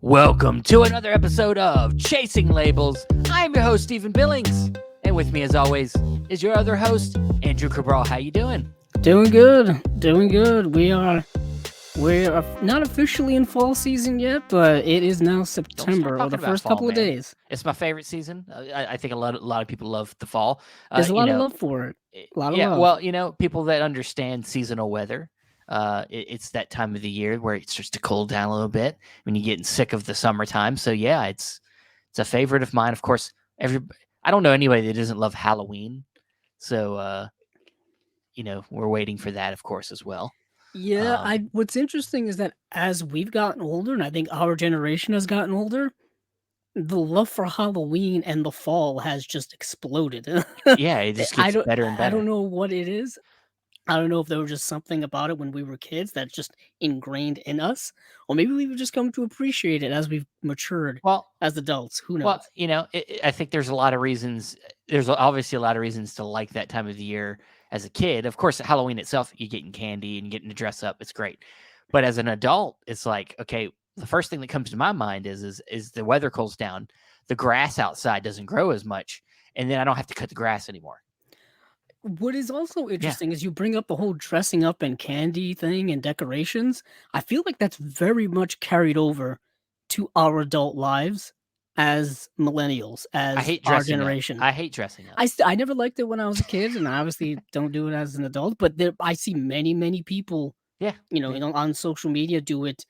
Welcome to another episode of Chasing Labels. I'm your host, Stephen Billings. And with me, as always, is your other host, Andrew Cabral. How you doing? Doing good. We're not officially in fall season yet, but it is now Don't start September, or talking the about first fall, couple of man. days. It's my favorite season. I think a lot of people love the fall. There's a You lot of know, love for it. A lot of yeah. love. Well, people that understand seasonal weather. It's that time of the year where it starts to cool down a little bit when you're getting sick of the summertime. So yeah, it's a favorite of mine. Of course, I don't know anybody that doesn't love Halloween. So we're waiting for that, of course, as well. Yeah, Um, I what's interesting is that as we've gotten older, and I think our generation has gotten older, the love for Halloween and the fall has just exploded. yeah, it just I gets don't better and I don't better. know what it is. I don't know if there was just something about it when we were kids that's just ingrained in us, or maybe we've just come to appreciate it as we've matured Well, as adults. Who well, knows? I think there's a lot of reasons. There's obviously a lot of reasons to like that time of the year as a kid. Of course, Halloween itself, you're getting candy and getting to dress up. It's great. But as an adult, it's like, okay, the first thing that comes to my mind is the weather cools down, the grass outside doesn't grow as much, and then I don't have to cut the grass anymore. What is also Yeah, interesting is you bring up the whole dressing up and candy thing and decorations. I feel like that's very much carried over to our adult lives as millennials, I as hate our dressing up. generation. I hate dressing up. I never liked it when I was a kid, and I obviously don't do it as an adult. But I see many people, Yeah, yeah, on social media do it,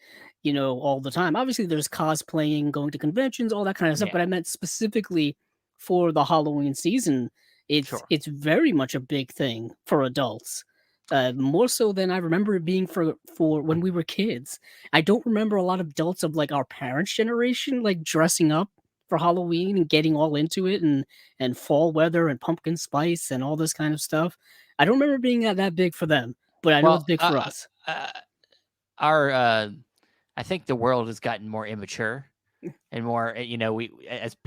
all the time. Obviously, there's cosplaying, going to conventions, all that kind of stuff. yeah, But I meant specifically for the Halloween season. sure. It's very much a big thing for adults. More so than I remember it being for when we were kids. I don't remember a lot of adults of like our parents' generation like dressing up for Halloween and getting all into it and fall weather and pumpkin spice and all this kind of stuff. I don't remember being that big for them, but I know it's Well, big for us. our I think the world has gotten more immature and more. We as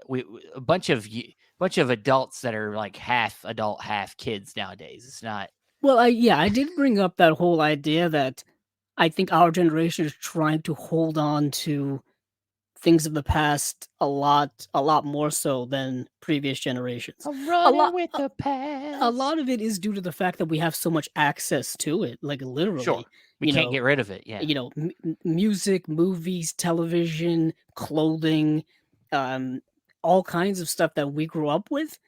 we a bunch of adults that are like half adult, half kids nowadays. It's not. Well, I did bring up that whole idea that I think our generation is trying to hold on to things of the past a lot more so than previous generations. I'm A running lot with a, the a past. lot of it is due to the fact that we have so much access to it, like literally, Sure, we you can't know, get rid of it. Yeah, music, movies, television, clothing, um, all kinds of stuff that we grew up with.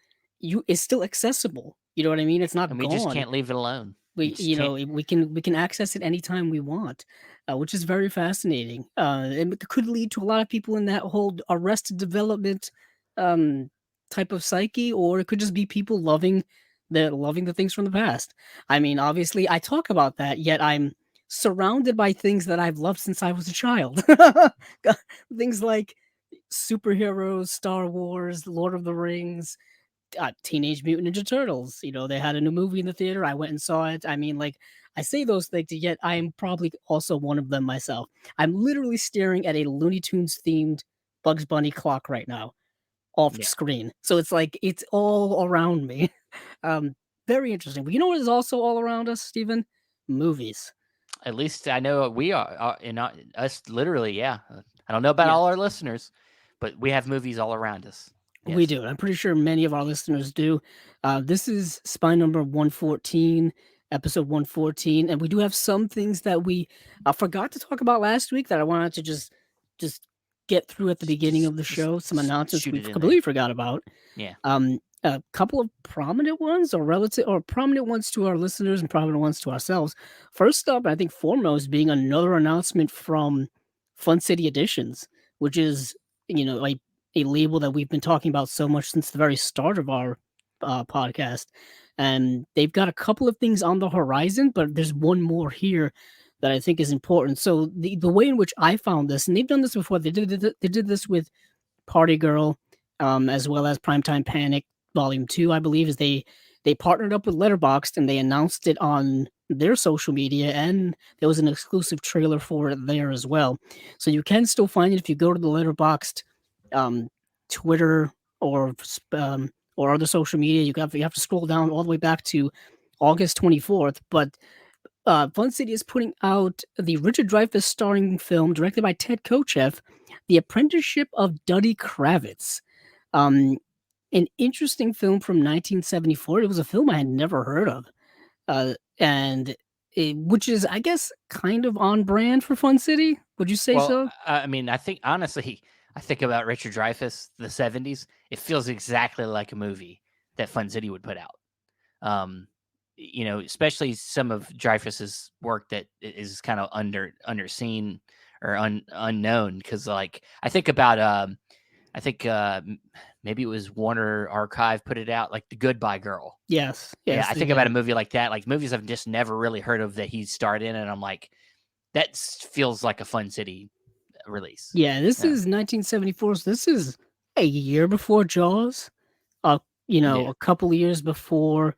You Is still accessible. You know what I mean? It's not and we just gone. can't leave it alone. We We just you can't. know we can access it anytime we want, which is very fascinating. And it could lead to a lot of people in that whole arrested development um, type of psyche, or it could just be people loving the things from the past. I mean, obviously, I talk about that, yet I'm surrounded by things that I've loved since I was a child. Things like superheroes, Star Wars, Lord of the Rings, Teenage Mutant Ninja Turtles. They had a new movie in the theater. I went and saw it. I mean, like, I say those things, yet I am probably also one of them myself. I'm literally staring at a Looney Tunes themed Bugs Bunny clock right now off Yeah, screen. So it's like it's all around me. um, Very interesting. But you know what is also all around us, Stephen? Movies. at least I know we are in us. Literally, yeah. I don't know about Yes, all our listeners, but we have movies all around us. we Yes. do. I'm pretty sure many of our listeners do. This is spine number 114, episode 114, and we do have some things that we forgot to talk about last week that I wanted to just get through at the beginning of the show. Some Just announcements shoot we it in there. completely forgot about. Yeah. A couple of prominent ones, or prominent ones to our listeners and prominent ones to ourselves. First up, I think foremost being another announcement from Fun City Editions, which is a label that we've been talking about so much since the very start of our podcast. And they've got a couple of things on the horizon, but there's one more here that I think is important. So the way in which I found this, and they've done this before, they did this with Party Girl, as well as Primetime Panic Volume 2, I believe, is they partnered up with Letterboxd and they announced it on their social media, and there was an exclusive trailer for it there as well. So you can still find it if you go to the Letterboxd um, Twitter or other social media. You have to scroll down all the way back to August 24th. But Fun City is putting out the Richard Dreyfuss starring film directed by Ted Kochev, The Apprenticeship of Duddy Kravitz. Um, an interesting film from 1974. It was a film I had never heard of, and which is, I guess, kind of on brand for Fun City. Would you say Well, so? I mean, I think honestly, I think about Richard Dreyfuss, the '70s. It feels exactly like a movie that Fun City would put out. Um, especially some of Dreyfuss's work that is kind of underseen or unknown. Because like I think about I think maybe it was Warner Archive put it out, like The Goodbye Girl. Yes, Yeah, yes, I they think about a did. movie like that, like movies I've just never really heard of that he starred in, and I'm like, that feels like a Fun City release. Yeah, this Yeah, is 1974. So this is a year before Jaws. yeah, A couple years before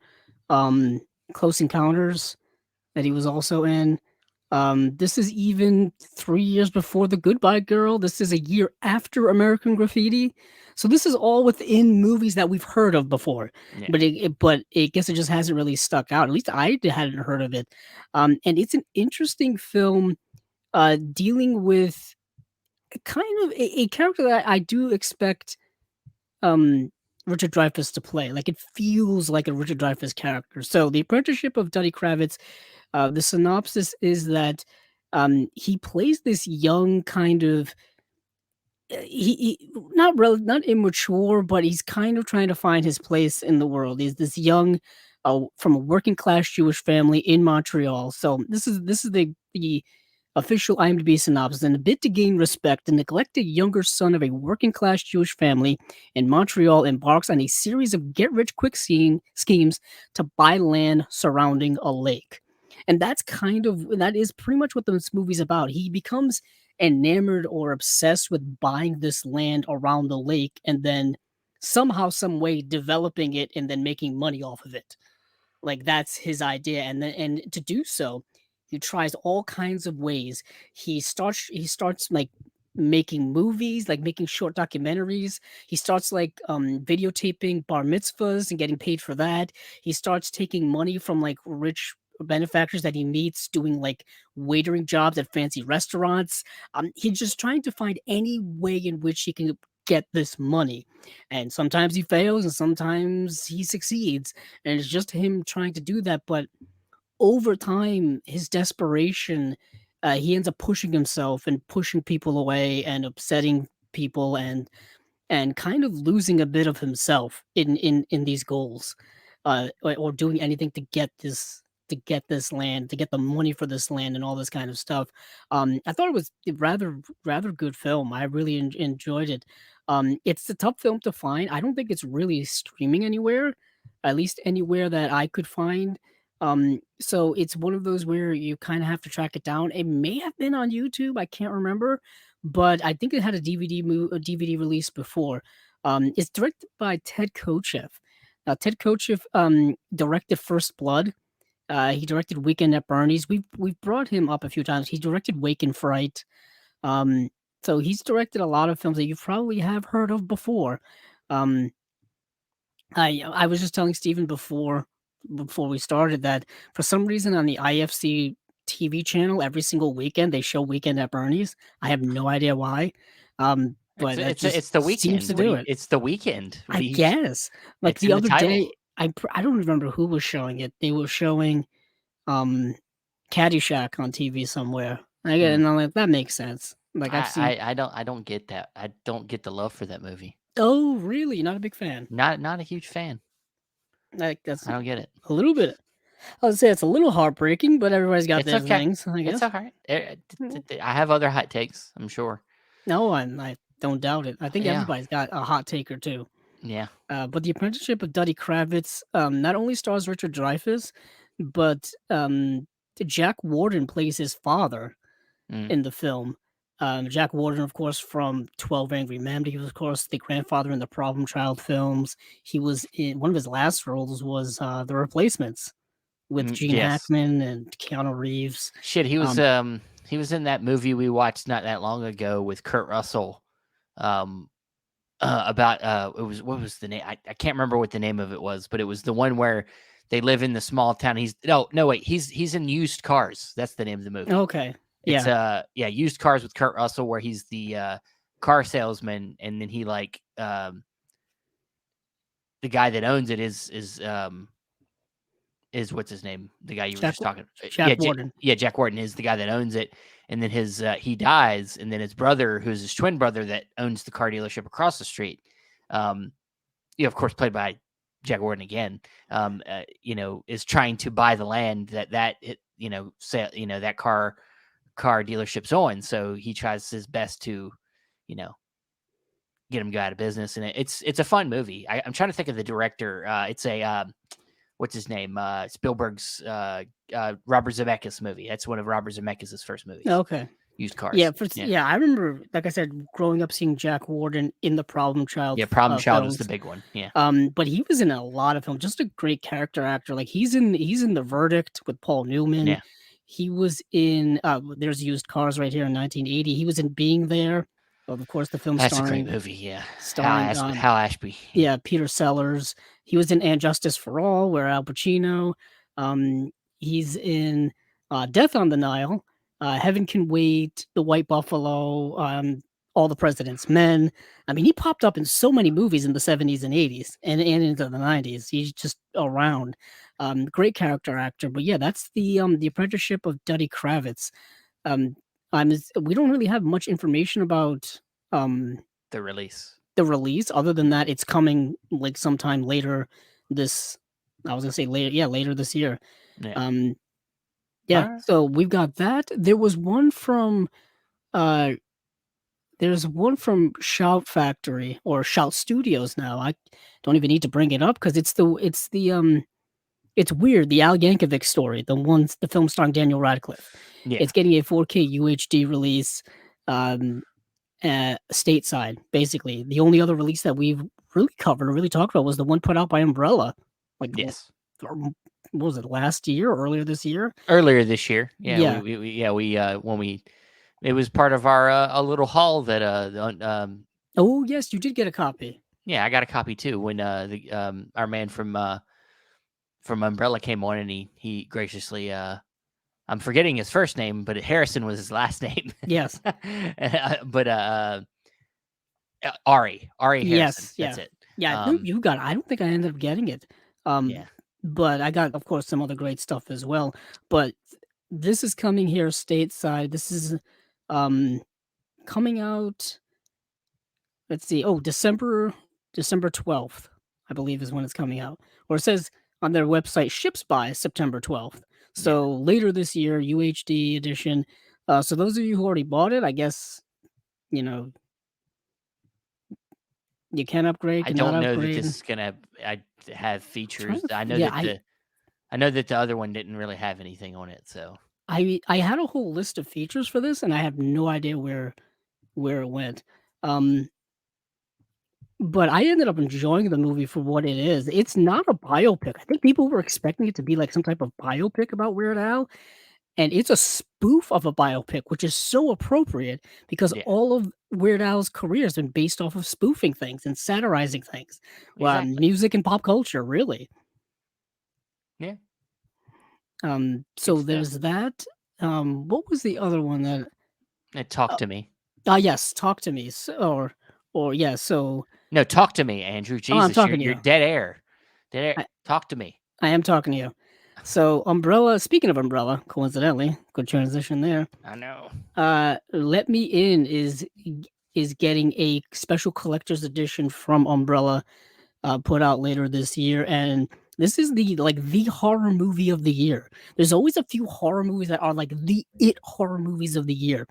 um Close Encounters that he was also in. This is even 3 years before The Goodbye Girl. This is a year after American Graffiti. So this is all within movies that we've heard of before, yeah. but I guess it just hasn't really stuck out. At least hadn't heard of it. And it's an interesting film, dealing with kind of a character that I do expect um Richard Dreyfuss to play. Like, it feels like a Richard Dreyfuss character. So the apprenticeship of Duddy Kravitz, the synopsis is that he plays this young kind of he not immature, but he's kind of trying to find his place in the world. He's this young, from a working class Jewish family in Montreal. So this is the official IMDb synopsis. In a bid to gain respect, the neglected younger son of a working class Jewish family in Montreal embarks on a series of get rich quick schemes to buy land surrounding a lake. And that is pretty much what this movie's about. He becomes enamored or obsessed with buying this land around the lake and then somehow, some way developing it and then making money off of it. Like, that's his idea, and to do so, he tries all kinds of ways. He starts like making movies, like making short documentaries. He starts like videotaping bar mitzvahs and getting paid for that. He starts taking money from like rich benefactors that he meets, doing like waitering jobs at fancy restaurants. He's just trying to find any way in which he can get this money. And sometimes he fails and sometimes he succeeds, and it's just him trying to do that. But over time, his desperation, he ends up pushing himself and pushing people away and upsetting people, and kind of losing a bit of himself in these goals, or doing anything to get this land, to get the money for this land, and all this kind of stuff. I thought it was a rather good film. I really enjoyed it. It's a tough film to find. I don't think it's really streaming anywhere, at least anywhere that I could find. So it's one of those where you kind of have to track it down. It may have been on YouTube. I can't remember, but I think it had a DVD release before. It's directed by Ted Kochev. Now, Ted Kochev directed First Blood. He directed Weekend at Bernie's. We've brought him up a few times. He directed Wake and Fright. Um, so he's directed a lot of films that you probably have heard of before. Um, I was just telling Steven before we started that for some reason on the IFC TV channel every single weekend they show Weekend at Bernie's. I have no idea why, It's but that it's just the seems weekend. to do it. It's the weekend. I guess. Like It's the in the other day, title. I don't remember who was showing it. They were showing um Caddyshack on TV somewhere. Mm. And I'm like, that makes sense. Like, I've seen. I don't get that. I don't get the love for that movie. Oh, really? Not a big fan. Not a huge fan. Like, that's I don't get it. a little bit. I would say it's a little heartbreaking, but everybody's got It's their okay. things, I It's guess. alright. Mm. I have other hot takes, I'm sure. No, I don't doubt it. I think Yeah. everybody's got a hot take or two. Yeah. But The Apprenticeship of Duddy Kravitz not only stars Richard Dreyfuss, but Jack Warden plays his father Mm, in the film. Jack Warden, of course, from 12 Angry Men. He was, of course, the grandfather in the Problem Child films. He was in one of his last roles was The Replacements with Gene yes. Hackman and Keanu Reeves. Shit, Um, he was in that movie we watched not that long ago with Kurt Russell. Um, about it was what was the name? I can't remember what the name of it was, but it was the one where They live in the small town. No wait, he's in Used Cars. That's the name of the movie. Okay. It's Yeah. yeah, Used Cars with Kurt Russell, where he's the car salesman, and then he like the guy that owns it is what's his name? The guy you were Jack just talking. Jack Warden. Yeah, Jack Warden is the guy that owns it, and then his he dies, and then his brother, who's his twin brother that owns the car dealership across the street, of course, played by Jack Warden again, is trying to buy the land that car dealership's on. So he tries his best to, get him go out of business, and it's a fun movie. I'm trying to think of the director. It's a what's his name? Spielberg's Robert Zemeckis movie. That's one of Robert Zemeckis' first movies. Okay. Used Cars. Yeah, I remember, like I said, growing up seeing Jack Warden in the Problem Child. Yeah, Problem Child was films. the big one. Yeah. But he was in a lot of films. Just a great character actor. Like he's in The Verdict with Paul Newman. Yeah. He was in there's Used Cars right here in 1980. He was in Being There. Well, of course, the film That's starring a great movie. Yeah. starring Hal Ashby. Yeah, Peter Sellers. He was in And Justice for All, where Al Pacino. He's in Death on the Nile, Heaven Can Wait, The White Buffalo, All the President's Men. I mean, he popped up in so many movies in the 70s and 80s and into the 90s. He's just around. Great character actor. But yeah, that's the Apprenticeship of Duddy Kravitz. We don't really have much information about the release. Other than that it's coming like sometime later this I was gonna say later this year. Right. So we've got that. There's one from Shout Factory or Shout Studios now. I don't even need to bring it up because it's weird, the Al Yankovic story, the film starring Daniel Radcliffe. It's getting a 4K UHD release stateside. Basically, the only other release that we've really covered or really talked about was the one put out by Umbrella. What was it, last year or earlier this year? Earlier this year, yeah. It was part of our a little haul that Oh yes, you did get a copy. Yeah, I got a copy too when our man from Umbrella came on, and he graciously I'm forgetting his first name, but Harrison was his last name. Yes. But Ari Harrison. Yes, that's it. Yeah, you got it. I don't think I ended up getting it. But I got, of course, some other great stuff as well. But this is coming here stateside. This is coming out, let's see. Oh, December 12th, I believe is when it's coming out. Or it says on their website, ships by September 12th. So later this year, UHD edition. So those of you who already bought it, I guess, you can upgrade. I don't know that this is gonna have features. I know that the other one didn't really have anything on it. So I had a whole list of features for this, and I have no idea where it went. But I ended up enjoying the movie for what it is. It's not a biopic. I think people were expecting it to be like some type of biopic about Weird Al, and it's a spoof of a biopic, which is so appropriate because all of Weird Al's career has been based off of spoofing things and satirizing things. Exactly. Music and pop culture, really. Yeah. So there's that. What was the other one that? Talk to Me. Yes, Talk to Me. So, so. No, talk to me, Andrew. Jesus, I'm talking to you're you. dead air. Talk to me. I am talking to you. So Umbrella, speaking of Umbrella, coincidentally, good transition there. I know. Let Me In is getting a special collector's edition from Umbrella, put out later this year, and this is the horror movie of the year. There's always a few horror movies that are like the horror movies of the year.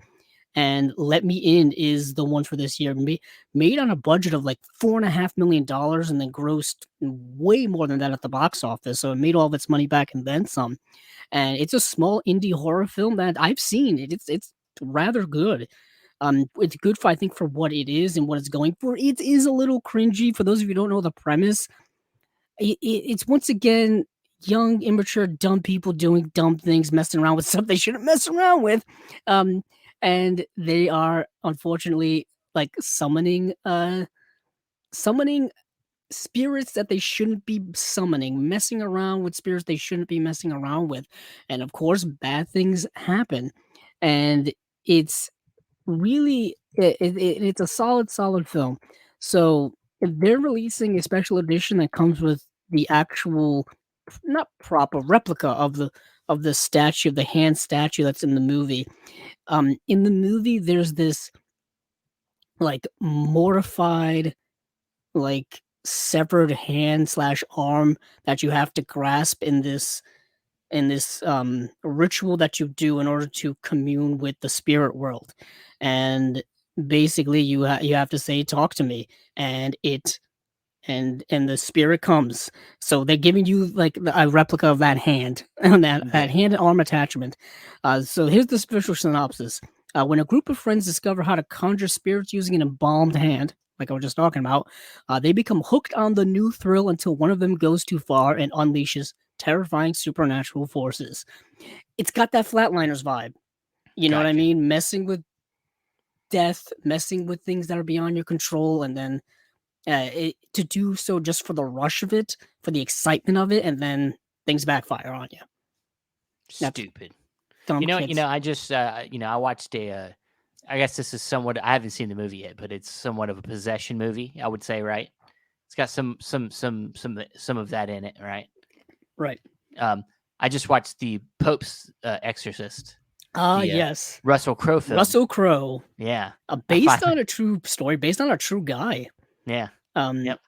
And Let Me In is the one for this year, made on a budget of like $4.5 million, and then grossed way more than that at the box office. So it made all of its money back and then some. And it's a small indie horror film that I've seen. It's rather good. It's good for, I think, for what it is and what it's going for. It is a little cringy. For those of you who don't know the premise, it's once again young, immature, dumb people doing dumb things, messing around with stuff they shouldn't mess around with. And they are unfortunately like summoning spirits that they shouldn't be summoning, messing around with spirits they shouldn't be messing around with. And of course, bad things happen. And it's really it's a solid film. So if they're releasing a special edition that comes with the actual not proper replica of the statue, of the hand statue that's in the movie. In the movie, there's this like mortified, like severed hand slash arm that you have to grasp in this ritual that you do in order to commune with the spirit world, and basically you have to say talk to me, and it and the spirit comes. So they're giving you like a replica of that hand and that Okay. hand and arm attachment. So here's the special synopsis. When a group of friends discover how to conjure spirits using an embalmed hand, like I was just talking about, they become hooked on the new thrill until one of them goes too far and unleashes terrifying supernatural forces. It's got that Flatliners vibe. You know what I Gotcha. mean? Messing with death, messing with things that are beyond your control, and then to do so just for the rush of it, for the excitement of it, and then things backfire on you. That's Stupid. dumb kids. I just I watched I guess this is somewhat I haven't seen the movie yet, but it's somewhat of a possession movie, I would say, right? It's got some of that in it, right? Right. Um I just watched the Pope's Exorcist, Ah, the yes. Russell Crowe film. Russell Crowe, Yeah. I based find on a true story, based on a true guy. yeah. Um, Yep.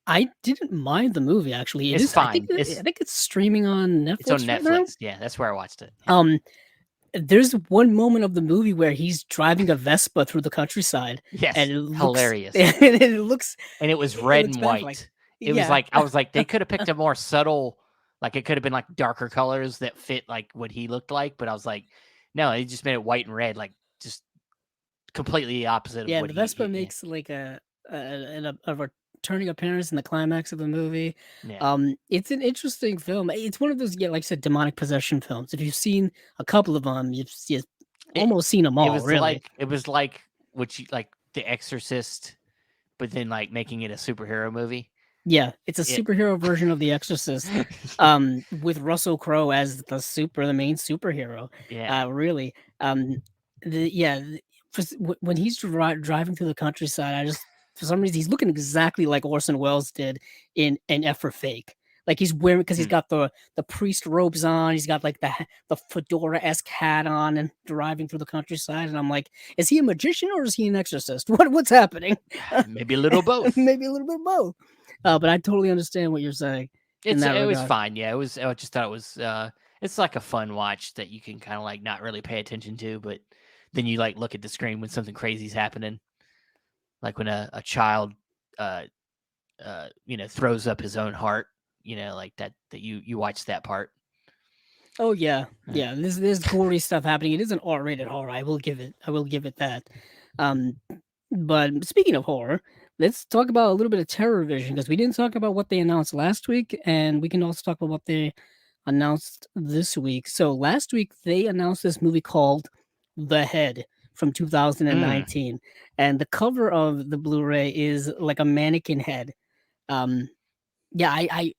I didn't mind the movie actually. It It's is. fine. I think it's streaming on It's on Netflix right now. Netflix. Yeah, that's where I watched it. Yeah. Um, there's one moment of the movie where he's driving a Vespa through the countryside, and Yes. it looks, Hilarious. and it looks, And it was it red looks and baffling. white. It was Yeah. like I was like they could have picked a more subtle, like it could have been like darker colors that fit like what he looked like, but I was like, no, he just made it white and red, like just completely the opposite of Yeah, what the Vespa yeah. makes like a returning appearance in the climax of the movie. Yeah. It's an interesting film. It's one of those, yeah, like I said, demonic possession films. If you've seen a couple of them, you've It almost seen them all, really. it was like what you like The Exorcist, but then like making it a superhero movie. Yeah, it's a It superhero version of The Exorcist, with Russell Crowe as the main superhero. yeah. Really, the yeah, when he's driving through the countryside, I just for some reason he's looking exactly like Orson Welles did in An F for Fake. Like he's wearing because he's Hmm. got the priest robes on, he's got like the fedora esque hat on, and driving through the countryside. And I'm like, is he a magician or is he an exorcist? What's happening? Maybe a little both. Maybe a little bit of both. But I totally understand what you're saying in that It was regard. fine. Yeah, it was. I just thought it was. It's like a fun watch that you can kind of like not really pay attention to, but then you like look at the screen when something crazy's happening, like when a child, uh, throws up his own heart. Like that. That you watch that part. Oh yeah, Uh, yeah. There's gory stuff happening. It is an R-rated horror. I will give it that. Um, but speaking of horror, let's talk about a little bit of Terror Vision because we didn't talk about what they announced last week, and we can also talk about what they announced this week. So last week they announced this movie called The Head from mm, 2019, and the cover of the Blu-ray is like a mannequin head. Um, yeah, I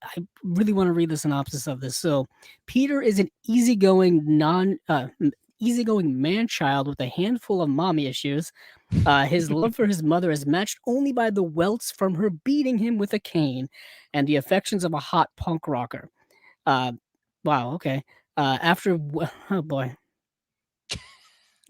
really want to read the synopsis of this. So, Peter is an easygoing man child with a handful of mommy issues. His love for his mother is matched only by the welts from her beating him with a cane, and the affections of a hot punk rocker. Uh, wow. Okay. Oh boy,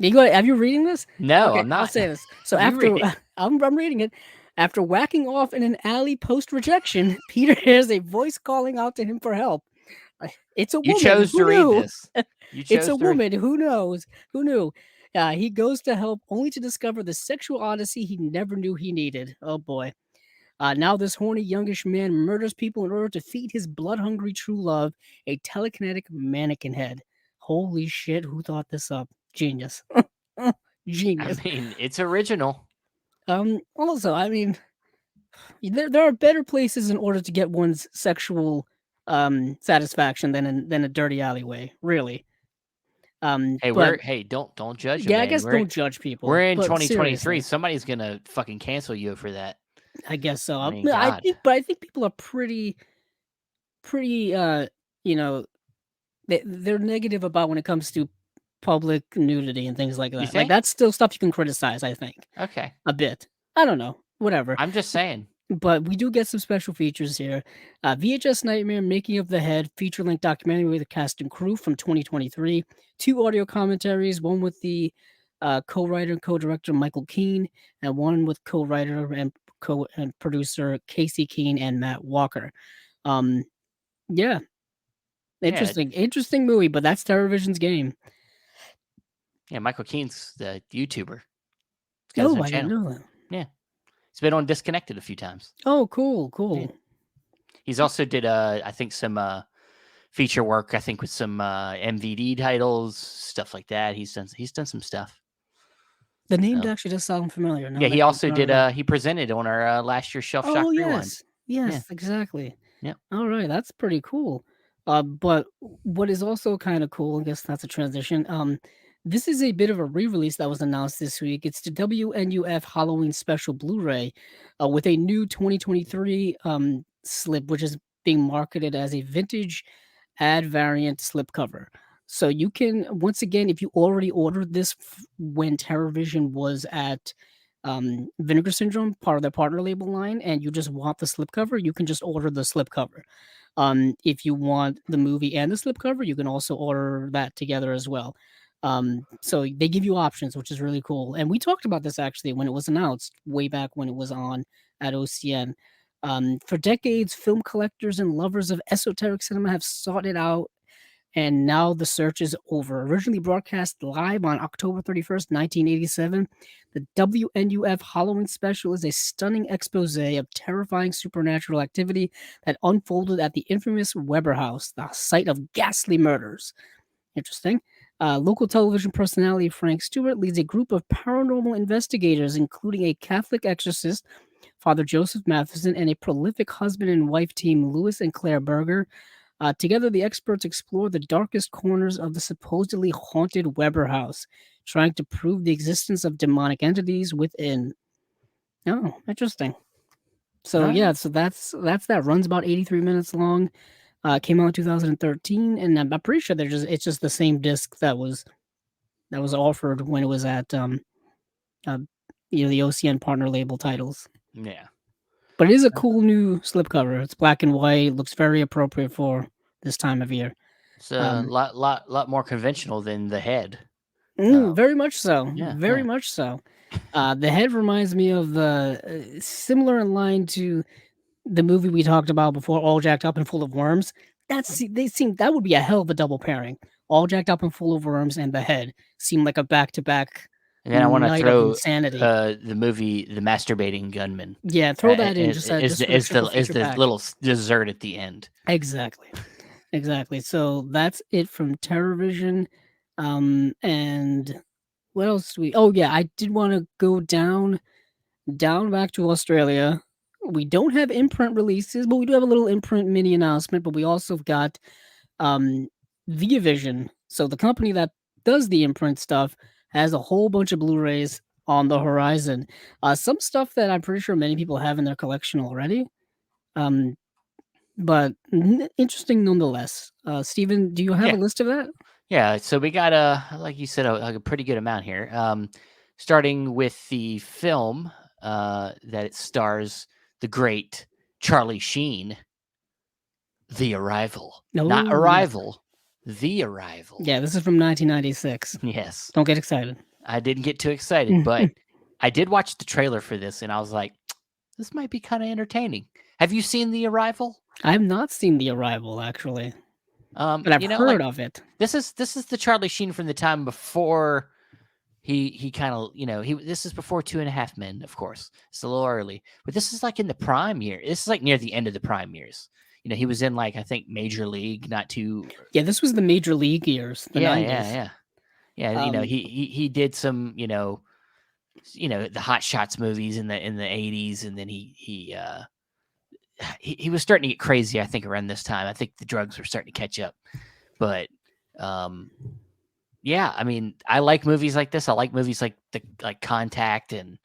have you reading this? no, Okay, I'm I'll not. say this. So You read after it. I'm reading it, after whacking off in an alley post rejection, Peter hears a voice calling out to him for help. It's a You woman. chose to Who read knew? this. You It's chose a to. woman. Who knows? Who knew? He goes to help only to discover the sexual odyssey he never knew he needed. Oh boy. Now this horny youngish man murders people in order to feed his blood-hungry true love, a telekinetic mannequin head. Holy shit, who thought this up? Genius. I Genius. mean, it's original. Also, I mean, there are better places in order to get one's sexual satisfaction than a dirty alleyway, really. But Hey, don't judge a yeah, I man. guess don't judge We're people. in But 2023. seriously. Somebody's gonna fucking cancel you for that. I guess so. I mean, God. I think people are pretty, you know, they're negative about when it comes to public nudity and things like You that. Like, think? that's still stuff you can criticize, I think, Okay. a bit. I don't know, whatever. I'm just saying. But we do get some special features here. VHS Nightmare, Making of the Head, feature-length documentary with the cast and crew from 2023. 2 audio commentaries, one with the co-writer and co-director Michael Keane, and one with co-writer and and producer Casey Keane and Matt Walker. Um, yeah, Yeah. interesting movie, but that's TerrorVision's game. Yeah. Michael Keane's the YouTuber. He's got his Oh, own I didn't channel. know that. Yeah. He's been on Disconnected a few times. Oh, cool, Yeah. cool. He's also did I think some feature work, I think with some MVD titles, stuff like that. He's done some stuff. The name So actually does sound familiar now yeah, that he you also brought did it up. he presented on our last year's Shelf Shock Oh, Rewind. yes. Yeah. Yes, exactly. Yeah. Alright, that's pretty cool. But what is also kinda cool, I guess that's a transition, this is a bit of a re-release that was announced this week. It's the WNUF Halloween Special Blu-ray, with a new 2023, slip, which is being marketed as a vintage ad variant slipcover. So you can once again, if you already ordered this when TerrorVision was at Vinegar Syndrome, part of their partner label line, and you just want the slipcover, you can just order the slipcover. If you want the movie and the slipcover, you can also order that together as well. So they give you options, which is really cool. And we talked about this actually when it was announced, way back when it was on at OCN. For decades, film collectors and lovers of esoteric cinema have sought it out, and now the search is over. Originally broadcast live on October 31st, 1987, the WNUF Halloween special is a stunning expose of terrifying supernatural activity that unfolded at the infamous Weber House, the site of ghastly murders. Interesting. Local television personality Frank Stewart leads a group of paranormal investigators, including a Catholic exorcist, Father Joseph Matheson, and a prolific husband and wife team, Lewis and Claire Berger. Together, the experts explore the darkest corners of the supposedly haunted Weber house, trying to prove the existence of demonic entities within. Oh, interesting. All So right. yeah, so that's that. Runs about 83 minutes long. Came out in 2013, and I'm pretty sure it's just the same disc that was offered when it was at uh, the OCN partner label titles. Yeah. But it is a cool new slipcover. It's black and white. Looks very appropriate for this time of year. It's a Um, lot more conventional than the head. Um, Very much so, yeah, very yeah, much so. The head reminds me of the similar in line to the movie we talked about before, All Jacked Up and Full of Worms. They seem that would be a hell of a double pairing. All Jacked Up and Full of Worms and The Head seem like a back-to-back and then I want to night of throw insanity. the movie The Masturbating Gunman Yeah, throw that in just for the is triple feature the pack. little dessert at the end. Exactly. Exactly. So that's it from TerrorVision. And what else do we oh yeah, I did want to go down back to Australia. We don't have imprint releases, but we do have a little imprint mini announcement, but we also got um Viavision. So the company that does the imprint stuff has a whole bunch of Blu-rays on the horizon. Some stuff that I'm pretty sure many people have in their collection already. Um, but interesting nonetheless. Steven, do you have a Yeah, list of that? yeah. So we got like you said, a pretty good amount here. Starting with the film that it stars the great Charlie Sheen, The Arrival, not Oh, yes. Arrival, The Arrival. Yeah, this is from 1996. Yes, Don't get excited. I didn't get too excited, but I did watch the trailer for this, and I was like, this might be kind of entertaining. Have you seen The Arrival? I have not seen The Arrival, actually, but I've Like heard of it. this is the Charlie Sheen from the time before he kind of he this is before Two and a Half Men, of course. It's a little early, but this is like in the prime year. This is like near the end of the prime years. He was in like I think Major League, not too. Yeah, this was the major league years, the Yeah, 90s. yeah, yeah, yeah. Um, He did some the Hot Shots movies in the 80s, and then he was starting to get crazy. I think around this time, I think the drugs were starting to catch up. But yeah, I mean, I like movies like this. I like movies like Contact and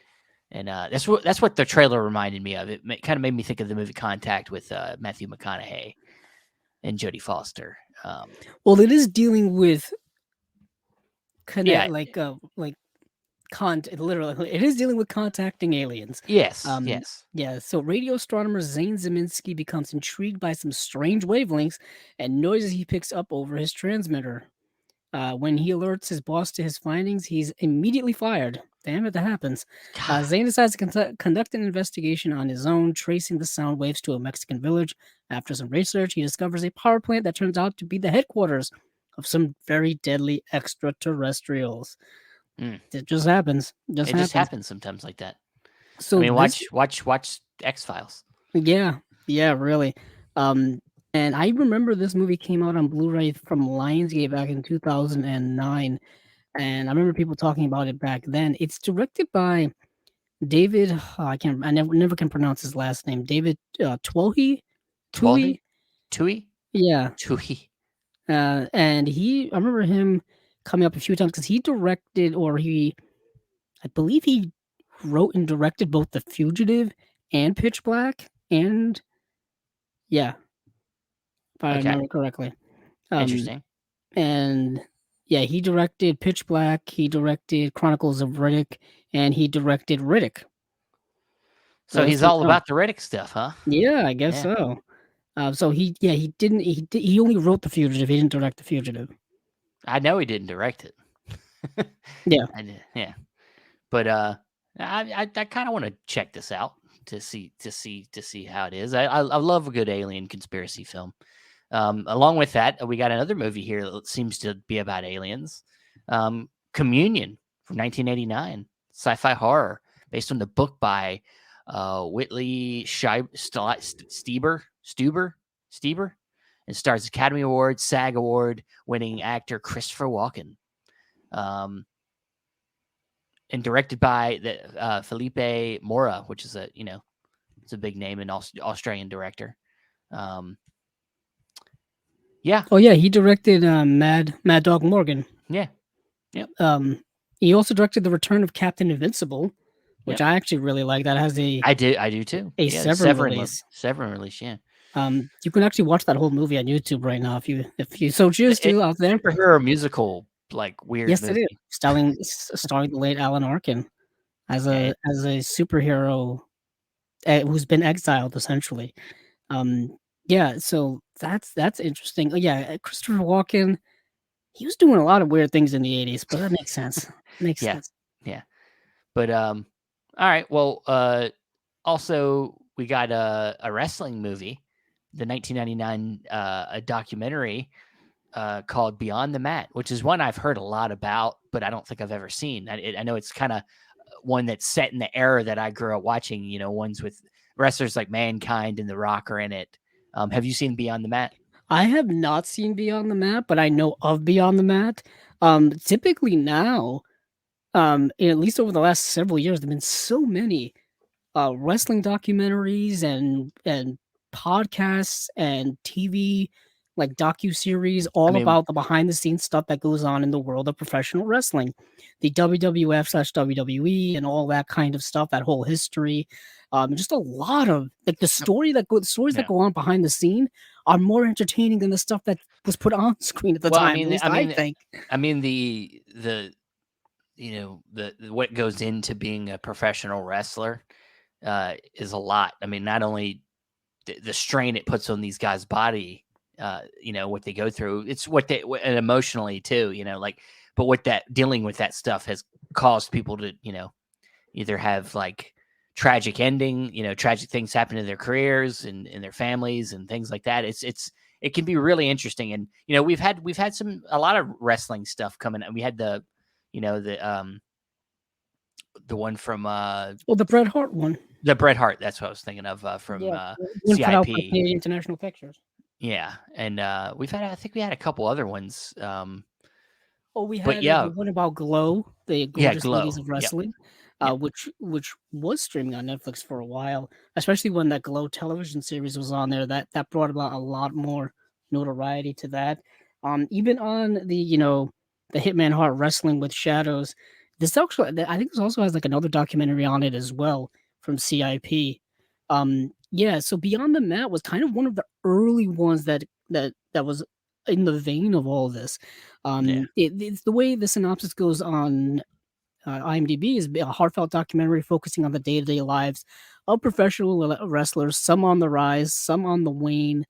And that's what the trailer reminded me of. It kind of made me think of the movie Contact with Matthew McConaughey and Jodie Foster. Well, it is dealing with Yeah. connect like literally it is dealing with contacting aliens. Yes. Um, Yes. yeah, so radio astronomer Zane Zeminski becomes intrigued by some strange wavelengths and noises he picks up over his transmitter. When he alerts his boss to his findings, he's immediately fired. Damn it, that happens. God. Zane decides to conduct an investigation on his own, tracing the sound waves to a Mexican village. After some research, he discovers a power plant that turns out to be the headquarters of some very deadly extraterrestrials. Mm. It just happens. It just It just happens. happens sometimes like that. I So mean, this, watch X Files. yeah, yeah, really. Um, and I remember this movie came out on Blu-ray from Lionsgate back in 2009, and I remember people talking about it back then. It's directed by David. I never can pronounce his last name. David Twohy, Tui. Twelve. Tui. Yeah, Tui. and I remember him coming up a few times because he directed, I believe he wrote and directed both The Fugitive and Pitch Black, and yeah, if I Okay. remember correctly. Um, Interesting. and yeah, he directed Pitch Black, he directed Chronicles of Riddick, and he directed Riddick. So So those he's three all films. about the Riddick stuff, huh? Yeah, I guess Yeah. so. So he didn't he only wrote The Fugitive. He didn't direct The Fugitive. I know he didn't direct it. Yeah. Yeah. But I kind of want to check this out to see how it is. I love a good alien conspiracy film. Along with that, we got another movie here that seems to be about aliens. Communion from 1989, sci-fi horror based on the book by Whitley Stuber, and stars Academy Award, SAG Award winning actor Christopher Walken. And directed by Felipe Mora, which is it's a big name and Australian director. Yeah, Oh yeah, he directed Mad Dog Morgan. yeah, yep, He also directed The Return of Captain Invincible, which yep. I actually really like. That has I do too. a Yeah, the Severin release. Severin release. Yeah, You can actually watch that whole movie on YouTube right now if you so choose to out there. superhero musical like weird Yes, it is. movie. Starring the late Alan Arkin Okay. as a superhero who's been exiled essentially. Um, yeah, so that's interesting. Yeah, Christopher Walken, he was doing a lot of weird things in the 80s, but that makes sense. Makes Yeah, sense. yeah. But all right. Well, also we got a wrestling movie, the 1999 a documentary called Beyond the Mat, which is one I've heard a lot about, but I don't think I've ever seen. I know it's kind of one that's set in the era that I grew up watching. Ones with wrestlers like Mankind and The Rock are in it. Have you seen Beyond the Mat? I have not seen Beyond the Mat, but I know of Beyond the Mat. Typically now, at least over the last several years, there've been so many wrestling documentaries and podcasts and TV like docu series I all mean, about the behind the scenes stuff that goes on in the world of professional wrestling, the WWF/WWE and all that kind of stuff, that whole history. Just a lot of like the stories that yeah. go on behind the scene are more entertaining than the stuff that was put on screen at the Well, time. At least I think. the what goes into being a professional wrestler is a lot. I mean, not only the strain it puts on these guys' body, what they go through. It's and emotionally too, like, but what that dealing with that stuff has caused people to, either have like tragic ending, tragic things happen in their careers and in their families and things like that. It can be really interesting. And, we've had a lot of wrestling stuff coming. We had the one from Well, the Bret Hart one, the Bret Hart. That's what I was thinking of from one put out by CIP. Canadian International Pictures. Yeah, and I think we had a couple other ones. Oh, we But had yeah, the one about Glow, the yeah, Gorgeous Ladies Glow. of Yep, Wrestling, yep. which was streaming on Netflix for a while, especially when that Glow television series was on there. That brought about a lot more notoriety to that. Even on the the Hitman Heart Wrestling with Shadows, This actually, I think this also has like another documentary on it as well from CIP. Yeah, so Beyond the Mat was kind of one of the early ones that was in the vein of all this. Yeah. It's the way the synopsis goes on IMDb is a heartfelt documentary focusing on the day to day lives of professional wrestlers, some on the rise, some on the wane,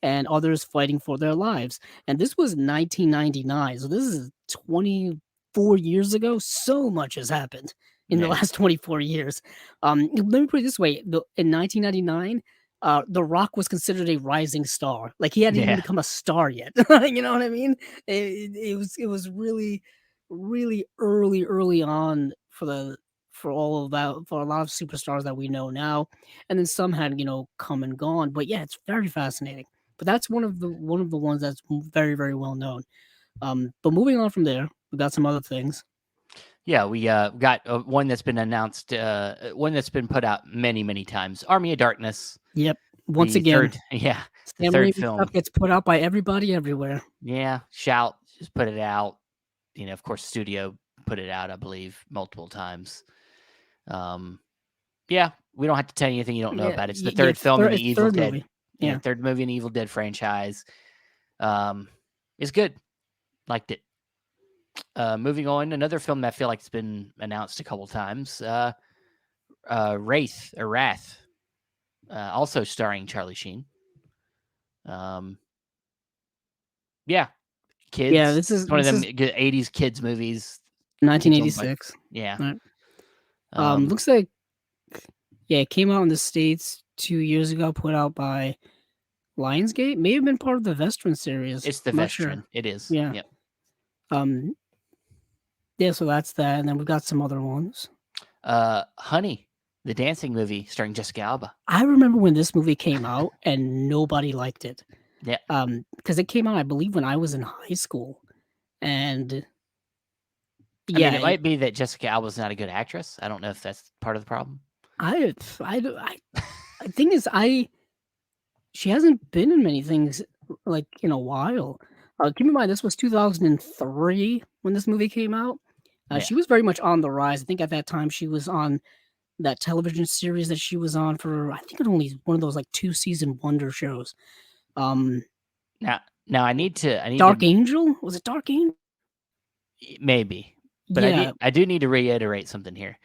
and others fighting for their lives. And this was 1999, so this is 24 years ago. So much has happened in the Yeah. last 24 years. Let me put it this way: in 1999. The Rock was considered a rising star. Like he hadn't even Yeah. become a star yet. You know what I mean? It was really, really early on for all of that for a lot of superstars that we know now, and then some had come and gone. But yeah, it's very fascinating. But that's one of the ones that's very, very well known. But moving on from there, we got some other things. Yeah, we got one that's been announced, one that's been put out many, many times. Army of Darkness, Yep. Once the again, third, yeah, the Sam third Raimi stuff film. gets put out by everybody everywhere. Yeah, Shout just put it out. Of course, Studio put it out, I believe, multiple times. Um, yeah, we don't have to tell you anything you don't know Yeah, about it. It's the yeah. third film in the It's Evil third Dead. movie. Yeah, Yeah. third movie in the Evil Dead franchise. Um, it's good. Liked it. Moving on, another film that I feel like it's been announced a couple times. Wraith or Wrath, also starring Charlie Sheen. Um, yeah, Yeah, kids. this is It's one of this them is good '80s kids movies. Kids on bike. 1986. Yeah. Right. Um, Looks like yeah, it came out in the States 2 years ago, put out by Lionsgate. May have been part of the Veteran series. it's the I'm not sure. Vestron. It is. Yeah. Yep. Um yeah, so that's that. And then we've got some other ones. Honey, the dancing movie starring Jessica Alba. I remember when this movie came out and nobody liked it. Yeah. Because it came out, I believe, when I was in high school. And I mean, yeah, it might be that Jessica Alba's not a good actress. I don't know if that's part of the problem. I I thing is she hasn't been in many things like in a while. Keep in mind this was 2003 when this movie came out. Yeah. She was very much on the rise. I think at that time she was on that television series that she was on for I think it only one of those like 2-season wonder shows. Um Now, I need to. Dark Angel? Was it Dark Angel? Maybe, but Yeah. I do need to reiterate something here.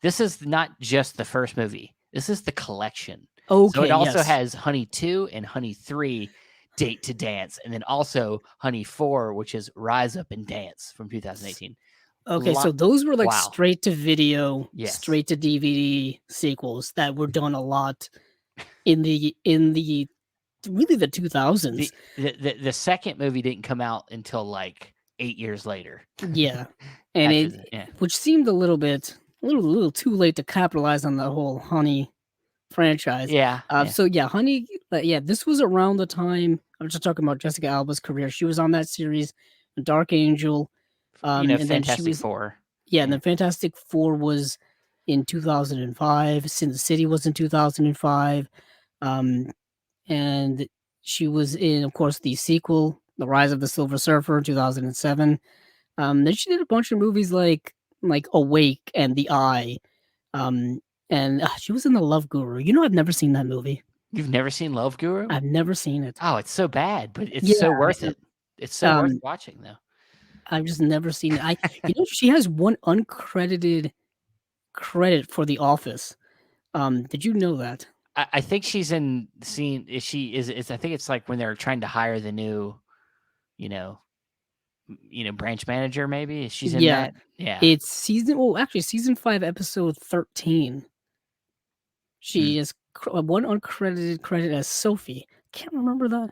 This is not just the first movie. This is the collection. So it Okay, also yes. has Honey 2 and Honey 3 Date to Dance, and then also Honey 4, which is Rise Up and Dance from 2018. Okay, so those were like Wow. straight to video, Yes. straight to DVD sequels that were done a lot in the really the 2000s. The second movie didn't come out until like 8 years later. Yeah. And After it that, yeah. which seemed a little too late to capitalize on the whole Honey franchise. Yeah. So yeah, Honey, yeah, this was around the time I'm just talking about Jessica Alba's career. She was on that series, Dark Angel, and then she Fantastic was Four. yeah, and Yeah. then Fantastic Four was in 2005. Sin City was in 2005, um, and she was in, of course, the sequel, The Rise of the Silver Surfer, in 2007. Then she did a bunch of movies like Awake and The Eye, um, and she was in The Love Guru. I've never seen that movie. You've never seen Love Guru? I've never seen it. Oh, it's so bad, but it's Yeah, so worth it, it. It's so worth um, watching, though. I've just never seen it. She has one uncredited credit for The Office. Did you know that? I think she's in the scene. Is she? Is I think it's like when they're trying to hire the new, you know, branch manager. Maybe she's in Yeah, that. Yeah. it's season 5, episode 13. Hmm. She is one uncredited credit as Sophie. Can't remember that.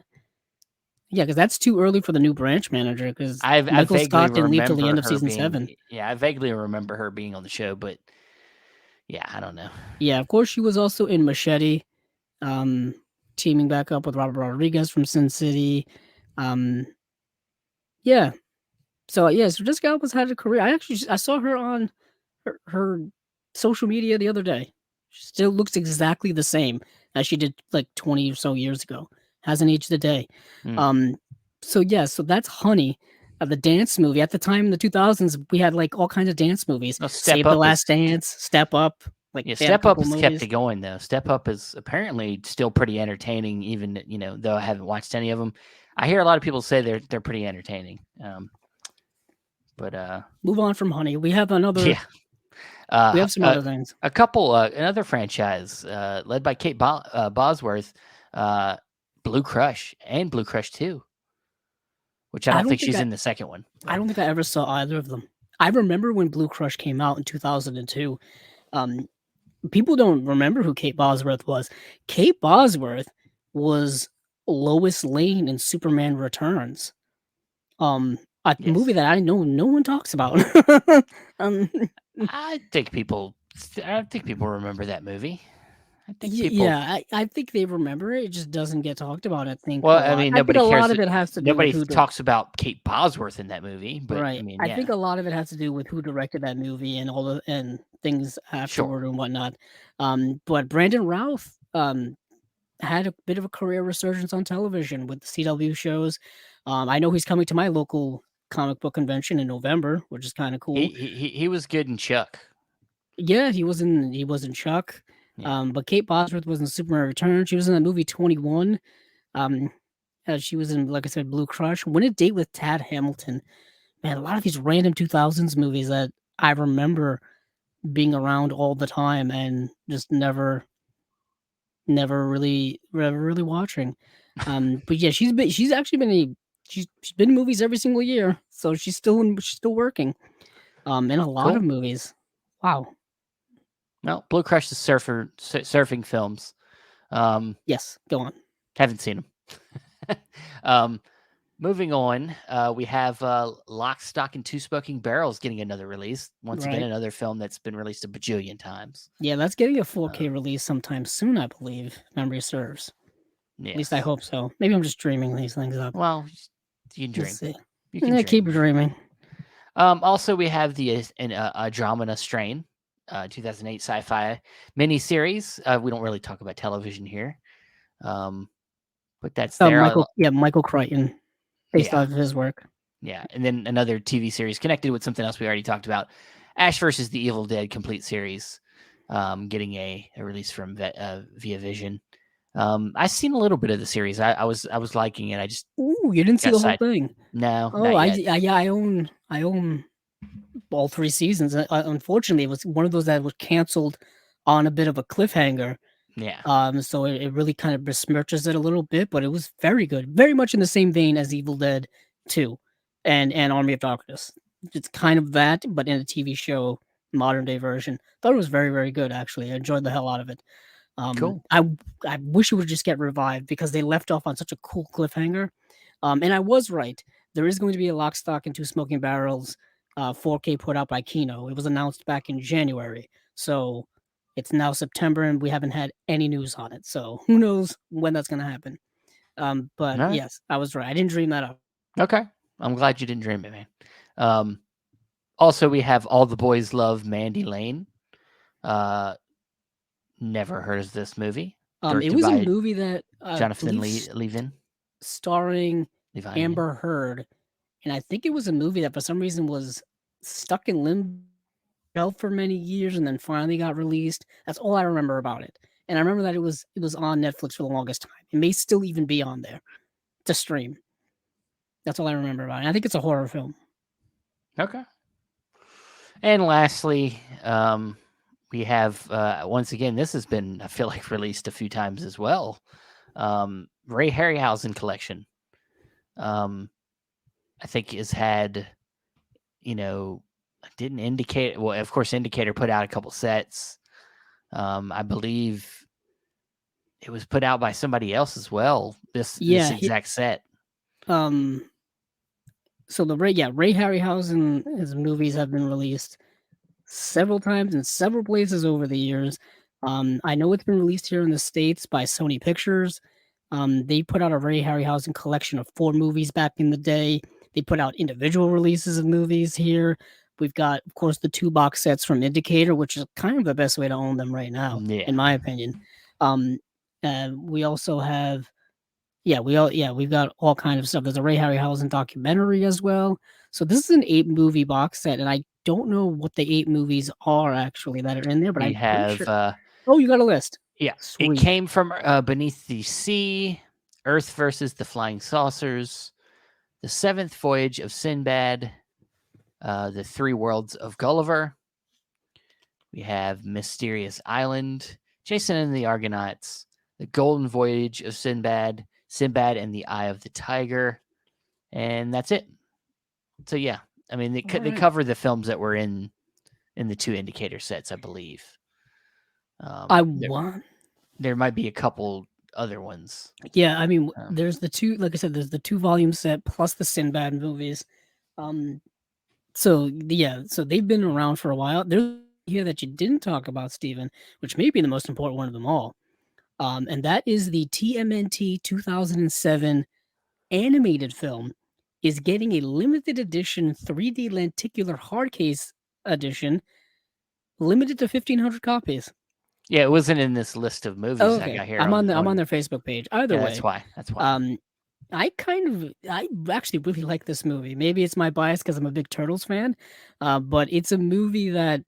Yeah, because that's too early for the new branch manager. Because I Michael vaguely Scott didn't leave till the remember end of her season being. 7. Yeah, I vaguely remember her being on the show, but yeah, I don't know. Yeah, of course she was also in Machete, um, teaming back up with Robert Rodriguez from Sin City. Um, yeah, so Jessica Alba's had a career. I saw her on her social media the other day. She still looks exactly the same as she did like 20 or so years ago. Hasn't aged a day. Hmm. Um, so yeah, so that's Honey. The dance movie at the time in the 2000s, we had like all kinds of dance movies. No, Step Save the Up is Last Dance, Step Up. Like yeah, they had a Step Up couple has kept movies. it going though. Step Up is apparently still pretty entertaining, even though I haven't watched any of them. I hear a lot of people say they're pretty entertaining. But Move on from Honey. We have another. yeah, We uh, have some uh, other things. a couple another franchise led by Kate Bosworth, uh, Blue Crush and Blue Crush 2, which I I don't don't think think she's I. in the second one. I But don't think I ever saw either of them. I remember when Blue Crush came out in 2002. Um, People don't remember who Kate Bosworth was. Kate Bosworth was Lois Lane in Superman Returns. A movie yes, that I know no one talks about. um, I think people. I don't think people remember that movie. I think people. yeah, I think they remember it. It just doesn't get talked about. I think a Well, I lot. mean, I think nobody a lot cares. of it has to do with Nobody who. talks about Kate Bosworth in that movie, but I Right. mean, I yeah, think a lot of it has to do with who directed that movie and all the and things sure. afterward and whatnot. But Brandon Routh had a bit of a career resurgence on television with the CW shows. I know he's coming to my local comic book convention in November, which is kind of He cool. he was good in Chuck. Yeah, he was in Chuck. Yeah, But Kate Bosworth was in Superman Returns. She was in that movie 21. Um, she was in, like I said, Blue Crush. Win a Date with Tad Hamilton. Man, a lot of these random 2000s movies that I remember being around all the time and just never really watching. But yeah, she's been in movies every single year, so she's still working. In a lot of cool. movies. Wow. No, Blue Crush is surfing films. Um, Yes, go on. haven't seen them. um, moving on, we have Lock, Stock, and Two Smoking Barrels getting another release. Once again, Right. another film that's been released a bajillion times. Yeah, that's getting a 4K Um, release sometime soon, I believe. If memory serves. At least I yes. hope so. Maybe I'm just dreaming these things up. Well, you can Let's dream. see. You can Yeah, keep dream. dreaming. Also, we have the Andromeda Strain, 2008 sci-fi miniseries. We don't really talk about television here, um, but that's there. Michael Crichton, based Yeah, off of his work. yeah, and then another TV series connected with something else we already talked about, Ash versus the Evil Dead complete series, getting a release from Via Vision. I've seen a little bit of the series. I was liking it. I just Ooh, you didn't see got the whole side. thing. No, Oh, not yet. yeah, I own all 3 seasons. Unfortunately, it was one of those that was canceled on a bit of a cliffhanger. Yeah, So it really kind of besmirches it a little bit, but it was very good. Very much in the same vein as Evil Dead 2 and Army of Darkness. It's kind of that, but in a TV show, modern day version. Thought it was very, very good, actually. I enjoyed the hell out of it. cool, I wish it would just get revived because they left off on such a cool cliffhanger. And I was right. There is going to be a Lock, Stock, and Two Smoking Barrels 4K put out by Kino. It was announced back in January. So it's now September and we haven't had any news on it. So who knows when that's going to happen. all But right, yes, I was right. I didn't dream that up. okay. I'm glad you didn't dream it, man. Um, Also, we have All the Boys Love Mandy Lane. Uh, never heard of this movie. It Directed was a by movie that I Jonathan believe Levin. starring Levine. Amber Heard. And I think it was a movie that for some reason was stuck in limbo for many years and then finally got released. That's all I remember about it. And I remember that it was on Netflix for the longest time. It may still even be on there to stream. That's all I remember about it. I think it's a horror film. Okay. And lastly, we have once again. This has been, I feel like, released a few times as well. Ray Harryhausen collection. Um, I think has had, you know, didn't indicate. Well, of course, Indicator put out a couple sets. I believe it was put out by somebody else as well. This Yeah, exact set. um so Ray Harryhausen, his movies have been released several times in several places over the years. I know it's been released here in the States by Sony Pictures. They put out a Ray Harryhausen collection of 4 movies back in the day. They put out individual releases of movies here. We've got, of course, the 2 box sets from Indicator, which is kind of the best way to own them right now, Yeah. in my opinion. Um, we also have yeah, we've got all kind of stuff. There's a Ray Harryhausen documentary as well. So this is an 8-movie box set, and I don't know what the 8 movies are actually that are in there, but We I'm pretty have, sure. Oh, you got a list. yeah, it Sweet. came from beneath the sea, Earth versus the Flying Saucers, the Seventh Voyage of Sinbad, the Three Worlds of Gulliver. We have Mysterious Island, Jason and the Argonauts, the Golden Voyage of Sinbad, Sinbad and the Eye of the Tiger, and that's it. So yeah, I mean they Alright. cover the films that were in the 2 indicator sets, I believe. I There, want there might be a couple other ones. Yeah, I mean, Um, there's the 2, like I said, there's the 2 volume set plus the Sinbad movies. Um, so yeah, so they've been around for a while. There's here that you didn't talk about, Steven, which may be the most important one of them all. And that is the TMNT 2007 animated film is getting a limited edition 3D lenticular hardcase edition, limited to 1,500 copies. yeah, it wasn't in this list of Oh, movies I okay. got here on I'm on on. their Facebook page. Either Yeah, that's way, why. That's why. um, I actually really like this movie. Maybe it's my bias because I'm a big Turtles fan, but it's a movie that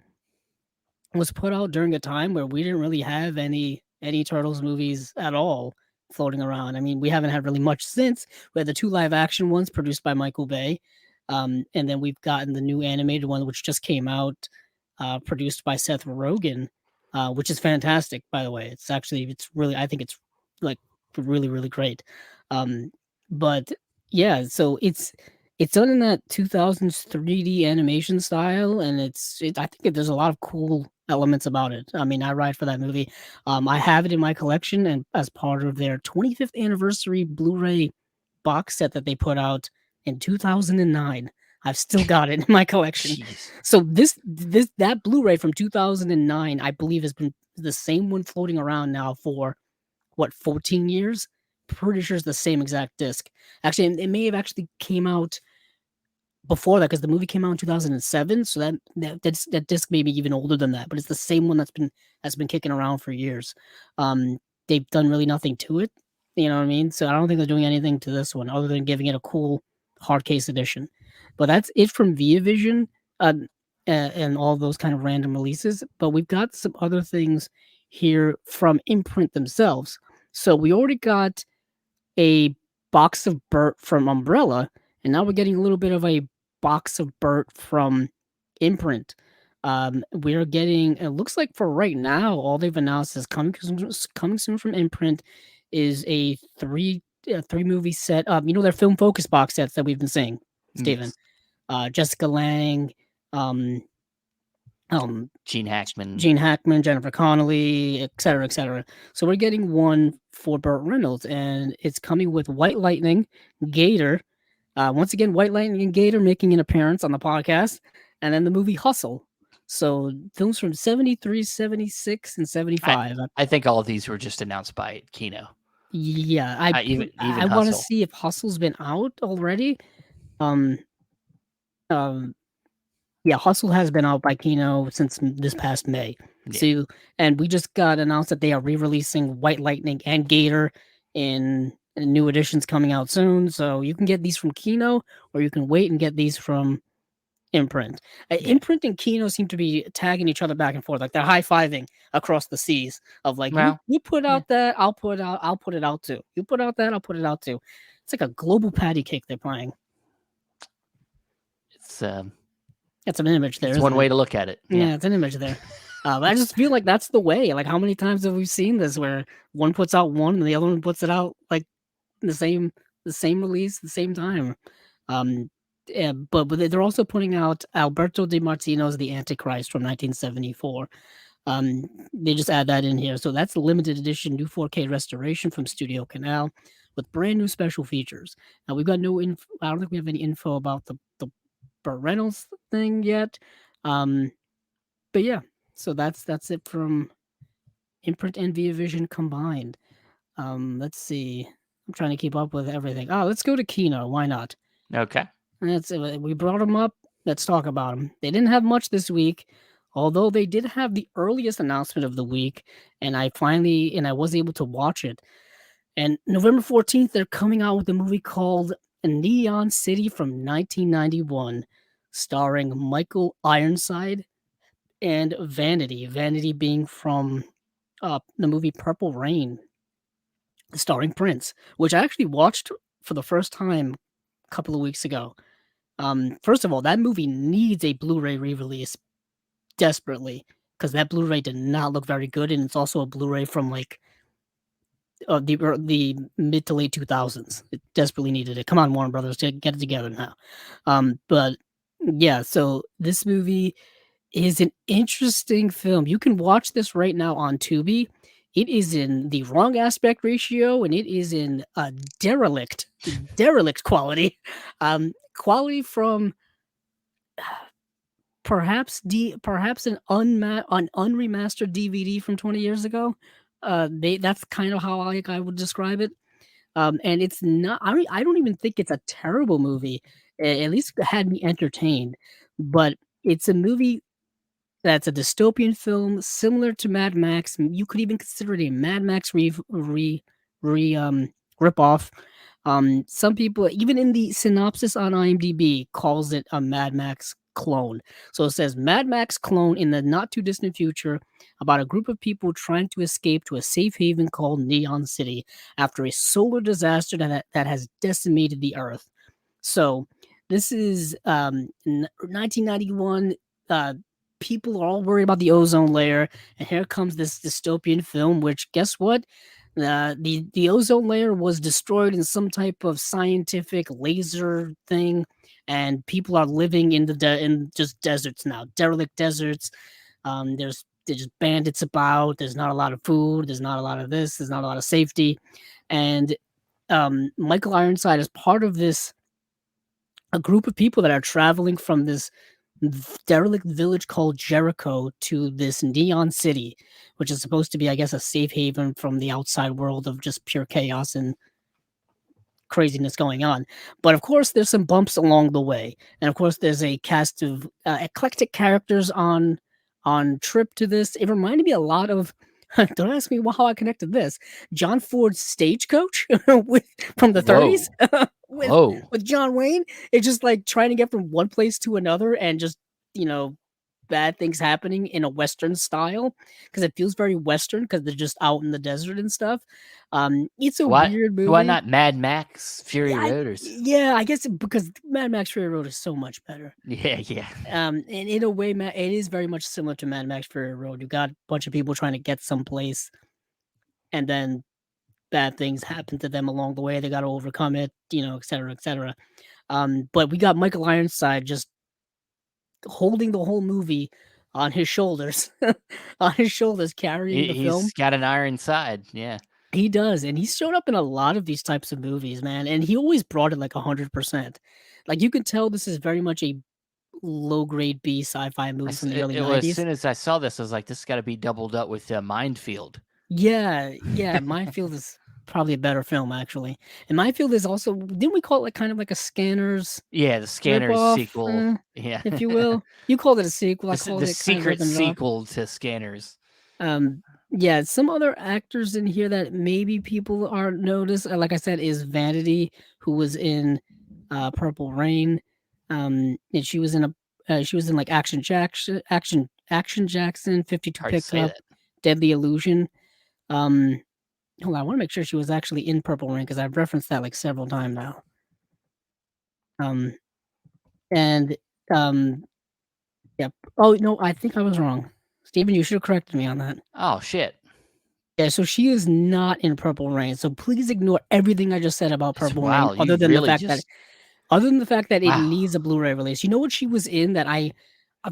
was put out during a time where we didn't really have any Turtles movies at all floating around. I mean, we haven't had really much since. We had the 2 live action ones produced by Michael Bay, and then we've gotten the new animated one which just came out, produced by Seth Rogen, which is fantastic. By the way, it's really I think it's like really really great. Um, but yeah, so it's done in that 2000s 3D animation style, and I think there's a lot of cool elements about it. I mean, I ride for that movie. I have it in my collection, and as part of their 25th anniversary Blu-ray box set that they put out in 2009, I've still got it in my collection. Jeez. So that Blu-ray from 2009, I believe, has been the same one floating around now for what 14 years. Pretty sure it's the same exact disc. Actually, it may have actually came out before that because the movie came out in 2007, so that disc may be even older than that, but it's the same one that's been kicking around for years. Um, they've done really nothing to it, you know what I mean? So I don't think they're doing anything to this one other than giving it a cool hard case edition. But that's it from Via Vision, and all those kind of random releases. But we've got some other things here from Imprint themselves. So we already got a box of Burt from Umbrella, and now we're getting a little bit of a box of Burt from Imprint. We're getting. It looks like for right now, all they've announced is coming soon from Imprint is a 3 movie set. You know their Film Focus box sets that we've been seeing, Steven. Yes. Jessica Lange, um, um, Gene Hackman. Gene Hackman, Jennifer Connelly, et cetera, et cetera. So we're getting one for Burt Reynolds, and it's coming with White Lightning, Gator. Once again, White Lightning and Gator making an appearance on the podcast, and then the movie Hustle. So films from 73, 76, and I 75. I think all of these were just announced by Kino. Yeah, Even I want to Hustle. see if Hustle's been out already. Um, um, Yeah, Hustle has been out by Kino since this past May. Yeah. So, and we just got announced that they are re-releasing White Lightning and Gator in new editions coming out soon. So you can get these from Kino, or you can wait and get these from Imprint. Yeah. Imprint and Kino seem to be tagging each other back and forth, like they're high fiving across the seas. Of like, Well, you put yeah, out that, I'll put it out too. You put out that, I'll put it out too. It's like a global patty cake they're playing. it's That's an image there, it's isn't one it? way to look at it. Yeah. Yeah, it's an image there. But I just feel like that's the way. Like, how many times have we seen this where one puts out one and the other one puts it out like the same release, the same time? Um, yeah, but they're also putting out Alberto Di Martino's The Antichrist from 1974. They just add that in here, so that's a limited edition new 4K restoration from Studio Canal with brand new special features. Now we've got no info. I don't think we have any info about the Burt Reynolds thing yet. Um, but yeah, so that's it from Imprint and Via Vision combined. Let's see. I'm trying to keep up with everything. Oh, let's go to Kino. Why not? Okay. That's it. We brought them up. Let's talk about them. They didn't have much this week, although they did have the earliest announcement of the week, and I was able to watch it. And November 14th, they're coming out with a movie called Neon City from 1991, starring Michael Ironside and Vanity. Vanity being from the movie Purple Rain, starring Prince, which I actually watched for the first time a couple of weeks ago. First of all, that movie needs a Blu-ray re-release desperately because that Blu-ray did not look very good, and it's also a Blu-ray from like the mid to late 2000s. It desperately needed it. Come on, Warner Brothers, get it together now. But yeah, so this movie is an interesting film. You can watch this right now on Tubi. It is in the wrong aspect ratio, and it is in a derelict quality. Quality from perhaps an unremastered DVD from 20 years ago. That's kind of how I would describe it. And it's not. I don't even think it's a terrible movie. At least it had me entertained. But it's a movie that's a dystopian film similar to Mad Max. You could even consider it a Mad Max rip off. Some people, even in the synopsis on IMDb, calls it a Mad Max clone. So it says Mad Max clone in the not too distant future about a group of people trying to escape to a safe haven called Neon City after a solar disaster that has decimated the Earth. So this is 1991. Uh, People are all worried about the ozone layer, and here comes this dystopian film. Which guess what? The ozone layer was destroyed in some type of scientific laser thing, and people are living in just deserts now, derelict deserts. There's just bandits about. There's not a lot of food. There's not a lot of this. There's not a lot of safety, and Michael Ironside is part of this a group of people that are traveling from this derelict village called Jericho to this neon city, which is supposed to be, I guess, a safe haven from the outside world of just pure chaos and craziness going on. But of course, there's some bumps along the way, and of course, there's a cast of eclectic characters on trip to this. It reminded me a lot of. Don't ask me how I connected this. John Ford's Stagecoach with from the 30s Whoa. with Whoa. with John Wayne. It's just like trying to get from one place to another and just you know bad things happening in a Western style because it feels very Western because they're just out in the desert and stuff. It's a Why weird why movie. not Mad Max Fury Road Yeah, I guess because Mad Max Fury Road is so much better. Yeah, yeah. And in a way, it is very much similar to Mad Max Fury Road. You got a bunch of people trying to get someplace, and then bad things happen to them along the way. They got to overcome it, et cetera, et cetera. But we got Michael Ironside just holding the whole movie on his shoulders, on his shoulders, carrying the film. He's got an iron side. Yeah. He does, and he's showed up in a lot of these types of movies, man. And he always brought it like 100%. Like you can tell, this is very much a low grade B sci-fi movie from the early It was as 90s. soon as I saw this, I was like, this got to be doubled up with Mindfield. Yeah, yeah. Minefield is probably a better film, actually. And Minefield is also, didn't we call it like kind of like a Scanners Yeah, the Scanners ripoff, sequel. Yeah. if you will? You called it a sequel. I The called it kind of secret rip and drop. sequel to Scanners. Um, yeah, some other actors in here that maybe people are noticed. Like I said, is Vanity, who was in Purple Rain. And she was in like Action Jackson, 52 Hard to say Pickup, that. Deadly Illusion. Um, Hold on, I want to make sure she was actually in Purple Rain because I've referenced that like several times now. Um, and Yep. Oh no, I think I was wrong. Steven, you should have corrected me on that. Oh shit. Yeah, so she is not in Purple Rain. So please ignore everything I just said about It's Purple Rain, wow. You really just other than the fact that it wow. needs a Blu-ray release. You know what she was in that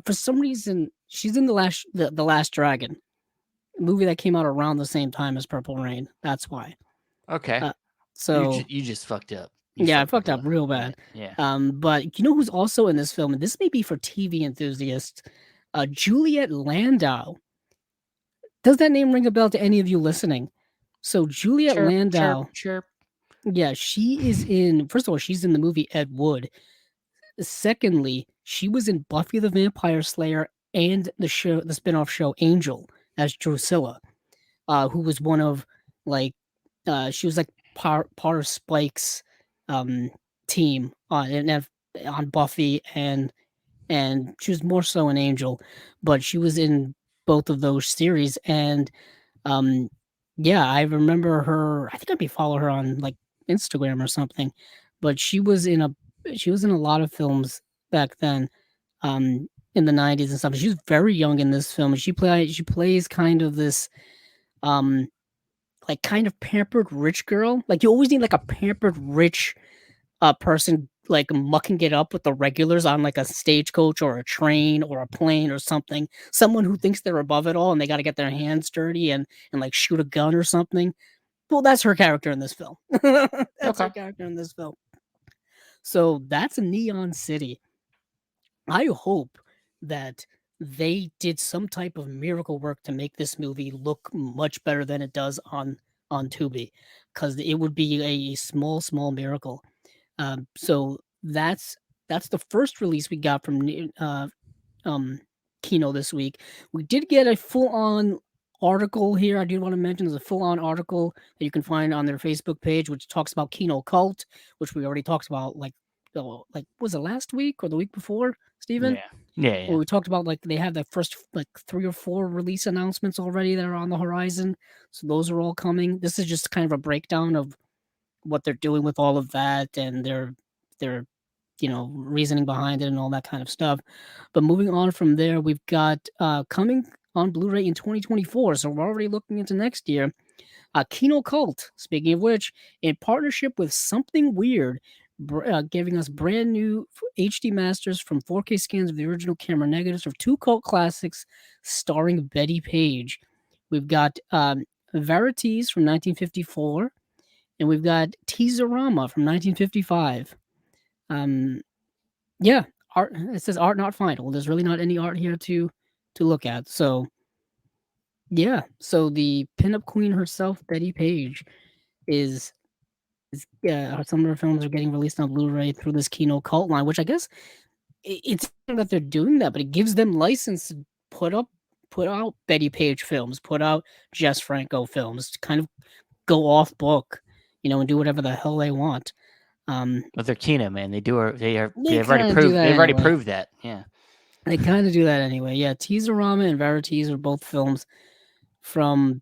for some reason she's in the Last Dragon, a movie that came out around the same time as Purple Rain. That's why. Okay. Uh, so You just fucked up. You yeah, I fucked up fucked up a real yeah, bad. yeah. But you know who's also in this film, and this may be for TV enthusiasts, Juliet Landau. Does that name ring a bell to any of you listening? So Juliet Chirp, chirp, Landau, chirp. yeah, she is in. First of all, she's in the movie Ed Wood. Secondly, she was in Buffy the Vampire Slayer and the spin-off show Angel as Drusilla, who was one of like She was like part of Spike's um, team on Buffy, and she was more so an Angel, but she was in both of those series. And um, yeah, I remember her. I think I may follow her on like Instagram or something, but she was in a lot of films back then, in the '90s and stuff. She was very young in this film. She plays kind of this um like kind of pampered rich girl. Like you always need like a pampered rich person like mucking it up with the regulars on like a stagecoach or a train or a plane or something. Someone who thinks they're above it all and they got to get their hands dirty and like shoot a gun or something. Well, that's her character in this film. That's her Okay. character in this film. So that's Neon City. I hope that they did some type of miracle work to make this movie look much better than it does on Tubi, because it would be a small miracle. So that's the first release we got from um, Kino this week. We did get a full on article here. I do want to mention there's a full on article that you can find on their Facebook page, which talks about Kino Cult, which we already talked about like was it last week or the week before, Steven? Yeah. Yeah. Where Yeah. we talked about like they have the first like 3 or 4 release announcements already that are on the horizon. So those are all coming. This is just kind of a breakdown of what they're doing with all of that and their reasoning behind it and all that kind of stuff. But moving on from there, we've got coming on Blu-ray in 2024, so we're already looking into next year. Kino Cult, speaking of which, in partnership with Something Weird, giving us brand new HD masters from 4K scans of the original camera negatives of 2 cult classics starring Betty Page. We've got Verities from 1954, and we've got Teaserama from 1955. Um, yeah, art. It says art not final. There's really not any art here to look at. So yeah, so the pinup queen herself, Betty Page, is some of her films are getting released on Blu-ray through this Kino Cult line, which I guess it's that they're doing that, but it gives them license to put out Betty Page films, put out Jess Franco films, to kind of go off book, and do whatever the hell they want. With their Kino, man, they do. They They've already kind of do proved. that They've already anyway. proved that. Yeah. They kind of do that anyway. Yeah, Teaserama and Verities are both films from,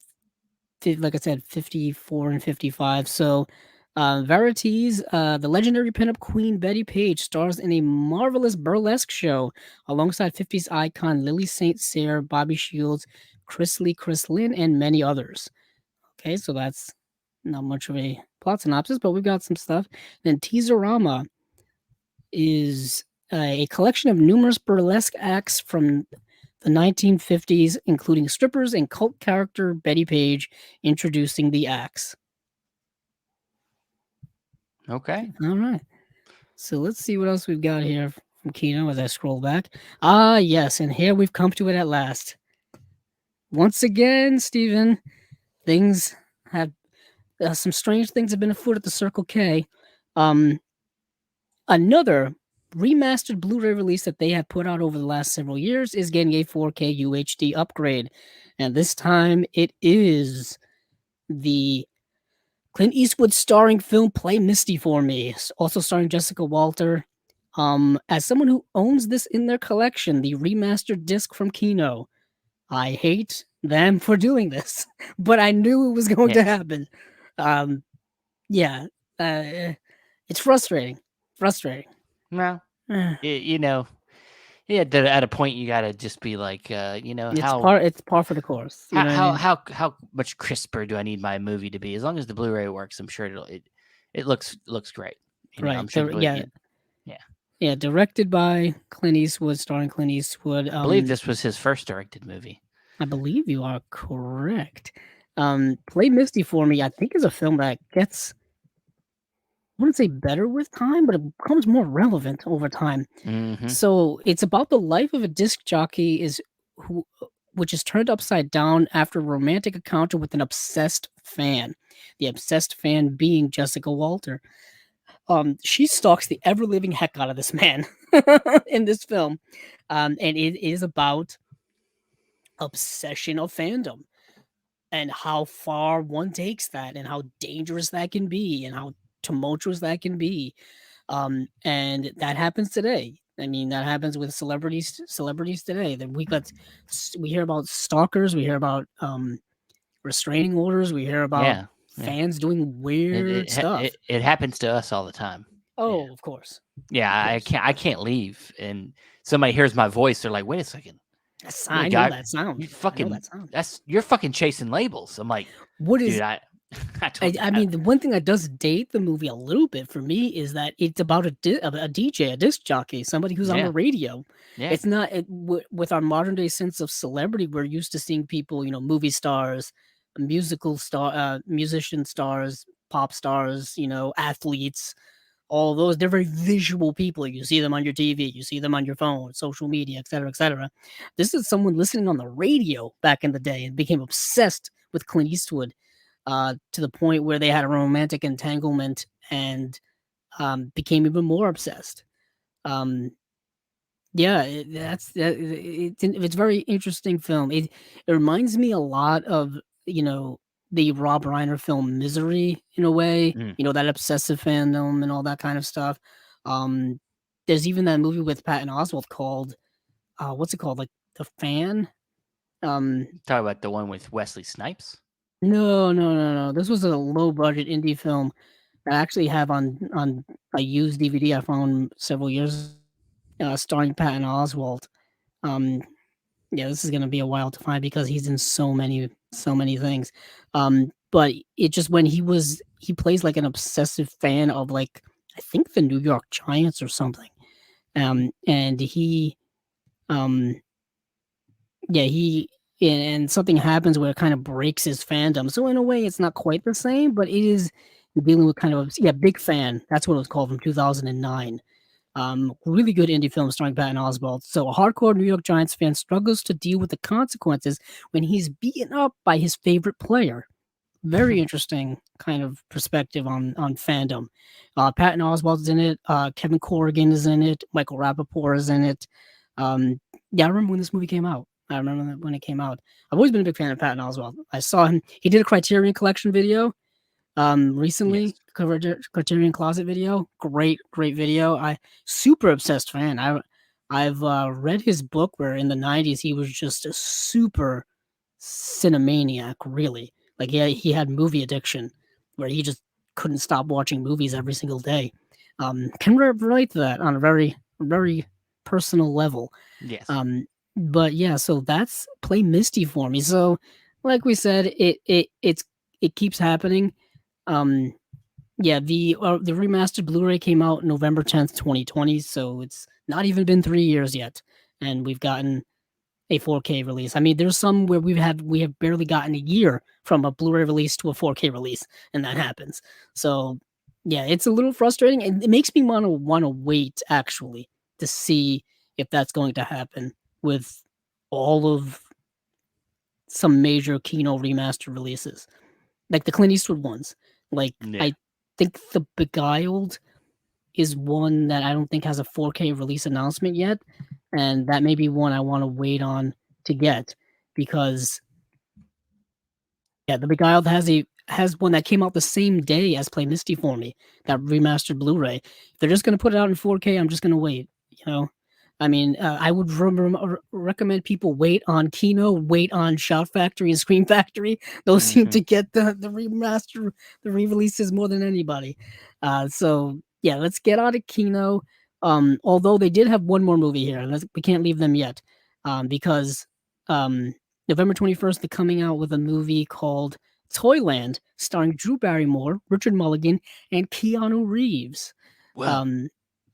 like I said, 54 and 55. So, Verities, the legendary pinup queen Betty Page stars in a marvelous burlesque show alongside 50s icon Lily St. Cyr, Bobby Shields, Chris Lee, Chris Lynn, and many others. Okay, so that's not much of a plot synopsis, but we've got some stuff. Then Teaserama is a collection of numerous burlesque acts from the 1950s, including strippers and cult character Betty Page introducing the acts. Okay. All right. So let's see what else we've got here from Kino as I scroll back. Ah, yes, and here we've come to it at last. Once again, Stephen, things have some strange things have been afoot at the Circle K. Um, Another remastered Blu-ray release that they have put out over the last several years is getting a 4K UHD upgrade, and this time it is the Clint Eastwood starring film Play Misty for Me, also starring Jessica Walter. As someone who owns this in their collection, the remastered disc from Kino, I hate them for doing this, but I knew it was going Yeah. to happen. Um, yeah, uh, it's frustrating. Frustrating. Well, Eh, you know, yeah. At a point, you gotta just be like, it's par for the course. You how know what I how mean? how how much crisper do I need my movie to be? As long as the Blu-ray works, I'm sure it looks great. I'm Right. sure the Blu. Yeah. Yeah. Yeah. Directed by Clint Eastwood, starring Clint Eastwood. I believe this was his first directed movie. I believe you are correct. Play Misty for Me, I think, is a film that gets, I wouldn't say better with time, but it becomes more relevant over time. Mm-hmm. So it's about the life of a disc jockey who which is turned upside down after a romantic encounter with an obsessed fan. The obsessed fan being Jessica Walter. She stalks the ever living heck out of this man in this film. And it is about obsession of fandom. and how far one takes that and how dangerous that can be and how tumultuous that can be. And that happens today. I mean, that happens with celebrities today. That we hear about stalkers, we hear about restraining orders, we hear about Yeah, yeah. fans doing weird stuff. It happens to us all the time. Yeah, Oh, of course. yeah. Of course. I can't leave, and somebody hears my voice. They're like, "Wait a second, you're the I know guy. that sound. You I know fucking that sound. you're fucking chasing labels." I'm like, What dude, is I don't. I mean, the one thing that does date the movie a little bit for me is that it's about a DJ, a disc jockey, somebody who's on the Yeah, radio. yeah. It's not with our modern day sense of celebrity, we're used to seeing people, movie stars, musician stars, pop stars, athletes, all those. They're very visual people. You see them on your TV, you see them on your phone, social media, et cetera, et cetera. This is someone listening on the radio back in the day and became obsessed with Clint Eastwood to the point where they had a romantic entanglement and became even more obsessed. Um, yeah, it's a very interesting film. It reminds me a lot of you know the Rob Reiner film Misery in a way. Mm. That obsessive fandom and all that kind of stuff. Um, there's even that movie with Patton Oswalt called what's it called? Like The Fan. Um, Talk about the one with Wesley Snipes. no, no, no, no. This was a low budget indie film that I actually have on a used DVD I found several years starring Patton Oswalt. Um, yeah, this is gonna be a while to find because he's in so many things. But it just when he plays like an obsessive fan of like I think the New York Giants or something. And he um yeah, and something happens where it kind of breaks his fandom. So in a way, it's not quite the same, but it is dealing with kind of Big Fan. That's what it was called from 2009. Really good indie film starring Patton Oswalt. So a hardcore New York Giants fan struggles to deal with the consequences when he's beaten up by his favorite player. Very interesting kind of perspective on fandom. Patton Oswalt's in it. Kevin Corrigan is in it. Michael Rappaport is in it. Yeah, I remember when this movie came out. I remember when it came out. I've always been a big fan of Patton Oswalt. I saw him. He did a Criterion Collection video Yes. recently. Criterion Closet video. Great video. I super obsessed fan. I've read his book where in the 90s he was just a super cinemaniac, really. Like he had movie addiction where he just couldn't stop watching movies every single day. Can relate to that on a very personal level. Yes. Um, but yeah, so that's Play Misty for me. So, like we said, it keeps happening. Um, yeah, the remastered Blu-ray came out November 10th, 2020. So it's not even been 3 years yet, and we've gotten a 4K release. I mean, there's some where we have barely gotten a year from a Blu-ray release to a 4K release, and that happens. So, yeah, it's a little frustrating, and it makes me wanna wait actually to see if that's going to happen with all of some major Kino remaster releases, like the Clint Eastwood ones. Like Yeah. I think the Beguiled is one that I don't think has a 4K release announcement yet, and that may be one I want to wait on to get because yeah, the Beguiled has one that came out the same day as Play Misty for me, that remastered Blu-ray. If they're just gonna put it out in 4K, I'm just gonna wait. You know, I mean, I would recommend people wait on Kino, wait on Shout Factory and Scream Factory. Those seem Hmm. to get the remaster, the re-releases more than anybody. So yeah, let's get out of Kino. Although they did have one more movie here, and we can't leave them yet, because um, November 21st, they're coming out with a movie called Toyland, starring Drew Barrymore, Richard Mulligan, and Keanu Reeves. Well, Um,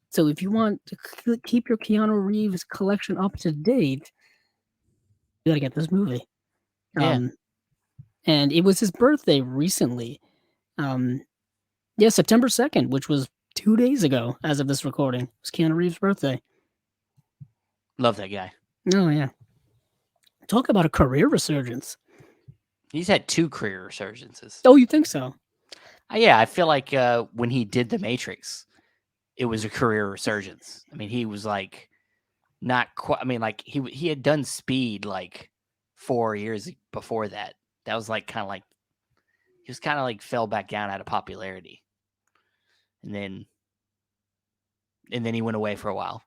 so if you want to keep your Keanu Reeves collection up to date, you gotta get this movie. yeah. Um, and it was his birthday recently. Um, yeah, September 2nd, which was 2 days ago as of this recording. It was Keanu Reeves' birthday. Love that guy. Oh yeah. Talk about a career resurgence. He's had two career resurgences. Oh, you think so? Yeah, I feel like when he did The Matrix, it was a career resurgence. I mean, he was like not quite. I mean, like he had done Speed like 4 years before that, That was like kind of like he was kind of like fell back down out of popularity, and then he went away for a while,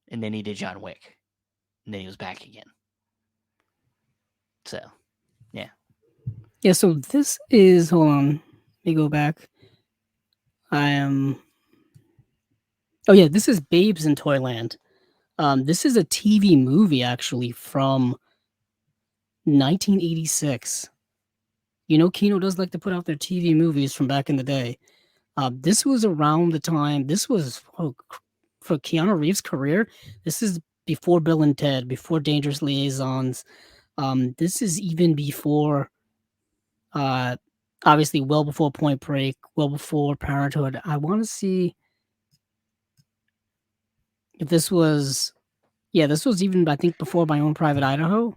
and then he did John Wick, and then he was back again. So yeah. Yeah, so this is hold on. Let me go back. I am Oh yeah, this is Babes in Toyland. This is a TV movie actually from 1986. You know, Kino does like to put out their TV movies from back in the day. This was around the time. For Keanu Reeves' career. This is before Bill and Ted, before Dangerous Liaisons. This is even before, uh, obviously, well before Point Break, well before Parenthood. I want to see if this was. Yeah, this was even I think before My Own Private Idaho.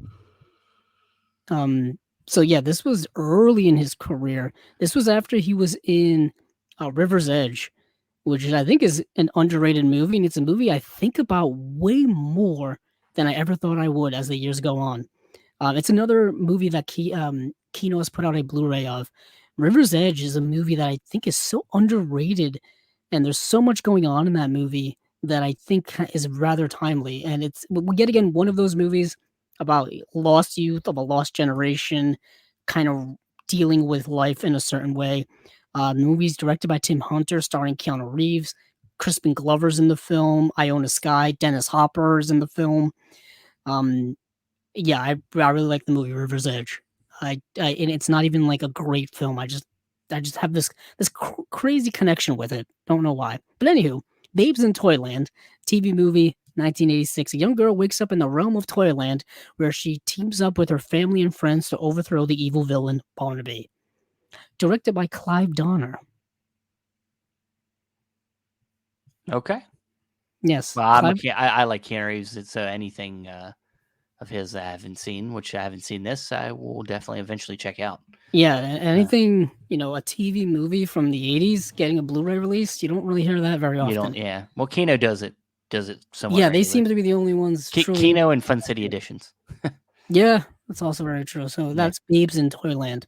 Um, so yeah, this was early in his career. This was after he was in River's Edge, which I think is an underrated movie, and it's a movie I think about way more than I ever thought I would as the years go on. It's another movie that Kino has put out a Blu-ray of. River's Edge is a movie that I think is so underrated, and there's so much going on in that movie that I think is rather timely. And it's we get again one of those movies about lost youth of a lost generation, kind of dealing with life in a certain way. The movie's directed by Tim Hunter, starring Keanu Reeves. Crispin Glover's in the film. Iona Sky, Dennis Hopper is in the film. Um, yeah, I really like the movie River's Edge. And it's not even like a great film. I just have this crazy connection with it. Don't know why. But anywho, Babes in Toyland, TV movie, 1986. A young girl wakes up in the realm of Toyland where she teams up with her family and friends to overthrow the evil villain Barnaby. Directed by Clive Donner. Okay. Yes, Well, Clive. I like Keanu Reeves. It's anything of his I haven't seen, which I haven't seen this. I will definitely eventually check out. Yeah, Uh, anything, a TV movie from the 80s getting a Blu-ray release, you don't really hear that very you don't, often. yeah. Well, Kino does it somewhat Yeah, they regular. seem to be the only ones truly. Kino and Fun City Editions. Yeah, that's also very true. So Yeah. that's Babes in Toyland.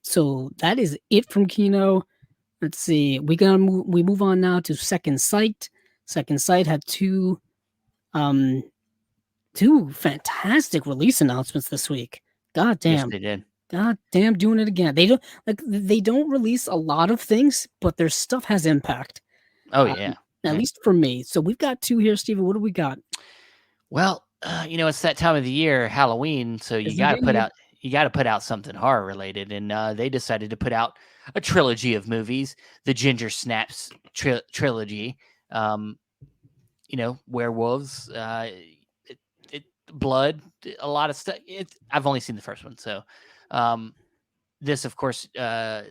So that is it from Kino. Let's see. We move on now to Second Sight. Second Sight had um two fantastic release announcements this week. God Yes, damn. they did. God damn doing it again. They don't release a lot of things, but their stuff has impact. Oh Um, yeah. at Yeah. least for me. So we've got two here, Steven. What do we got? Well, it's that time of the year, Halloween, so Is indeed. you got to put out something horror related, and they decided to put out a trilogy of movies, the Ginger Snaps trilogy. Um, werewolves, blood, a lot of stuff. I've only seen the first one, so um, this, of course, has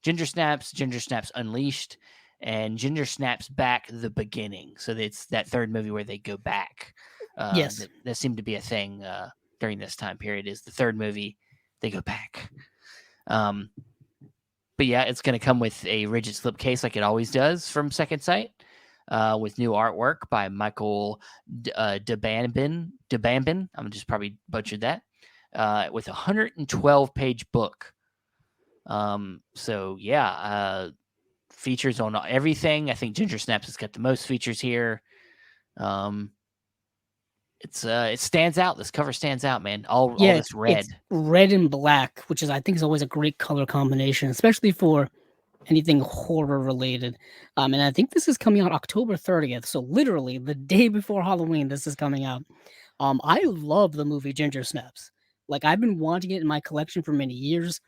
Ginger Snaps Unleashed, and Ginger Snaps Back: The Beginning. So it's that third movie where they go back. Yes. That seemed to be a thing during this time period. Is the third movie they go back? Um, but yeah, it's going to come with a rigid slipcase like it always does from Second Sight, with new artwork by Michael DeBambin. I'm just probably butchered that. With a 112-page book. So yeah, features on everything. I think Ginger Snaps has got the most features here. It stands out. This cover stands out, man. All Yeah, this red. it's red and black, which I think is always a great color combination, especially for anything horror related. And I think this is coming out October 30th. So literally the day before Halloween, this is coming out. I love the movie Ginger Snaps. Like I've been wanting it in my collection for many years.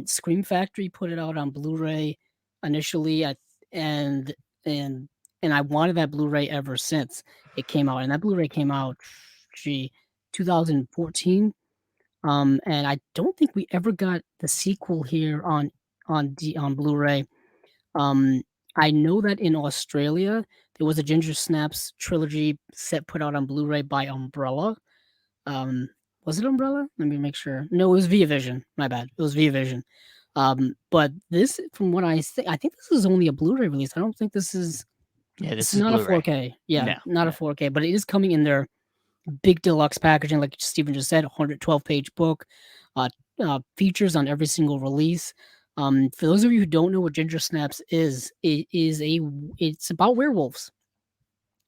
Scream Factory put it out on Blu-ray initially, and and and I wanted that Blu-ray ever since it came out. And that Blu-ray came out, gee, 2014. And I don't think we ever got the sequel here on Blu-ray. Um, I know that in Australia there was a Ginger Snaps trilogy set put out on Blu-ray by Umbrella. Um, was it Umbrella? Let me make sure. No, it was Via Vision. My bad. It was Via Vision. But this, from what I think this is only a Blu-ray release. I don't think this is Yeah, this this is is not a Blu-ray. 4K. Yeah, No, not a no. 4K, but it is coming in their big deluxe packaging, like Steven just said, 112-page book, uh, features on every single release. For those of you who don't know what Ginger Snaps is, it's about werewolves.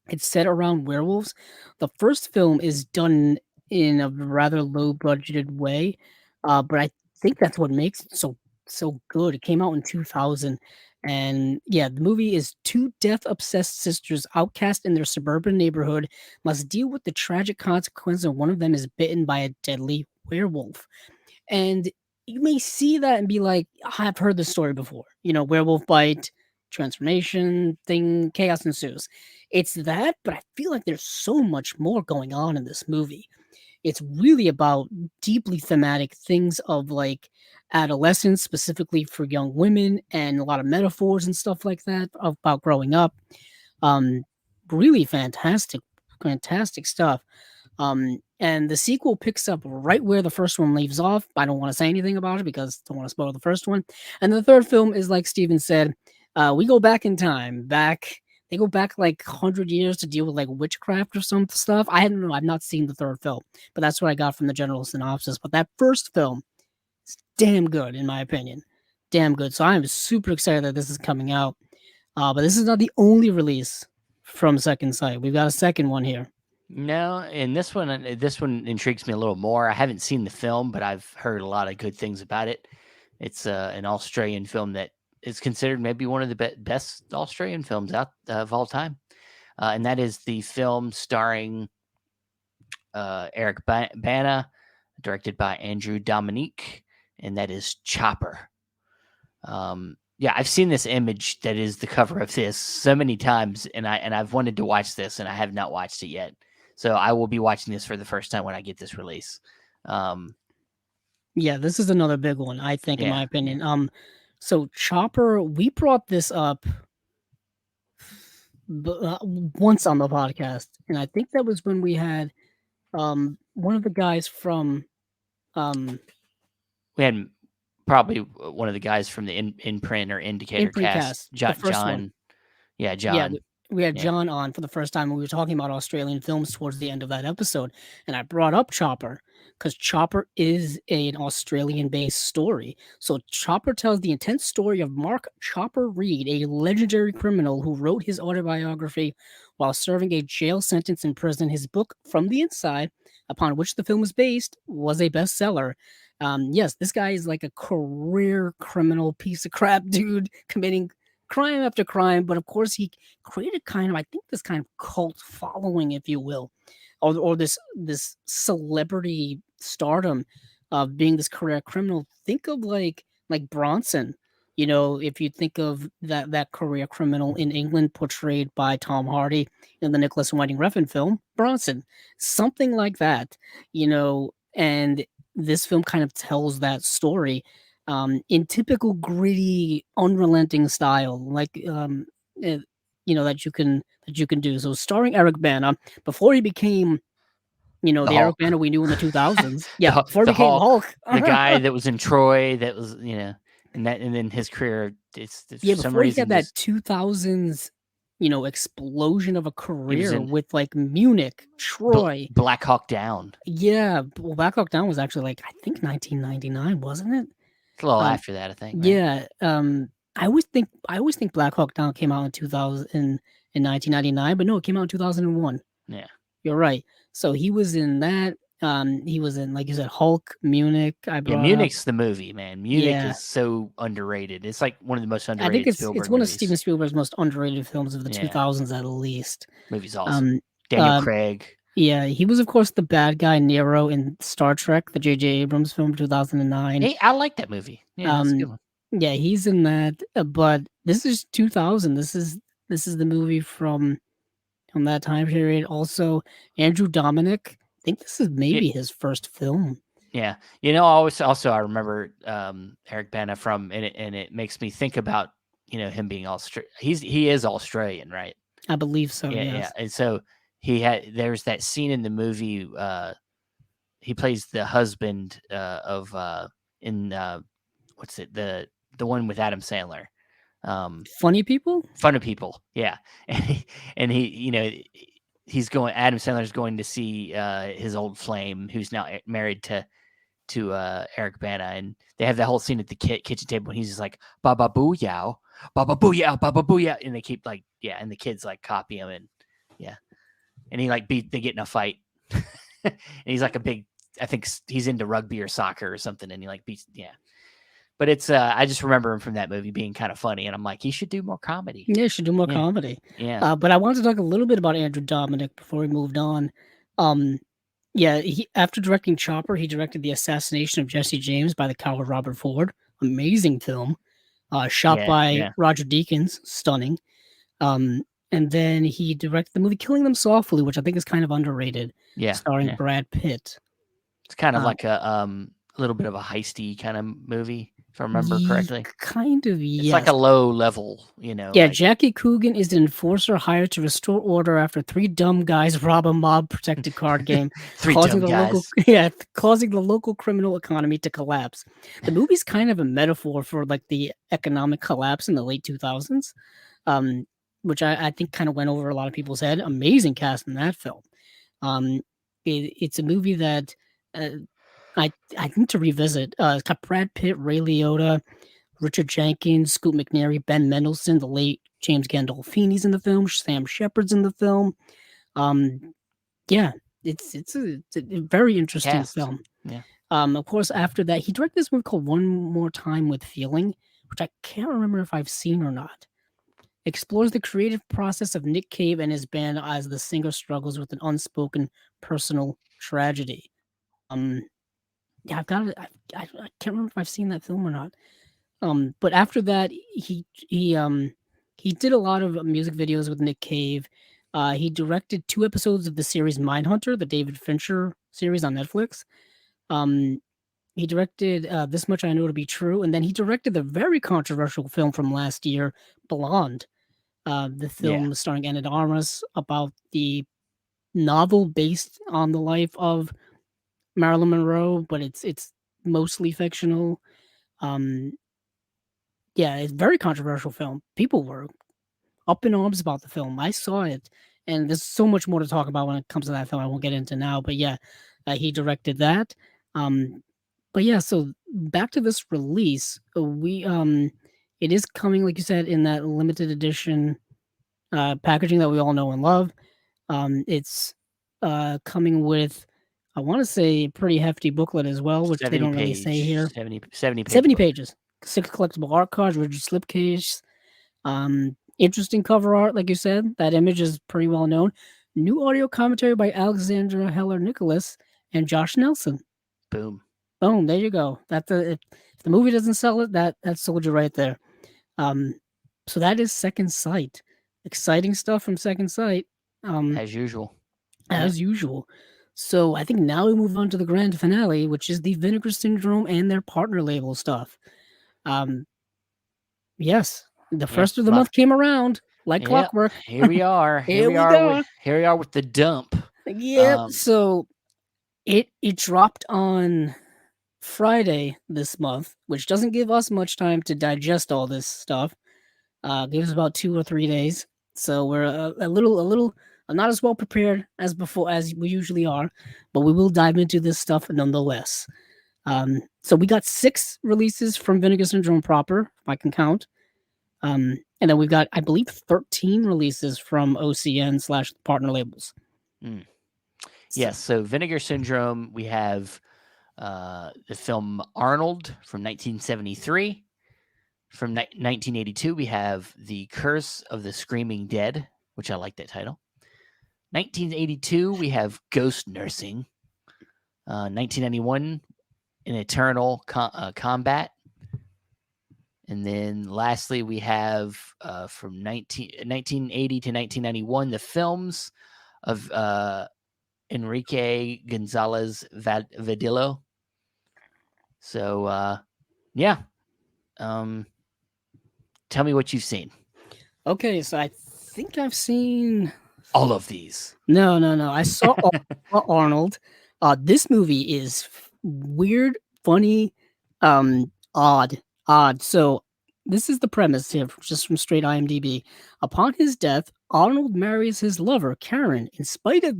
It's set around werewolves. The first film is done in a rather low budgeted way, but I think that's what makes it so good. It came out in 2000, and yeah, the movie is two death obsessed sisters outcast in their suburban neighborhood must deal with the tragic consequence of one of them is bitten by a deadly werewolf. And you may see that and be like, I've heard this story before. Werewolf bite, transformation, thing, chaos ensues. It's that, but I feel like there's so much more going on in this movie. It's really about deeply thematic things of like adolescence, specifically for young women, and a lot of metaphors and stuff like that about growing up. Um, Really fantastic stuff. And the sequel picks up right where the first one leaves off. I don't want to say anything about it because I don't want to spoil the first one. And the third film is like Steven said, we go back in time. They go back like 100 years to deal with like witchcraft or some stuff. I don't know. I've not seen the third film, but that's what I got from the general synopsis. But that first film is damn good in my opinion, damn good. So I am super excited that this is coming out. But this is not the only release from Second Sight. We've got a second one here. No, and this one intrigues me a little more. I haven't seen the film, but I've heard a lot of good things about it. It's an Australian film that is considered maybe one of the best Australian films out of all time, and that is the film starring Eric Bana, directed by Andrew Dominique, and that is Chopper. Yeah, I've seen this image that is the cover of this so many times, and I've wanted to watch this, and I have not watched it yet. So I will be watching this for the first time when I get this release. Yeah, this is another big one, I think, in my Yeah, opinion. So Chopper, we brought this up once on the podcast, and I think that was when we had one of the guys from um we had probably one of the guys from the Imprint or Indicator Imprint cast, Cast, the John. first one. Yeah, Yeah, John. we had Yeah, John on for the first time, and we were talking about Australian films towards the end of that episode, and I brought up Chopper because Chopper is an Australian-based story. So Chopper tells the intense story of Mark Chopper Reed, a legendary criminal who wrote his autobiography while serving a jail sentence in prison. His book, From the Inside, upon which the film is based, was a bestseller. Yes, this guy is like a career criminal piece of crap dude committing crime after crime, but of course he created kind of, I think, this kind of cult following, if you will, or this celebrity stardom of being this career criminal. Think of like Bronson. If you think of that career criminal in England portrayed by Tom Hardy in the Nicholas Winding Refn film, Bronson, something like that. And this film kind of tells that story in typical gritty, unrelenting style, like eh, that you can do. So starring Eric Bana before he became, the the Eric Hulk, Bana we knew in the 2000s. Yeah, before he the became Hulk, Hulk. the guy that was in Troy, that was and then his career. It's for Yeah, some before he had reason that just 2000s, explosion of a he was career in with like Munich, Troy. Black Hawk Down. Yeah, well, Black Hawk Down was actually like I think 1999, wasn't it? It's a little Um, after that, I think, right? Yeah, I always think Black Hawk Down came out in 2000 in 1999, but no, it came out in 2001. Yeah. You're right. So he was in that. He was in, like you said, Hulk, Munich. I Yeah, brought up. Munich's the movie, man. Munich Yeah, is so underrated. It's like one of the most I think underrated it's Spielberg one of movies. Steven Spielberg's most underrated films of the Yeah, 2000s, at least. movie's awesome. Um, Daniel uh, Craig. yeah, he was of course the bad guy Nero in Star Trek, the J.J. Abrams film, 2009. Hey, I like that movie. Yeah, that's a good Um, one. yeah, he's in that. But this is 2000. This is the movie from that time period. Also, Andrew Dominic. I think this is Yeah, maybe his first film. yeah. I always also I remember Eric Bana from and it makes me think about him being he is Australian, right? I believe so. Yeah, yeah. Yes. And so there's that scene in the movie. He plays the husband of in what's it the one with Adam Sandler. Funny people. Fun of People, yeah, and he Adam Sandler's going to see his old flame, who's now married to Eric Bana, and they have that whole scene at the kitchen table, and he's just like "Baba booyah, Baba booyah, Baba booyah," and they keep like and the kids like copy him, and and he like they get in a fight, and he's like a big, I think he's into rugby or soccer or something, and he like beats But it's I just remember him from that movie being kind of funny, and I'm like, he should do more comedy. Yeah, he should do more Yeah, comedy. yeah, But I wanted to talk a little bit about Andrew Dominic before we moved on. Um, yeah, after directing Chopper, he directed The Assassination of Jesse James by the coward Robert Ford. Amazing film. Shot yeah, by yeah, Roger Deakins. Stunning. Um, and then he directed the movie Killing Them Softly, which I think is kind of underrated, yeah, starring yeah. Brad Pitt. It's kind of Uh, like a little bit of a heisty kind of movie, if I remember correctly. Kind of, It's like yes. a low level, Yeah, like Jackie Coogan is an enforcer hired to restore order after three dumb guys rob a mob-protected card game, three dumb guys. causing the local criminal economy to collapse. The movie's kind of a metaphor for like the economic collapse in the late 2000s, um, which I think kind of went over a lot of people's head. Amazing cast in that film. Um, it's a movie that uh, I need to revisit. It's got Brad Pitt, Ray Liotta, Richard Jenkins, Scoot McNairy, Ben Mendelsohn, the late James Gandolfini's in the film, Sam Shepard's in the film. Um, yeah, it's a very interesting Cast. film. Yeah. Of course, after that, he directed this movie called One More Time with Feeling, which I can't remember if I've seen or not. Explores the creative process of Nick Cave and his band as the singer struggles with an unspoken personal tragedy. Um, yeah, I've got it. I can't remember if I've seen that film or not. But after that, he did a lot of music videos with Nick Cave. He directed 2 episodes of the series Mindhunter, the David Fincher series on Netflix. Um, he directed This Much I Know to Be True, and then he directed the very controversial film from last year, Blonde, the Yeah. film starring Anna de Armas about the novel based on the life of Marilyn Monroe, but it's mostly fictional. Um, yeah, it's a very controversial film. People were up in arms about the film. I saw it, and there's so much more to talk about when it comes to that film. I won't get into now, but yeah, he directed that. Um, but yeah, so back to this release, it is coming, like you said, in that limited edition packaging that we all know and love. It's coming with, I want to say, a pretty hefty booklet as well, which they 70 don't really say page, here. 70 page 70 book. pages, 6 collectible art cards, rigid slipcase. Interesting cover art, like you said. That image is pretty well known. New audio commentary by Alexandra Heller Nicholas and Josh Nelson. Boom. Boom, there you go. If the movie doesn't sell it, that sold you right there. Um, so that is Second Sight. Exciting stuff from Second Sight. As usual. Yeah. As usual. So I think now we move on to the grand finale, which is the Vinegar Syndrome and their partner label stuff. Um, yes, the Yeah. first of the month came around like Yep. clockwork. Here we are. Here we go. Here we are with the dump. Yep. So it dropped on Friday this month, which doesn't give us much time to digest all this stuff. Gives us about 2 or 3 days, so we're a little not as well prepared as before as we usually are, but we will dive into this stuff nonetheless. So we got 6 releases from Vinegar Syndrome proper, if I can count. And then we've got, I believe, 13 releases from OCN / partner labels. Yes. So Vinegar Syndrome, we have the film Arnold from 1973. From 1982, we have The Curse of the Screaming Dead, which I like that title. 1982, we have Ghost Nursing. 1991, An Eternal Combat. And then lastly, we have from 1980 to 1991, the films of Enrique Gonzalez Vadillo. So, yeah. Tell me what you've seen. Okay, so I think I've seen all of these. No. I saw Arnold. This movie is weird, funny, odd. So this is the premise here, just from straight IMDb. Upon his death, Arnold marries his lover, Karen, in spite of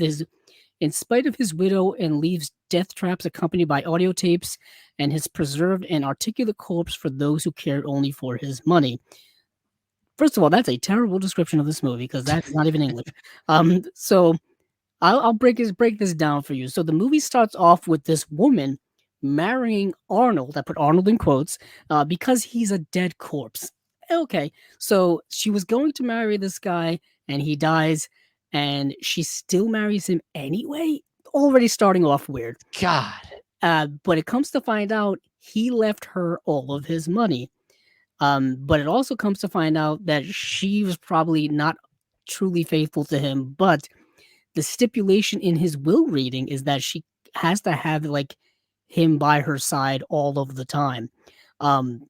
his widow, and leaves death traps accompanied by audio tapes and his preserved and articulate corpse for those who cared only for his money. First of all, that's a terrible description of this movie because that's not even English. So I'll break this down for you. So the movie starts off with this woman marrying Arnold. I put Arnold in quotes because he's a dead corpse. Okay, so she was going to marry this guy, and he dies, and she still marries him anyway. Already starting off weird. God. But it comes to find out he left her all of his money. But it also comes to find out that she was probably not truly faithful to him, but the stipulation in his will reading is that she has to have like him by her side all of the time. Um,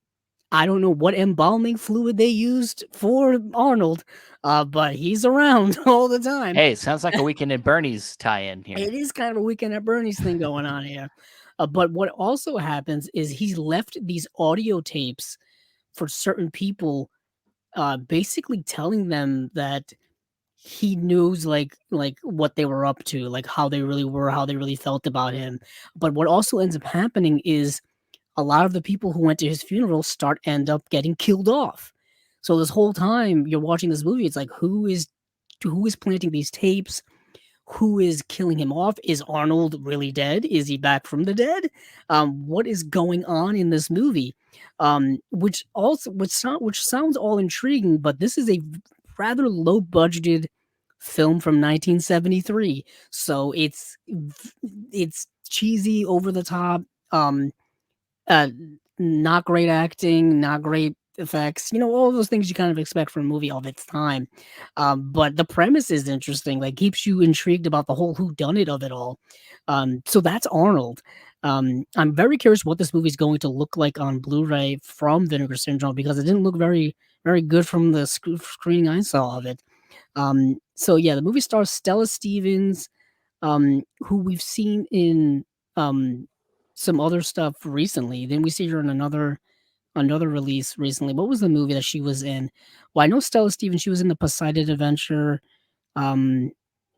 I don't know what embalming fluid they used for Arnold, but he's around all the time. Hey, it sounds like a Weekend at Bernie's tie-in here. It is kind of a Weekend at Bernie's thing going on here. But what also happens is he's left these audio tapes for certain people, basically telling them that he knows like what they were up to, like how they really were, how they really felt about him. But what also ends up happening is a lot of the people who went to his funeral end up getting killed off. So this whole time you're watching this movie, it's like who is planting these tapes? Who is killing him off? Is Arnold really dead? Is he back from the dead? What is going on in this movie? Which sounds all intriguing, but this is a rather low budgeted film from 1973, so it's cheesy, over the top, um, uh, not great acting, not great effects, all those things you kind of expect from a movie of its time. But the premise is interesting, like keeps you intrigued about the whole whodunit of it all. So that's Arnold. I'm very curious what this movie is going to look like on Blu-ray from Vinegar Syndrome because it didn't look very, very good from the screening I saw of it. So yeah, the movie stars Stella Stevens, who we've seen in um, some other stuff recently. Then we see her in another release recently. What was the movie that she was in? Well, I know Stella Stevens. She was in the Poseidon Adventure. Um,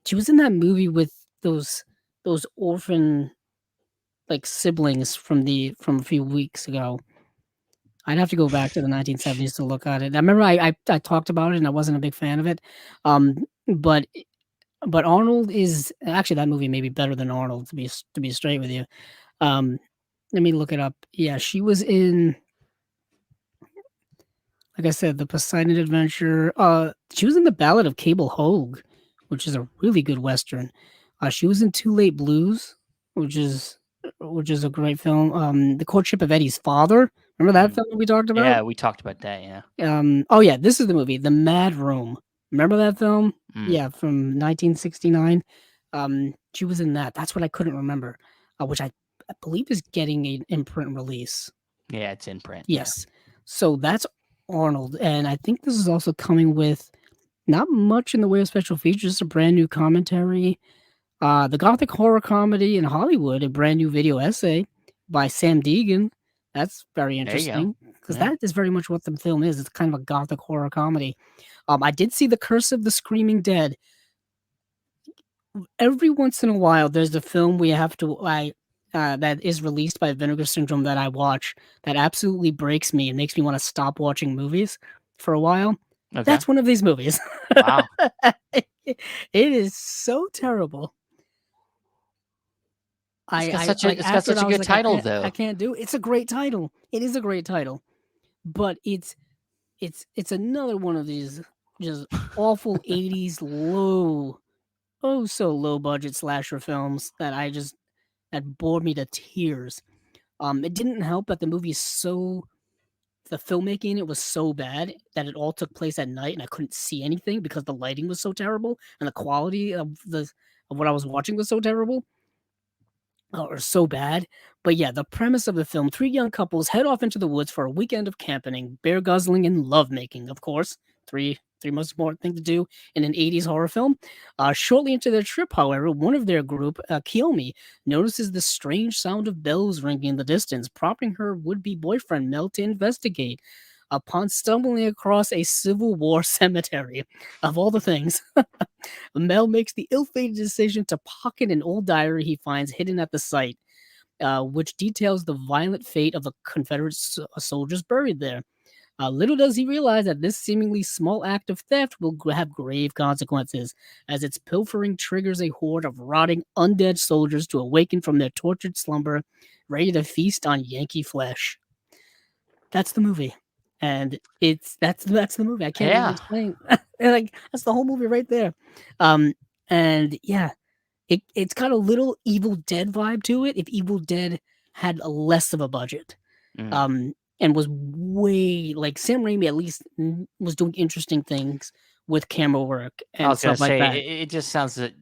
she was in that movie with those orphan like siblings from a few weeks ago. I'd have to go back to the 1970s to look at it. I remember I talked about it and I wasn't a big fan of it. Um, but but Arnold is actually, that movie may be better than Arnold, to be straight with you. Um, Let me look it up. Yeah, she was in, like I said, the Poseidon Adventure. She was in the Ballad of Cable Hogue, which is a really good western. She was in Too Late Blues, which is a great film. The Courtship of Eddie's Father. Remember that film that we talked about? Yeah, we talked about that, yeah. Oh yeah, this is the movie, The Mad Room. Remember that film? Mm. Yeah, from 1969. She was in that. That's what I couldn't remember, which I believe is getting an imprint release. Yeah, it's in print. Yes. So that's Arnold, and I think this is also coming with not much in the way of special features, just a brand new commentary. The Gothic horror comedy in Hollywood, a brand new video essay by Sam Deegan. That's very There you go. interesting because Yeah. that is very much what the film is. It's kind of a Gothic horror comedy. I did see The Curse of the Screaming Dead. Every once in a while, there's a film we have to that is released by Vinegar Syndrome that I watch that absolutely breaks me and makes me want to stop watching movies for a while. Okay. That's one of these movies. Wow. It is so terrible. It's got I such a like it's got after it, such a I was good like, title I though. can't do it. It's a great title. It is a great title, but it's another one of these just awful 80s so low budget slasher films that bored me to tears. It didn't help that the filmmaking in it was so bad that it all took place at night and I couldn't see anything because the lighting was so terrible and the quality of what I was watching was so terrible. Or so bad. But yeah, the premise of the film: three young couples head off into the woods for a weekend of camping, bear guzzling, and lovemaking. Of course, three most important thing to do in an 80s horror film. Shortly into their trip, however, one of their group, Kiyomi, notices the strange sound of bells ringing in the distance, prompting her would-be boyfriend Mel to investigate. Upon stumbling across a Civil War cemetery, of all the things, Mel makes the ill-fated decision to pocket an old diary he finds hidden at the site, which details the violent fate of the Confederate soldiers buried there. Little does he realize that this seemingly small act of theft will have grave consequences, as its pilfering triggers a horde of rotting undead soldiers to awaken from their tortured slumber, ready to feast on Yankee flesh. That's the movie, and that's the movie. I can't even Yeah. explain. Like that's the whole movie right there. Um, and yeah, it's got a little Evil Dead vibe to it. If Evil Dead had a less of a budget, Mm. um, and was way like Sam Raimi at least was doing interesting things with camera work I and was gonna stuff like say that. it just sounds that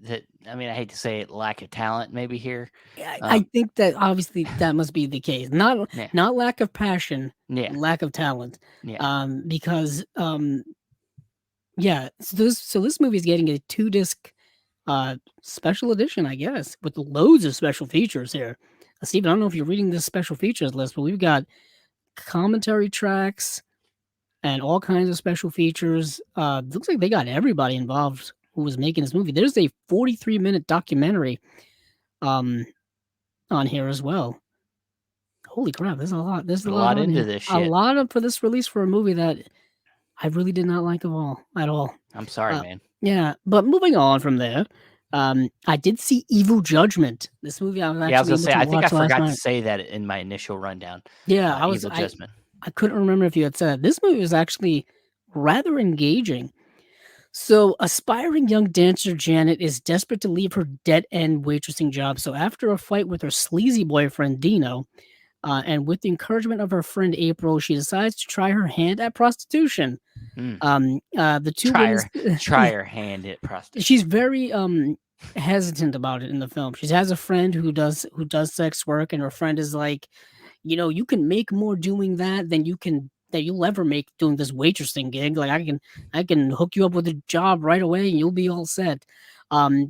I mean I hate to say it, lack of talent maybe here. I Um, think that obviously that must be the case. Not yeah, not lack of passion, yeah, lack of talent. yeah. Because yeah, so this movie is getting a 2-disc special edition, I guess, with loads of special features here. Steven, I don't know if you're reading this special features list, but we've got commentary tracks and all kinds of special features. Looks like they got everybody involved who was making this movie. There's a 43-minute documentary um on here as well. Holy crap, there's a lot. There's a Put a lot lot on into here. this A shit. lot of for this release for a movie that I really did not like at all. I'm sorry, Uh, man. yeah, but moving on from there, I did see Evil Judgment. This movie I was Yeah, I was actually gonna able say to I think I watch last forgot to night. say that in my initial rundown. Yeah, Evil Judgment. I couldn't remember if you had said that. This movie was actually rather engaging. So, aspiring young dancer Janet is desperate to leave her dead-end waitressing job. So, after a fight with her sleazy boyfriend Dino, and with the encouragement of her friend April, she decides to try her hand at prostitution. Mm. The two women, Try her hand at she's prostitution. very hesitant about it in the film. She has a friend who does sex work, and her friend is like, you can make more doing that than you'll ever make doing this waitressing gig. Like I can hook you up with a job right away and you'll be all set.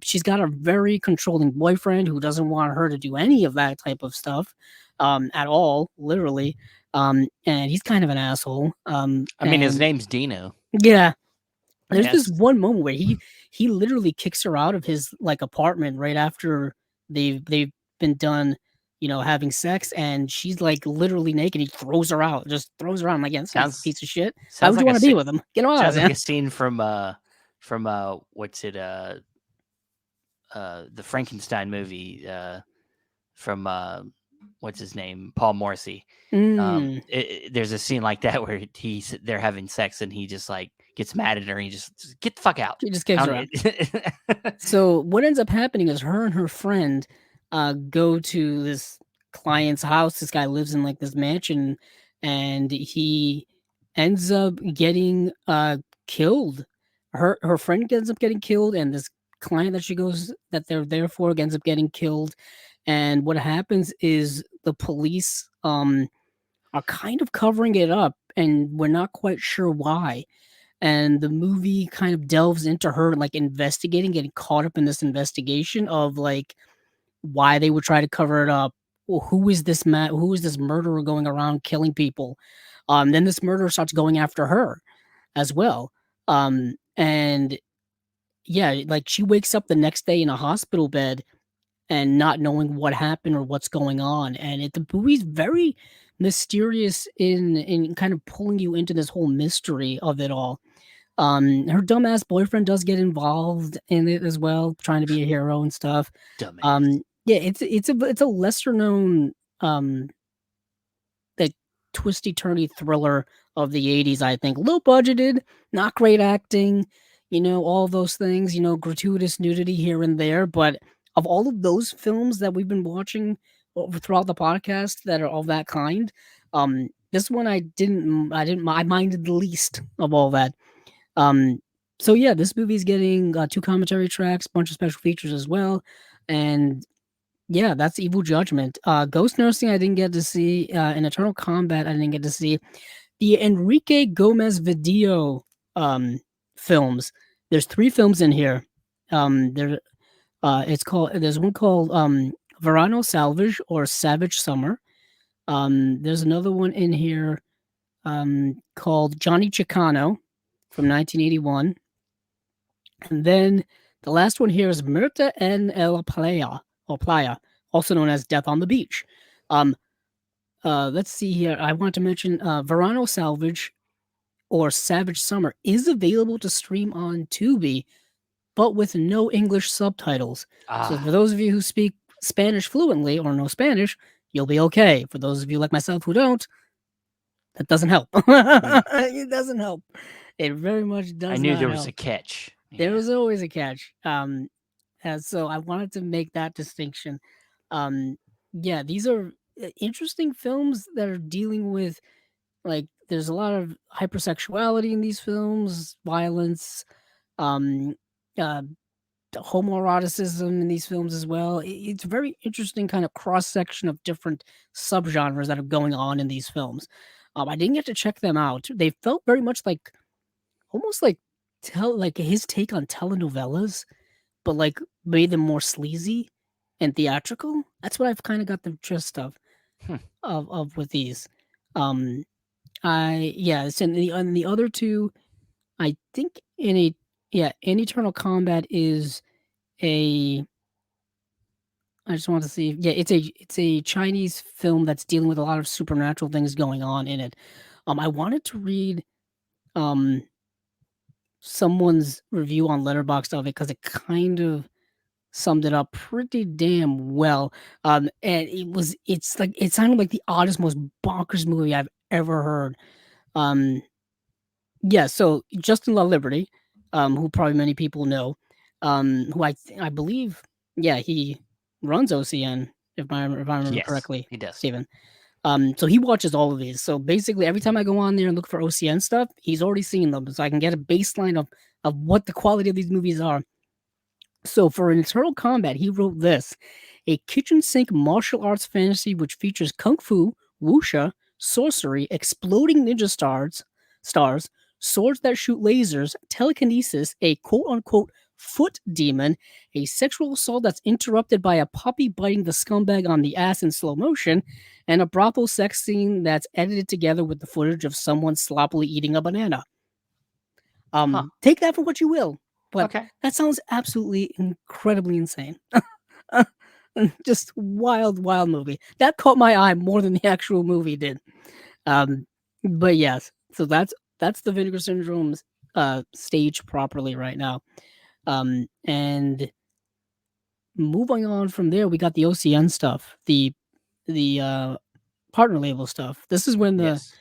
She's got a very controlling boyfriend who doesn't want her to do any of that type of stuff, at all, literally. And he's kind of an asshole. I mean, his And name's Dino. yeah, there's this Yes, one moment where he literally kicks her out of his, like, apartment right after they've been done, having sex, and she's, like, literally naked. He throws her out, just throws her out. I'm like, "Yeah, this guy's a sounds piece of shit. Why sounds would you like a wanna be with him? Get him out, sounds like man." a scene from what's it the Frankenstein movie from what's his name, Paul Morrissey. Mm, There's a scene like that where they're having sex and he just like gets mad at her and he just get the fuck out. she just kicks I her out. don't, So, what ends up happening is her and her friend, go to this client's house. This guy lives in, like, this mansion, and he ends up getting, killed. Her friend ends up getting killed, and this client that they're there for ends up getting killed, and what happens is the police, are kind of covering it up, and we're not quite sure why. And the movie kind of delves into her, like, investigating, getting caught up in this investigation of, like, why they would try to cover it up. Well, who is this murderer going around killing people? Then this murderer starts going after her as well. And yeah, like, she wakes up the next day in a hospital bed and not knowing what happened or what's going on. And the movie's very mysterious in kind of pulling you into this whole mystery of it all. Her dumbass boyfriend does get involved in it as well, trying to be a hero and stuff. dumbass. Yeah, it's a lesser known, like, twisty turny thriller of the 80s, I think. Low budgeted, not great acting, all those things, gratuitous nudity here and there. But of all of those films that we've been watching throughout the podcast that are of that kind, this one I minded the least of all that. Um, so yeah, this movie's getting, 2 commentary tracks, bunch of special features as well, and yeah, that's Evil Judgment. Ghost Nursing I didn't get to see, and Eternal Combat I didn't get to see. The Enrique Gomez Video, films. There's 3 films in here. There there's one called, Verano Salvage or Savage Summer. There's another one in here, called Johnny Chicano from 1981. And then the last one here is Muerte en el Playa, or Playa, also known as Death on the Beach. Um, let's see here. I want to mention Verano Salvage or Savage Summer is available to stream on Tubi, but with no English subtitles. So for Ah, those of you who speak Spanish fluently or know Spanish, you'll be okay. For those of you like myself who don't, that doesn't help. hmm. It doesn't help. It very much I does knew not there was a help. catch. There Yeah. was always a catch. So I wanted to make that distinction. Um, yeah, these are interesting films that are dealing with like there's a lot of hypersexuality in these films, violence, um, uh, homoeroticism in these films as well. It's a very interesting kind of cross section of different subgenres that are going on in these films. I didn't get to check them out. They felt very much like almost like like his take on telenovelas, but like made them more sleazy and theatrical. That's what I've kind of got the gist of Hmm. with these. Um, I yeah, it's in the other two. I think in Eternal Combat is a I just want to see. Yeah, it's a Chinese film that's dealing with a lot of supernatural things going on in it. I wanted to read um someone's review on Letterboxd of it because it kind of summed it up pretty damn well. And it's like it sounded like the oddest, most bonkers movie I've ever heard. Um, yeah, so Justin La Liberty, who probably many people know, who I believe, yeah, he runs OCN if I remember Yes, correctly, he does. Steven. So he watches all of these. So basically, every time I go on there and look for OCN stuff, he's already seen them, so I can get a baseline of what the quality of these movies are. So for Eternal Combat, he wrote this: a kitchen sink martial arts fantasy which features kung fu, wuxia, sorcery, exploding ninja stars, swords that shoot lasers, telekinesis, a quote unquote foot demon, a sexual assault that's interrupted by a puppy biting the scumbag on the ass in slow motion, and a brothel sex scene that's edited together with the footage of someone sloppily eating a banana. Huh. Take that for what you will, but Okay. that sounds absolutely incredibly insane. Just wild, wild movie. That caught my eye more than the actual movie did. Um, but yes, so that's the Vinegar Syndrome's stage properly right now. And moving on from there, we got the OCN stuff, the partner label stuff. Yes.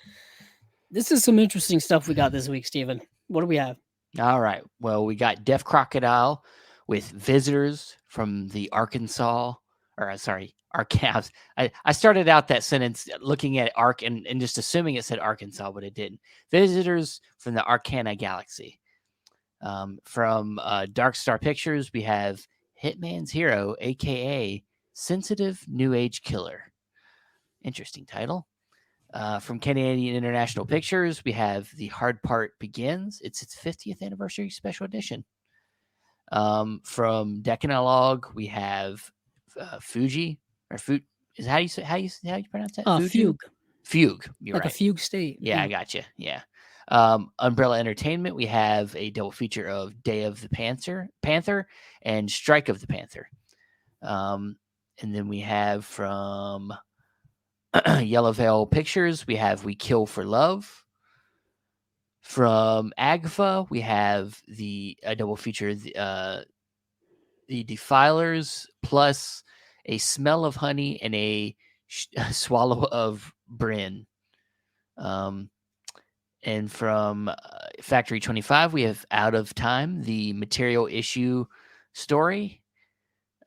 This is some interesting stuff we got this week, Steven. What do we have? All right. Well, we got Deaf Crocodile with visitors from the Arkansas, or sorry, Arkansas. I started out that sentence looking at Ark and just assuming it said Arkansas, but it didn't. Visitors from the Arcana Galaxy. From Dark Star Pictures, we have Hitman's Hero, aka Sensitive New Age Killer. Interesting title. From Canadian International Pictures, we have The Hard Part Begins. It's its 50th anniversary special edition. From Decalogue, we have Fuji or Fu. Is how you pronounce that? Fuju. Fugue, Fugue. You're like a right. fugue state. Yeah, I Yeah. got you. Yeah. Umbrella Entertainment, we have a double feature of Day of the Panther and Strike of the Panther. And then we have from Yellow Veil Pictures, we have We Kill for Love. From Agfa, we have the double feature, the Defilers plus a Smell of Honey and a Swallow of Bryn. Um, and from Factory 25, we have Out of Time, the material issue story.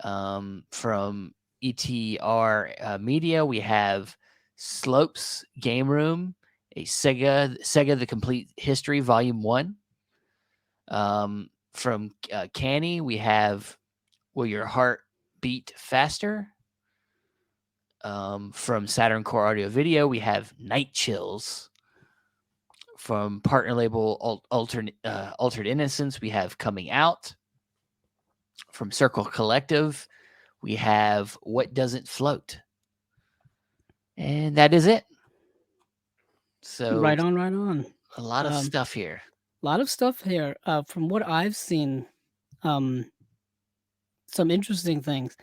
From ETR Media, we have Slopes Game Room, a Sega The Complete History Volume 1. From Canny, we have Will Your Heart Beat Faster? From Saturn Core Audio Video, we have Night Chills. From partner label Altered Innocence, we have Coming Out. From Circle Collective, we have What Doesn't Float. And that is it. So Right on, right on. a lot of Um, stuff here. lot of stuff here. From what I've seen, um, some interesting things.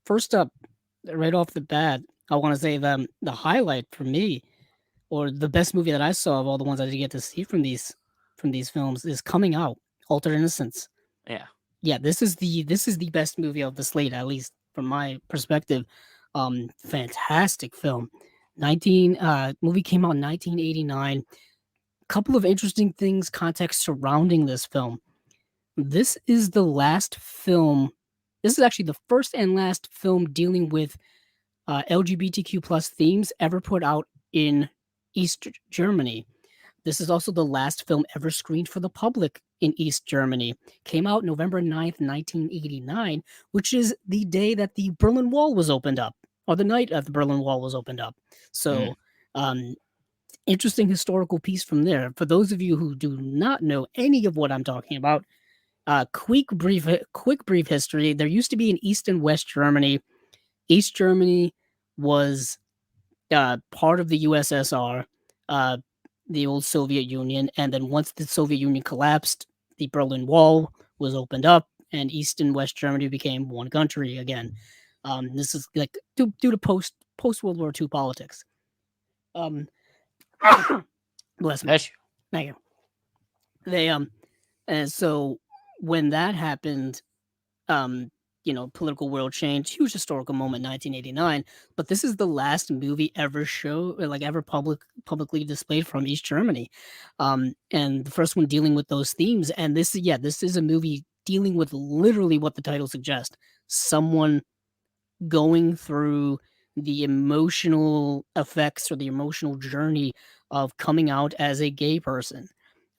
First up, right off the bat, I want to say the highlight for me, or the best movie that I saw of all the ones I did get to see from these films, is Coming Out, Altered Innocence. Yeah. Yeah, this is the best movie of the slate, at least from my perspective. Fantastic film. 19 movie came out in 1989. Couple of interesting things, context surrounding this film. This is the last film. This is actually the first and last film dealing with LGBTQ plus themes ever put out in East Germany. This is also the last film ever screened for the public in East Germany. Came out November 9th, 1989, which is the day that the Berlin Wall was opened up, or the night that the Berlin Wall was opened up. Mm. So, interesting historical piece from there. For those of you who do not know any of what I'm talking about, quick brief history. There used to be an East and West Germany. East Germany was part of the USSR, uh, the old Soviet Union, and then once the Soviet Union collapsed, the Berlin Wall was opened up, and East and West Germany became one country again. This is like due to post World War II politics. Um, bless me. Bless you. Thank you. They and so when that happened, um, political world change, huge historical moment, 1989. But this is the last movie ever ever publicly displayed from East Germany, and the first one dealing with those themes. And this is a movie dealing with literally what the title suggests: someone going through the emotional effects or the emotional journey of coming out as a gay person,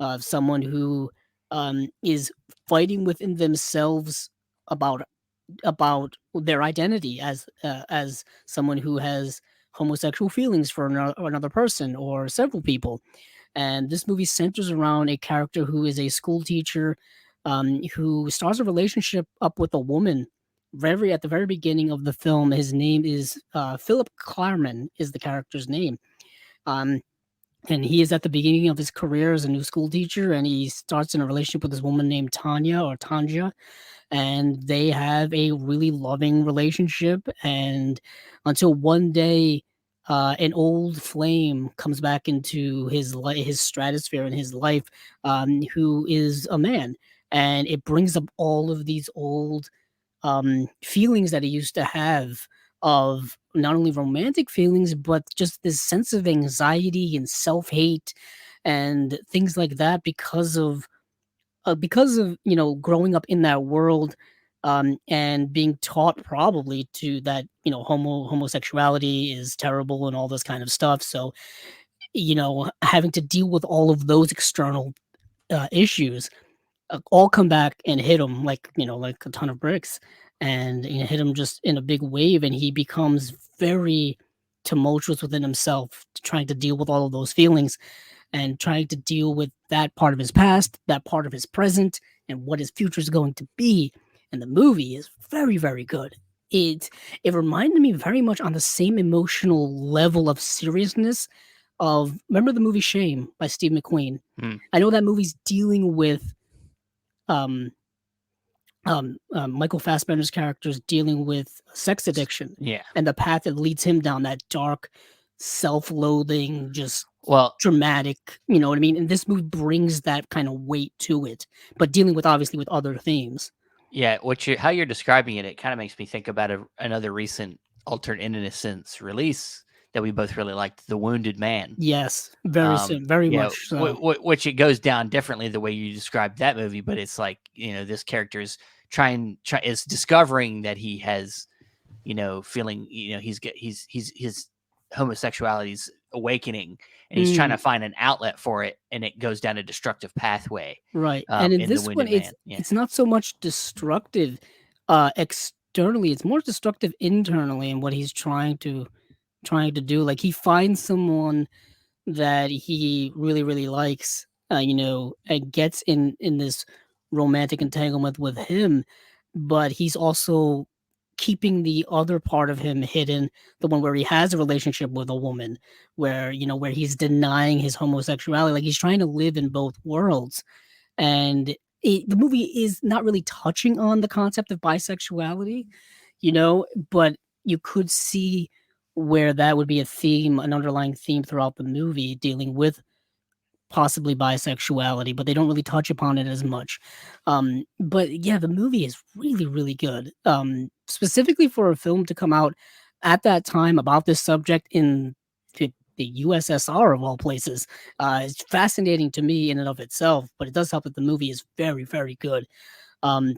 of someone who is fighting within themselves about their identity as someone who has homosexual feelings for another person or several people. And this movie centers around a character who is a school teacher, who starts a relationship up with a woman very at the very beginning of the film. His name is Philip Klarman is the character's name. Um, and he is at the beginning of his career as a new school teacher, and he starts in a relationship with this woman named Tanja, and they have a really loving relationship. And until one day, an old flame comes back into his stratosphere in his life, who is a man, and it brings up all of these old feelings that he used to have, of not only romantic feelings but just this sense of anxiety and self-hate and things like that, because of growing up in that world, and being taught probably to that homosexuality is terrible and all this kind of stuff. So having to deal with all of those external issues, all come back and hit him like like a ton of bricks, and hit him just in a big wave, and he becomes very tumultuous within himself, trying to deal with all of those feelings and trying to deal with that part of his past, that part of his present, and what his future is going to be. And the movie is very, very good. It it reminded me very much on the same emotional level of seriousness of, remember the movie Shame by Steve McQueen? Mm. I know that movie's dealing with um Michael Fassbender's character is dealing with sex addiction Yeah. and the path that leads him down that dark, self-loathing, just Well, dramatic, you know what I mean? And this movie brings that kind of weight to it, but dealing with obviously with other themes. yeah, how you're describing it, it kind of makes me think about another recent Altered Innocence release that we both really liked, The Wounded Man. Yes, very Yeah, much so. which it goes down differently the way you described that movie, but it's like, this character is is discovering that he has, feeling, he's his homosexuality's awakening, and he's trying Mm, to find an outlet for it, and it goes down a destructive pathway. right. And in In The this one, Wounded Man. Yeah. it's not so much destructive externally, it's more destructive internally in what he's trying to do. Like, he finds someone that he really, really likes, and gets in this romantic entanglement with him, but he's also keeping the other part of him hidden, the one where he has a relationship with a woman, where, where he's denying his homosexuality, like he's trying to live in both worlds. And the movie is not really touching on the concept of bisexuality, but you could see where that would be a theme, an underlying theme throughout the movie, dealing with possibly bisexuality, but they don't really touch upon it as much. But yeah, the movie is really, really good. Specifically for a film to come out at that time about this subject in the USSR of all places, is fascinating to me in and of itself. But it does help that the movie is very, very good.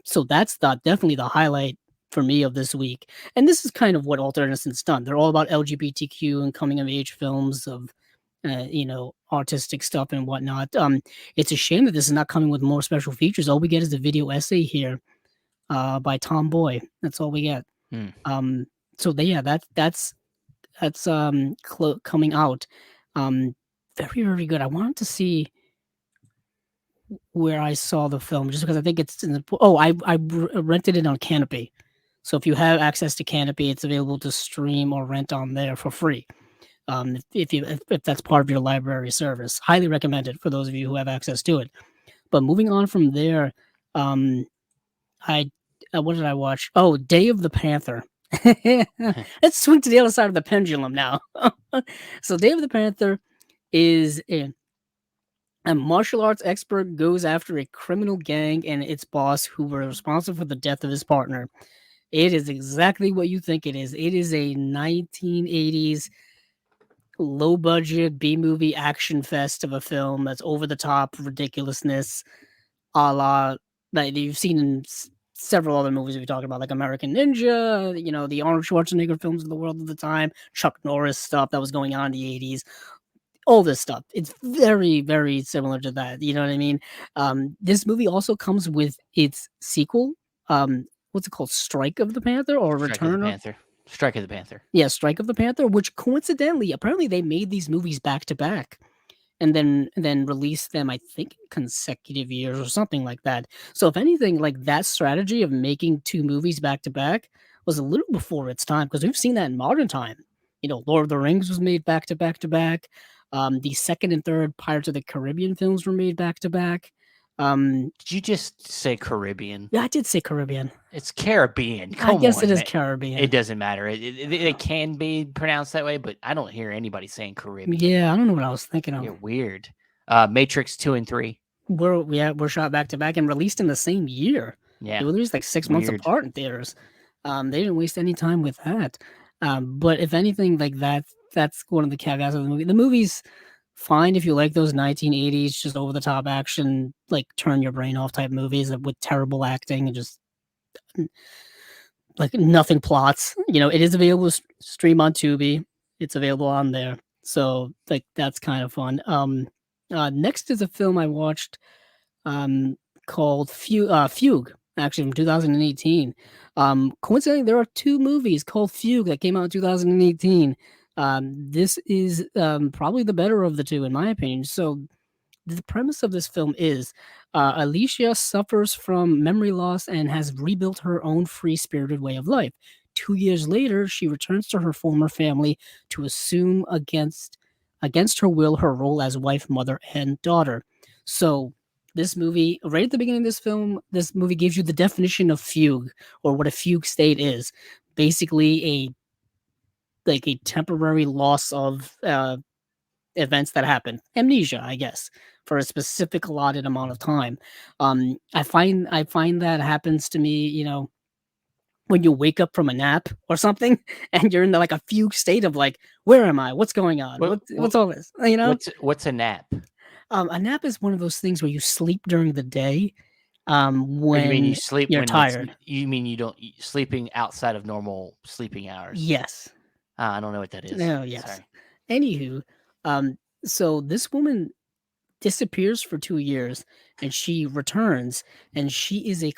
So that's definitely the highlight for me of this week. And this is kind of what Alter Innocence done. They're all about LGBTQ and coming of age films of artistic stuff and whatnot. It's a shame that this is not coming with more special features. All we get is a video essay here by Tom Boy. That's all we get. Hmm. So yeah, that's coming out. Very, very good. I wanted to see where I saw the film just because I think it's in the. Oh, I rented it on Canopy. So if you have access to Canopy, it's available to stream or rent on there for free. If that's part of your library service, highly recommend it for those of you who have access to it. But moving on from there, I what did I watch? Oh, Day of the Panther. Let's swing to the other side of the pendulum now. So Day of the Panther is a martial arts expert goes after a criminal gang and its boss who were responsible for the death of his partner. It is exactly what you think it is. It is a 1980s low budget B movie action fest of a film that's over the top ridiculousness, a la like you've seen in several other movies we talked about, like American Ninja, the Arnold Schwarzenegger films of the world at the time, Chuck Norris stuff that was going on in the 80s, all this stuff. It's very, very similar to that. You know what I mean? This movie also comes with its sequel. What's it called? Strike of the Panther or Strike of the Return of Panther. Strike of the Panther. Yeah, Strike of the Panther, which coincidentally, apparently they made these movies back to back and then released them, I think, in consecutive years or something like that. So if anything, like that strategy of making two movies back to back was a little before its time because we've seen that in modern time. Lord of the Rings was made back to back to back. The second and third Pirates of the Caribbean films were made back to back. Did you just say Caribbean? Yeah, I did say Caribbean. It's Caribbean. I Come guess on, it is man. Caribbean. It doesn't matter. It can be pronounced that way, but I don't hear anybody saying Caribbean. Yeah, I don't know what I was thinking of. You're weird. Matrix 2 and 3. We're shot back to back and released in the same year. Yeah. They were released like 6 months Weird. apart in theaters. They didn't waste any time with that. But if anything, like that's one of the caveats of the movie. The movie's fine if you like those 1980s, just over the top action, like turn your brain off type movies with terrible acting and just like nothing plots. It is available to stream on Tubi. It's available on there. So like that's kind of fun. Next is a film I watched called Fugue, actually from 2018. Coincidentally, there are two movies called Fugue that came out in 2018. This is probably the better of the two, in my opinion. So the premise of this film is Alicia suffers from memory loss and has rebuilt her own free-spirited way of life. 2 years later, she returns to her former family to assume against her will her role as wife, mother, and daughter. So this movie, right at the beginning of this movie gives you the definition of fugue or what a fugue state is. Basically, a temporary loss of events that happen, amnesia, I guess, for a specific allotted amount of time. I find that happens to me, when you wake up from a nap or something and you're in like a fugue state of like, where am I? What's going on? What's all this? What's a nap? A nap is one of those things where you sleep during the day Or you mean you when sleep you're when tired. you mean you don't sleeping outside of normal sleeping hours? Yes. I don't know what that is. No, yes. Sorry. Anywho, so this woman disappears for 2 years and she returns and she is a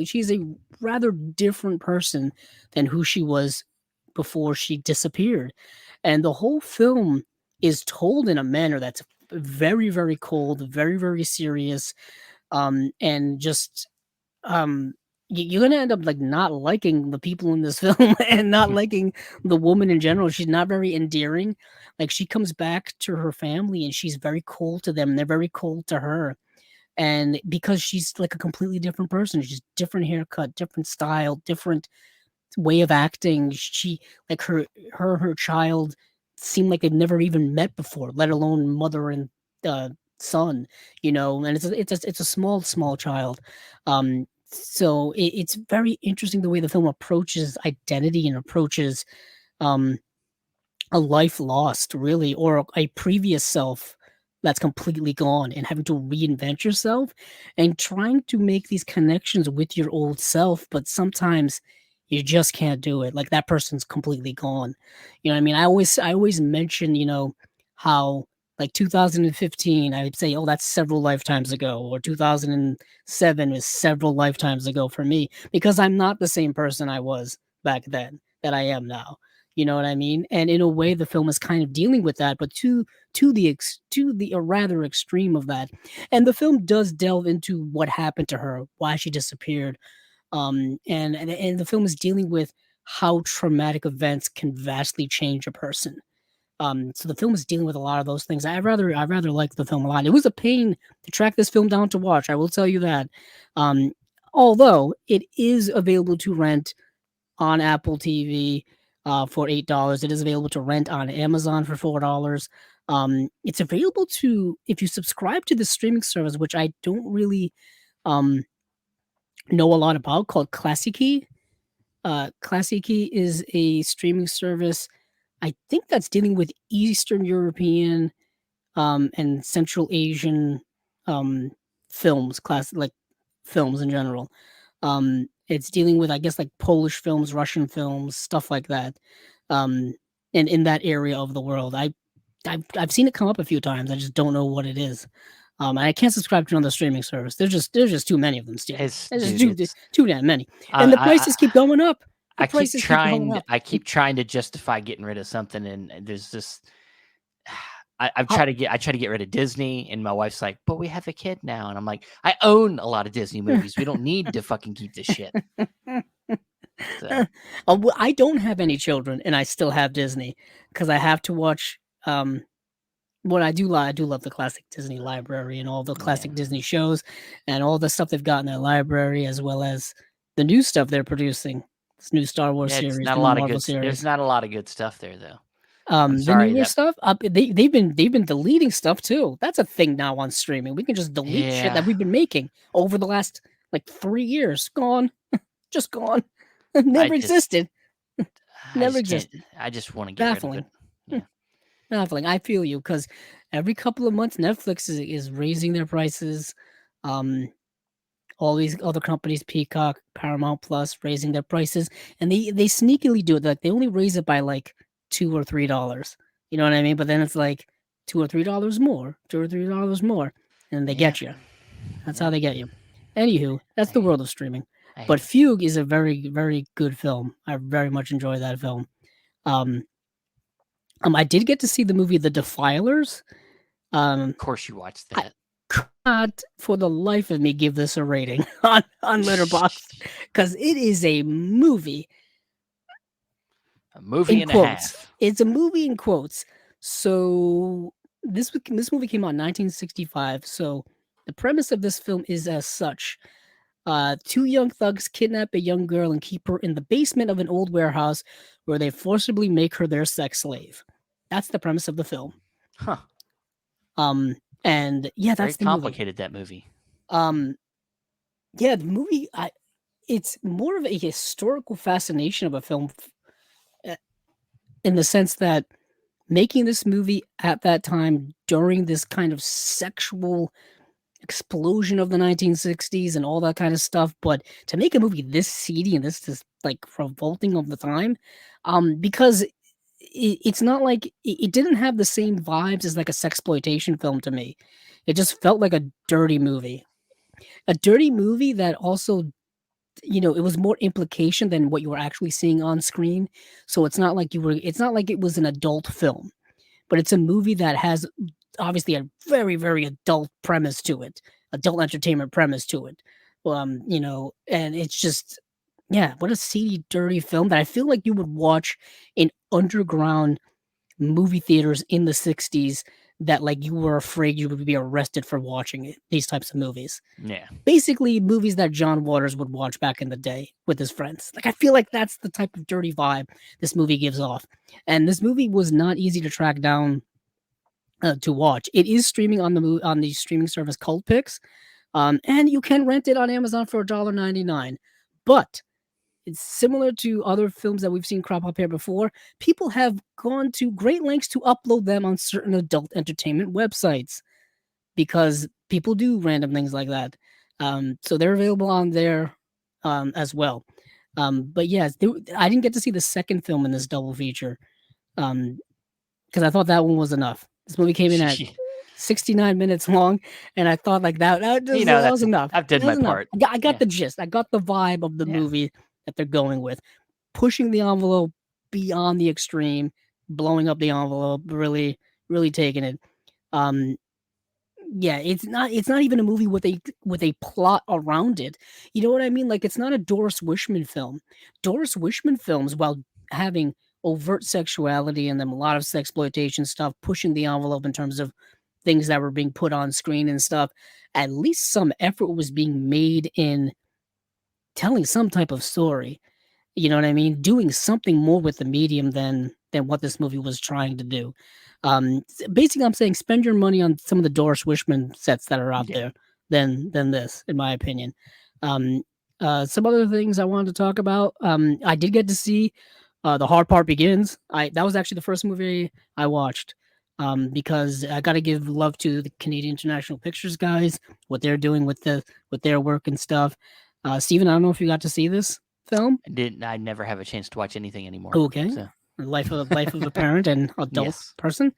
she's a rather different person than who she was before she disappeared. And the whole film is told in a manner that's very, very cold, very, very serious, and just you're gonna end up like not liking the people in this film and not liking the woman in general. She's not very endearing. Like she comes back to her family and she's very cold to them. And they're very cold to her. And because she's like a completely different person, she's different haircut, different style, different way of acting. She like her child seemed like they've never even met before, let alone mother and uh, son. You know, and it's a small child. So it's very interesting the way the film approaches identity and approaches um a life lost, really, or a previous self that's completely gone and having to reinvent yourself and trying to make these connections with your old self, but sometimes you just can't do it. Like that person's completely gone. You know what I mean? I always mention, how like 2015, I would say, oh, that's several lifetimes ago, or 2007 is several lifetimes ago for me, because I'm not the same person I was back then that I am now. You know what I mean? And in a way, the film is kind of dealing with that, but to the rather extreme of that. And the film does delve into what happened to her, why she disappeared, and the film is dealing with how traumatic events can vastly change a person. So the film is dealing with a lot of those things. I rather like the film a lot. It was a pain to track this film down to watch. I will tell you that. Um, Although it is available to rent on Apple TV for $8. It is available to rent on Amazon for $4. It's available to if you subscribe to the streaming service, which I don't really um, know a lot about, called Classiki. Classiki is a streaming service. I think that's dealing with Eastern European and Central Asian um, films, like films in general. It's dealing with, I guess, like Polish films, Russian films, stuff like that. Um, in that area of the world, I've seen it come up a few times. I just don't know what it is. And I can't subscribe to another streaming service. There's just too many of them still. It's There's just dude, it's too damn many, I and the I prices keep going up. The I keep prices keep going trying up. I keep trying to justify getting rid of something, and there's just How I try to get rid of Disney, and my wife's like, "But we have a kid now," and I'm like, "I own a lot of Disney movies. We don't need to fucking keep this shit." So I don't have any children, and I still have Disney because I have to watch. What I do love the classic Disney library and all the yeah, classic Disney shows, and all the stuff they've got in their library, as well as the new stuff they're producing. This new Star Wars yeah, it's series, not the a new lot of Marvel good. There's series. not a lot of good stuff there, though. I'm The sorry newer that. stuff, they've been deleting stuff too. That's a thing now on streaming. We can just delete shit Yeah, that we've been making over the last like 3 years. Gone, just gone. I Never just existed. I Never just can't. existed. I just want to get rid of it. Baffling. Yeah, Baffling. I feel you because every couple of months Netflix is raising their prices. Um, all these other companies, Peacock, Paramount Plus, raising their prices, and they sneakily do it. Like they only raise it by like $2 or $3. You know what I mean? But then it's like $2 or $3 more, $2 or $3 more, and they yeah, get you. That's how yeah. they get you. Anywho, that's the I world of streaming. I But hate. Fugue is a very very good film. I very much enjoy that film. Um, I did get to see the movie The Defilers. Um, Of course, you watched I that. cannot for the life of me give this a rating on Letterboxd because it is a movie A movie in and a quotes. half. It's a movie in quotes. So this movie came out in 1965. So the premise of this film is as such: two young thugs kidnap a young girl and keep her in the basement of an old warehouse, where they forcibly make her their sex slave. That's the premise of the film. Huh. And yeah, Very that's the movie. complicated, that movie. Um, yeah, the movie. It's more of a historical fascination of a film, uh, in the sense that making this movie at that time during this kind of sexual explosion of the 1960s and all that kind of stuff, but to make a movie this seedy and this like revolting of the time, because it's not like it didn't have the same vibes as like a sexploitation film to me. It just felt like a dirty movie that also, it was more implication than what you were actually seeing on screen. So it's not like it was an adult film, but it's a movie that has obviously a very very adult premise to it, adult entertainment premise to it. And it's just, yeah, what a seedy, dirty film that I feel like you would watch in underground movie theaters in the '60s that, like, you were afraid you would be arrested for watching it, these types of movies. Yeah. Basically, movies that John Waters would watch back in the day with his friends. Like, I feel like that's the type of dirty vibe this movie gives off. And this movie was not easy to track down, to watch. It is streaming on on the streaming service Cultpix, and you can rent it on Amazon for $1.99. But it's similar to other films that we've seen crop up here before. People have gone to great lengths to upload them on certain adult entertainment websites because people do random things like that. So they're available on there, as well. But yes, I didn't get to see the second film in this double feature, because I thought that one was enough. This movie came in at 69 minutes long, and I thought like that was enough. I've done That was my enough. part. I got Yeah. the gist. I got the vibe of the Yeah. movie that they're going with, pushing the envelope beyond the extreme, blowing up the envelope, really, really taking it. Um, yeah, it's not even a movie with a plot around it. You know what I mean? Like, it's not a Doris Wishman film. Doris Wishman films, while having overt sexuality in them, a lot of sexploitation stuff, pushing the envelope in terms of things that were being put on screen and stuff, at least some effort was being made in telling some type of story. You know what I mean? Doing something more with the medium than what this movie was trying to do. Basically, I'm saying spend your money on some of the Doris Wishman sets that are out Yeah. there than this, in my opinion. Um, some other things I wanted to talk about. I did get to see, The Hard Part Begins. I That was actually the first movie I watched, because I got to give love to the Canadian International Pictures guys, what they're doing with their work and stuff. Steven, I don't know if you got to see this film. I never have a chance to watch anything anymore. Okay. So Life of a parent and adult yes. person.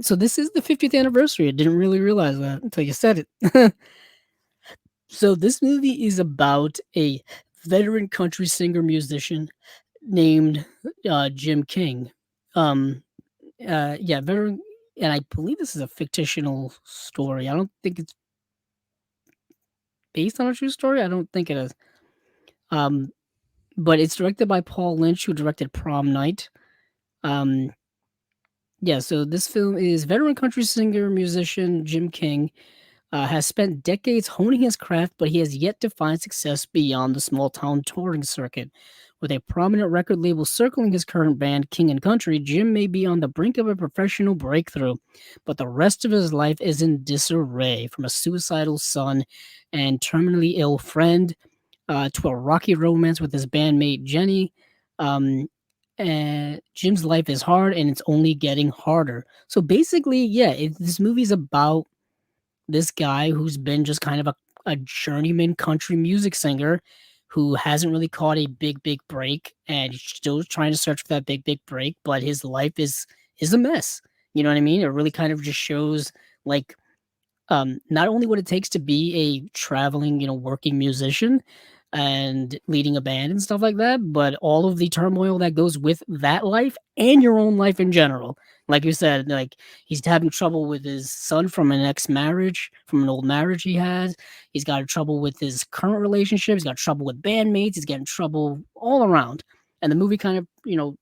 So this is the 50th anniversary. I didn't really realize that until you said it. So this movie is about a veteran country singer musician named, Jim King. Um, yeah, veteran, and I believe this is a fictional story. I don't think it's based on a true story. I don't think it is. Um, but it's directed by Paul Lynch, who directed Prom Night. Um, Yeah, so this film is veteran country singer musician Jim King, has spent decades honing his craft, but he has yet to find success beyond the small town touring circuit. With a prominent record label circling his current band, King and Country, Jim may be on the brink of a professional breakthrough, but the rest of his life is in disarray, from a suicidal son and terminally ill friend, to a rocky romance with his bandmate Jenny. Um, and Jim's life is hard, and it's only getting harder. So basically, yeah, this movie's about this guy who's been just kind of a journeyman country music singer who hasn't really caught a big break, and he's still trying to search for that big break, but his life is a mess. You know what I mean? It really kind of just shows, like, not only what it takes to be a traveling, working musician and leading a band and stuff like that, but all of the turmoil that goes with that life and your own life in general. Like you said, like, he's having trouble with his son from an ex-marriage, from an old marriage he had. He's got trouble with his current relationship. He's got trouble with bandmates. He's getting trouble all around. And the movie kind of,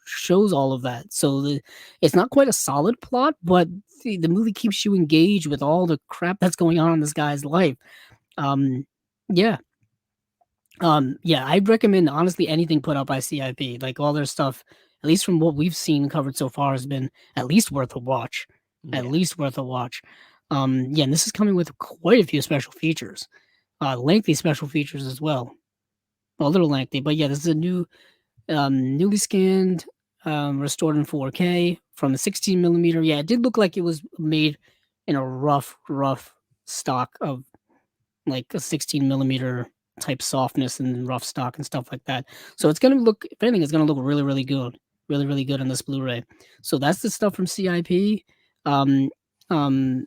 shows all of that. So it's not quite a solid plot, but the movie keeps you engaged with all the crap that's going on in this guy's life. Um, yeah. Yeah, I'd recommend, honestly, anything put out by CIP. Like, all their stuff, at least from what we've seen covered so far, has been at least worth a watch. At Yeah. least worth a watch. Yeah, and this is coming with quite a few special features. Lengthy special features as well. A little lengthy, but yeah, this is a newly scanned, restored in 4K from the 16 millimeter. Yeah, it did look like it was made in a rough stock of, like, a 16 millimeter type softness and rough stock and stuff like that. So it's gonna look, if anything, it's gonna look really, really good, really good on this Blu-ray. So that's the stuff from CIP. Um, um,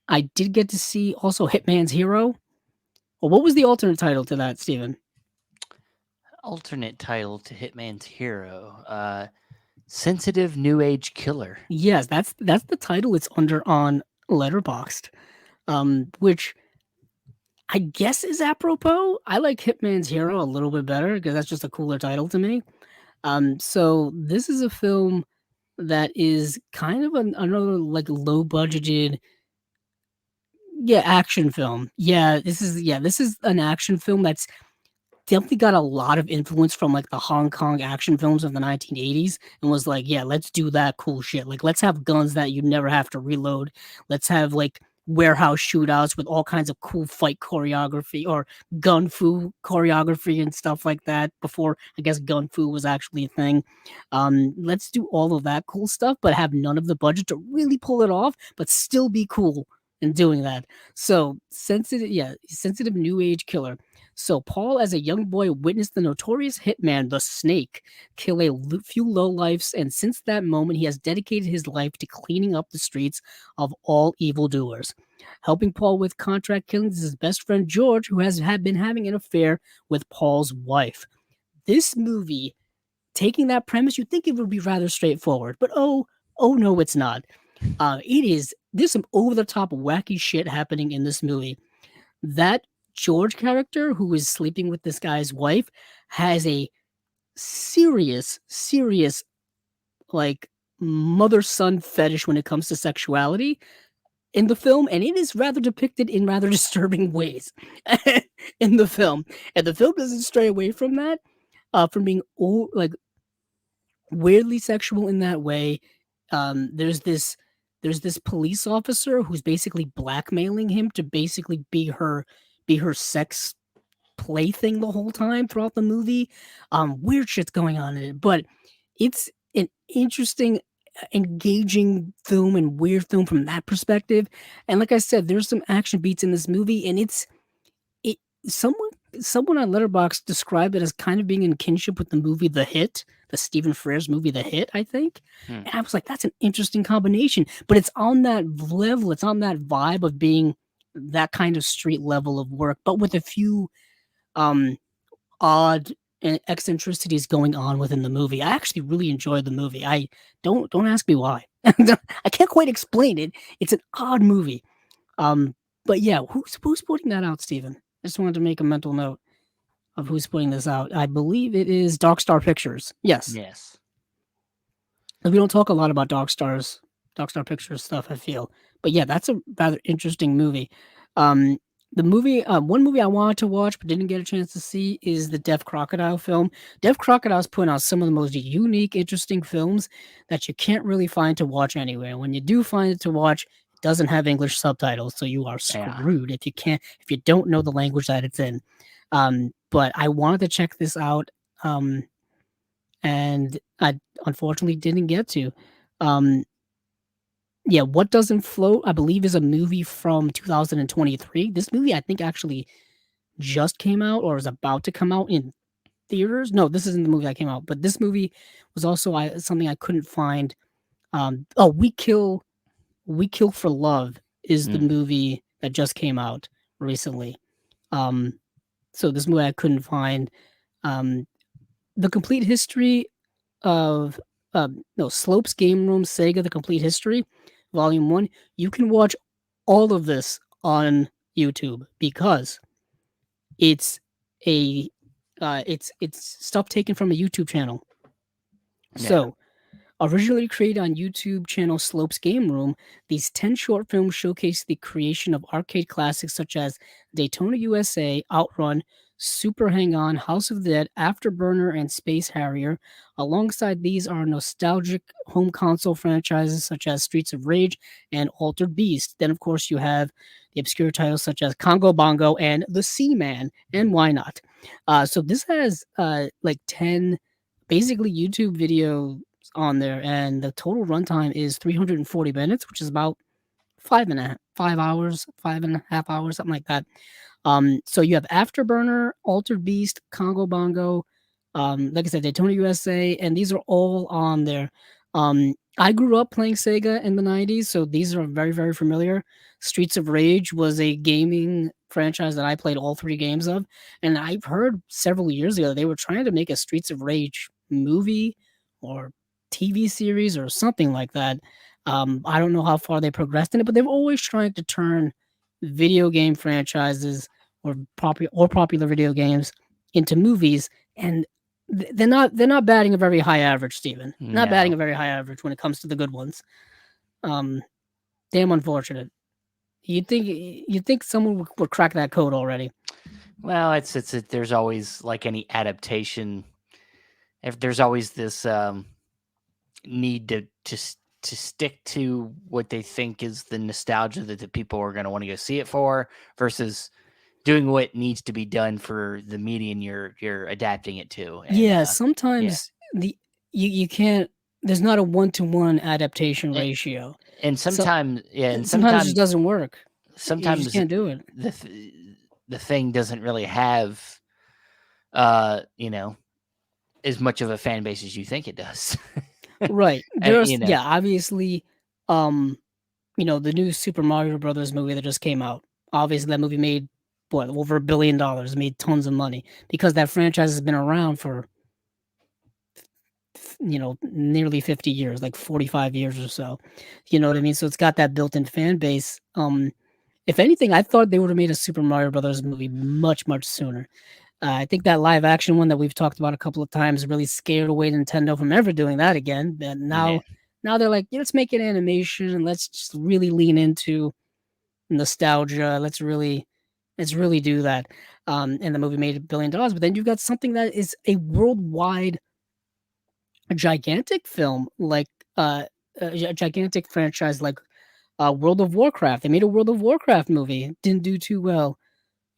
I did get to see also Hitman's Hero. Well, what was the alternate title to that, Steven? Alternate title to Hitman's Hero. Sensitive New Age Killer. Yes, that's the title it's under on Letterboxd. Which I guess is apropos. I like Hitman's Hero a little bit better because that's just a cooler title to me. So this is a film that is kind of another like low budgeted, yeah, action film. This is an action film that's definitely got a lot of influence from like the Hong Kong action films of the 1980s and was like, yeah, let's do that cool shit. Like, let's have guns that you never have to reload. Let's have like warehouse shootouts with all kinds of cool fight choreography or gun fu choreography and stuff like that before I guess gun fu was actually a thing. Let's do all of that cool stuff, but have none of the budget to really pull it off, but still be cool in doing that. So sensitive new age killer. So Paul, as a young boy, witnessed the notorious hitman, the Snake, kill few lowlifes, and since that moment, he has dedicated his life to cleaning up the streets of all evildoers. Helping Paul with contract killings is his best friend George, who had been having an affair with Paul's wife. This movie, taking that premise, you'd think it would be rather straightforward, but oh no, it's not. There's some over the top wacky shit happening in this movie. That George character who is sleeping with this guy's wife has a serious like mother son fetish when it comes to sexuality in the film, and it is rather depicted in rather disturbing ways in the film. And the film doesn't stray away from that, from being like weirdly sexual in that way. There's this police officer who's basically blackmailing him to basically be her sex plaything the whole time throughout the movie. Weird shit's going on in it, but it's an interesting, engaging film and weird film from that perspective. And like I said, there's some action beats in this movie, and it someone on Letterboxd described it as kind of being in kinship with the movie The Hit, the Stephen Frears movie The Hit, I think. Hmm. And I was like, that's an interesting combination. But it's on that level, it's on that vibe of being that kind of street level of work, but with a few um odd eccentricities going on within the movie. I actually really enjoyed the movie. I don't ask me why. I can't quite explain it. It's an odd movie. But yeah, who's putting that out, Steven? I just wanted to make a mental note of who's putting this out. I believe it is Dark Star Pictures. Yes. Yes. We don't talk a lot about Dark Star Pictures stuff, I feel. But yeah, that's a rather interesting movie. Um, one movie I wanted to watch but didn't get a chance to see is the Deaf Crocodile film. Deaf Crocodile's putting out some of the most unique, interesting films that you can't really find to watch anywhere. When you do find it to watch, it doesn't have English subtitles, so you are Yeah. screwed if you don't know the language that it's in. But I wanted to check this out. And I unfortunately didn't get to. Um, yeah, What Doesn't Float, I believe, is a movie from 2023. This movie, I think, actually just came out or is about to come out in theaters. No, this isn't the movie that came out, but this movie was also something I couldn't find. We Kill for Love is the Hmm. movie that just came out recently. Um, so this movie I couldn't find. Um, the complete history of no Slopes Game Room Sega: The Complete History, Volume One. You can watch all of this on YouTube because it's a it's stuff taken from a YouTube channel. Yeah. So originally created on YouTube channel Slopes Game Room, these 10 short films showcase the creation of arcade classics such as Daytona USA, Outrun, Super Hang On, House of the Dead, Afterburner, and Space Harrier. Alongside these are nostalgic home console franchises such as Streets of Rage and Altered Beast. Then, of course, you have the obscure titles such as Congo Bongo and The Seaman, and why not? So this has like 10 basically YouTube videos on there, and the total runtime is 340 minutes, which is about 5.5 hours, 5.5 hours, something like that. So you have Afterburner, Altered Beast, Congo Bongo, like I said, Daytona USA, and these are all on there. I grew up playing Sega in the 90s, so these are very, very familiar. Streets of Rage was a gaming franchise that I played all three games of, and I've heard several years ago they were trying to make a Streets of Rage movie or TV series or something like that. I don't know how far they progressed in it, but they're always trying to turn video game franchises popular video games into movies, and they're not batting a very high average, Steven. Not batting No. a very high average when it comes to the good ones. Um, Damn unfortunate. You'd think someone would crack that code already. Well, there's always like any adaptation. If there's always this need to stick to what they think is the nostalgia that the people are going to want to go see it for, versus doing what needs to be done for the medium you're adapting it to. And Yeah, yeah, sometimes you can't. There's not a 1-to-1 adaptation and, ratio. and So sometimes yeah, and sometimes it just sometimes doesn't work. You just sometimes can't do it. the th- the thing doesn't really have you know, as much of a fan base as you think it does. Right. You There's know, yeah, obviously, um, the new Super Mario Brothers movie that just came out. Obviously, that movie made what over $1 billion, made tons of money because that franchise has been around for nearly 50 years, like 45 years or so. You know what I mean? So it's got that built-in fan base. If anything, I thought they would have made a Super Mario Brothers movie much, much sooner. I think that live action one that we've talked about a couple of times really scared away Nintendo from ever doing that again. And yeah. now they're like, yeah, let's make it animation and let's just really lean into nostalgia. Let's really do that. And the movie made $1 billion, but then you've got something that is a worldwide, a gigantic film, like a gigantic franchise like World of Warcraft. They made a World of Warcraft movie. It didn't do too well,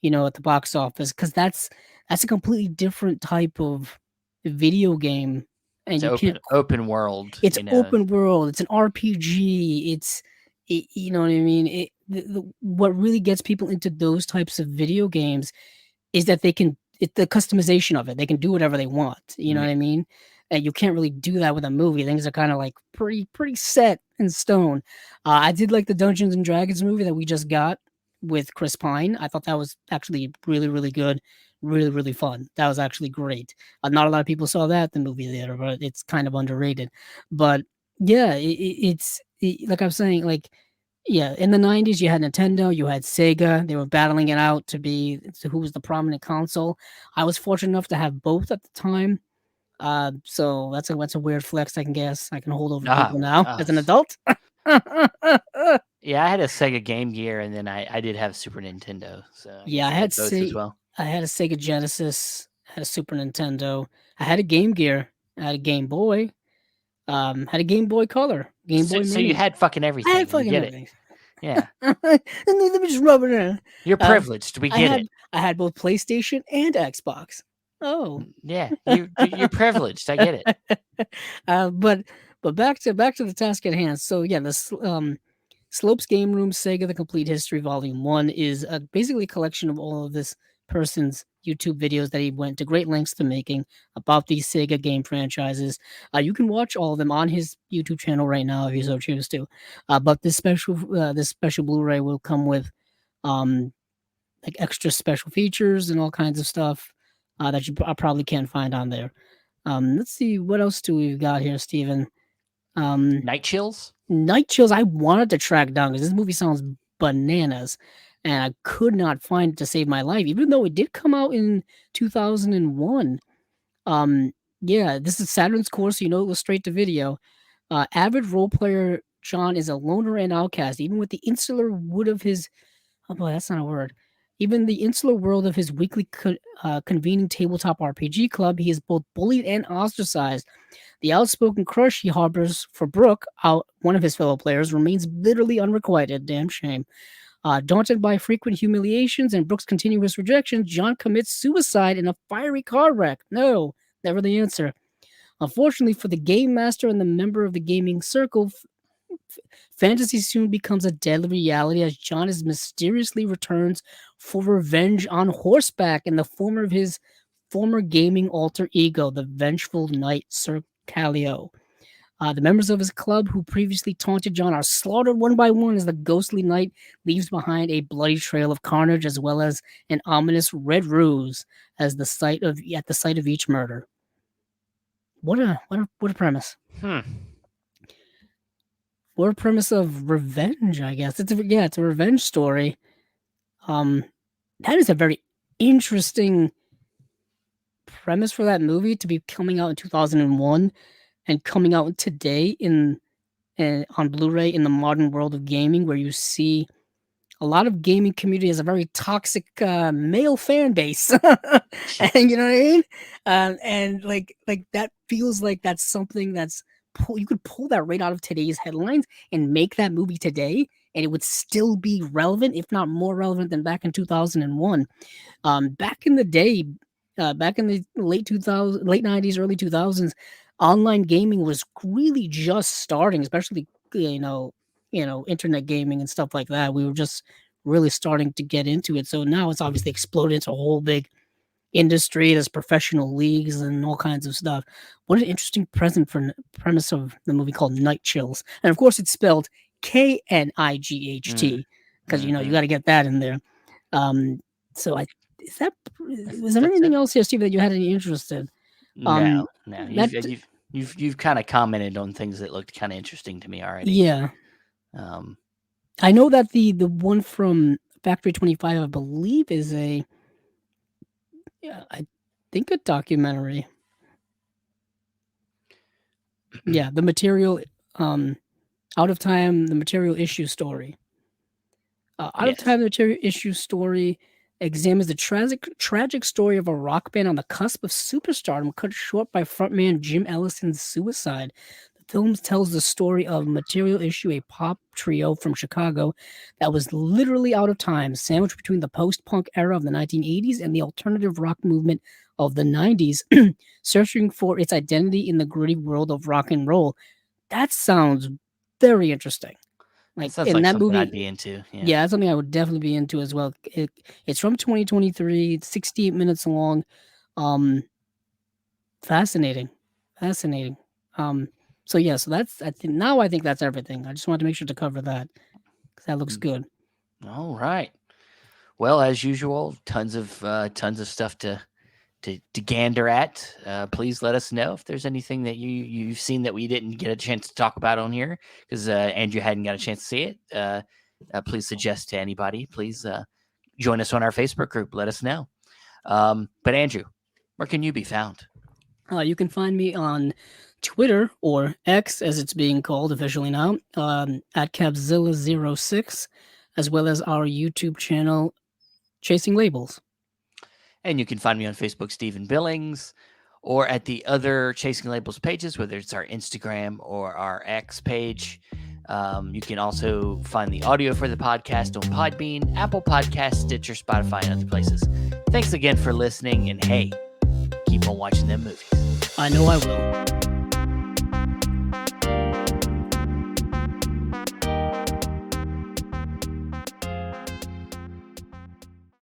at the box office, because that's a completely different type of video game, and It's you can't. open world, It's you know. open world. It's an RPG. You know what I mean. What really gets people into those types of video games is that the customization of it. They can do whatever they want. You know what Yeah. I mean? And you can't really do that with a movie. Things are kind of like pretty set in stone. I did like the Dungeons and Dragons movie that we just got with Chris Pine. I thought that was actually really really good, really really fun. That was actually great. Not a lot of people saw that at the movie theater, but it's kind of underrated. But yeah, like I was saying, like yeah, in the 90s, you had Nintendo, you had Sega. They were battling it out to who was the prominent console. I was fortunate enough to have both at the time. So that's a weird flex, I can guess. I can hold over Ah, people now ah, as an adult. yeah. I had a Sega Game Gear, and then I did have Super Nintendo, so I Yeah, guess I had both as well. I had a Sega Genesis, I had a Super Nintendo, I had a Game Gear, I had a Game Boy, had a Game Boy Color, Game Boy So you Mini. had fucking I had everything. We fucking get it. everything. Yeah, Let me just rub it in. you're Uh, privileged. We I get it. had I had both PlayStation and Xbox. Oh. Yeah, you're privileged. I get it. But back to the task at hand. So yeah, Slopes Game Room Sega: The Complete History Volume 1 is basically a collection of all of this person's YouTube videos that he went to great lengths to making about these Sega game franchises. You can watch all of them on his YouTube channel right now if you so choose to. But this special Blu-ray will come with um like extra special features and all kinds of stuff that you probably can't find on there. Let's see, what else do we got here, Steven? Um, Night Chills. Night Chills, I wanted to track down because this movie sounds bananas, and I could not find it to save my life, even though it did come out in 2001. Um, yeah, this is Saturn's course, it was straight to video. Avid role player John is a loner and outcast, even with the insular wood of his oh boy, that's not a word. Even the insular world of his weekly convening tabletop RPG club, he is both bullied and ostracized. The outspoken crush he harbors for Brooke, one of his fellow players, remains bitterly unrequited. Damn shame. Daunted by frequent humiliations and Brooke's continuous rejection, John commits suicide in a fiery car wreck. No, never the answer. Unfortunately for the game master and the member of the gaming circle, fantasy soon becomes a deadly reality as John is mysteriously returns for revenge on horseback in the form of his former gaming alter ego, the vengeful knight Sir Callio. The members of his club who previously taunted John are slaughtered one by one as the ghostly knight leaves behind a bloody trail of carnage as well as an ominous red ruse as at the site of each murder. What a premise. Hmm. What a premise of revenge, I guess. It's a revenge story. Um, that is a very interesting premise for that movie to be coming out in 2001 and coming out today in on Blu-ray in the modern world of gaming, where you see a lot of gaming community has a very toxic male fan base, and you know what I mean. And like that feels like that's something that's you could pull that right out of today's headlines and make that movie today, and it would still be relevant, if not more relevant than back in 2001. Back in the day, back in the late 90s, early 2000s, online gaming was really just starting, especially internet gaming and stuff like that. We were just really starting to get into it. So now it's obviously exploded into a whole big industry. There's professional leagues and all kinds of stuff. What an interesting premise of the movie called Night Chills, and of course it's spelled KNIGHT because you Mm-hmm. got to get that in there. Um, so I is that was there That's anything it. else here, Steve, that you had any interest in? No, no. That You've kind of commented on things that looked kind of interesting to me already. Yeah, Um, I know that the one from Factory 25, I believe, is a yeah, I think a documentary. Yeah, the material, um, out of time, the material issue story. Out of yes. time, the material issue story examines the tragic story of a rock band on the cusp of superstardom, cut short by frontman Jim Ellison's suicide. The film tells the story of Material Issue, a pop trio from Chicago that was literally out of time, sandwiched between the post-punk era of the 1980s and the alternative rock movement of the 90s, searching for its identity in the gritty world of rock and roll. That sounds very interesting. That Like sounds in like that something movie, I'd be into. Yeah. yeah, that's something I would definitely be into as well. It's from 2023. It's 68 minutes long. Um, fascinating, fascinating. Um, so yeah, so that's I think that's everything. I just wanted to make sure to cover that because that looks Mm. good. All right. Well, as usual, tons of stuff to gander at. Please let us know if there's anything that you've seen that we didn't get a chance to talk about on here because Andrew hadn't got a chance to see it. Please suggest to anybody. Please join us on our Facebook group. Let us know. But Andrew, where can you be found? You can find me on Twitter, or X as it's being called officially now, at Capzilla06, as well as our YouTube channel, Chasing Labels. And you can find me on Facebook, Stephen Billings, or at the other Chasing Labels pages, whether it's our Instagram or our X page. You can also find the audio for the podcast on Podbean, Apple Podcasts, Stitcher, Spotify, and other places. Thanks again for listening, and hey, keep on watching them movies. I know I will.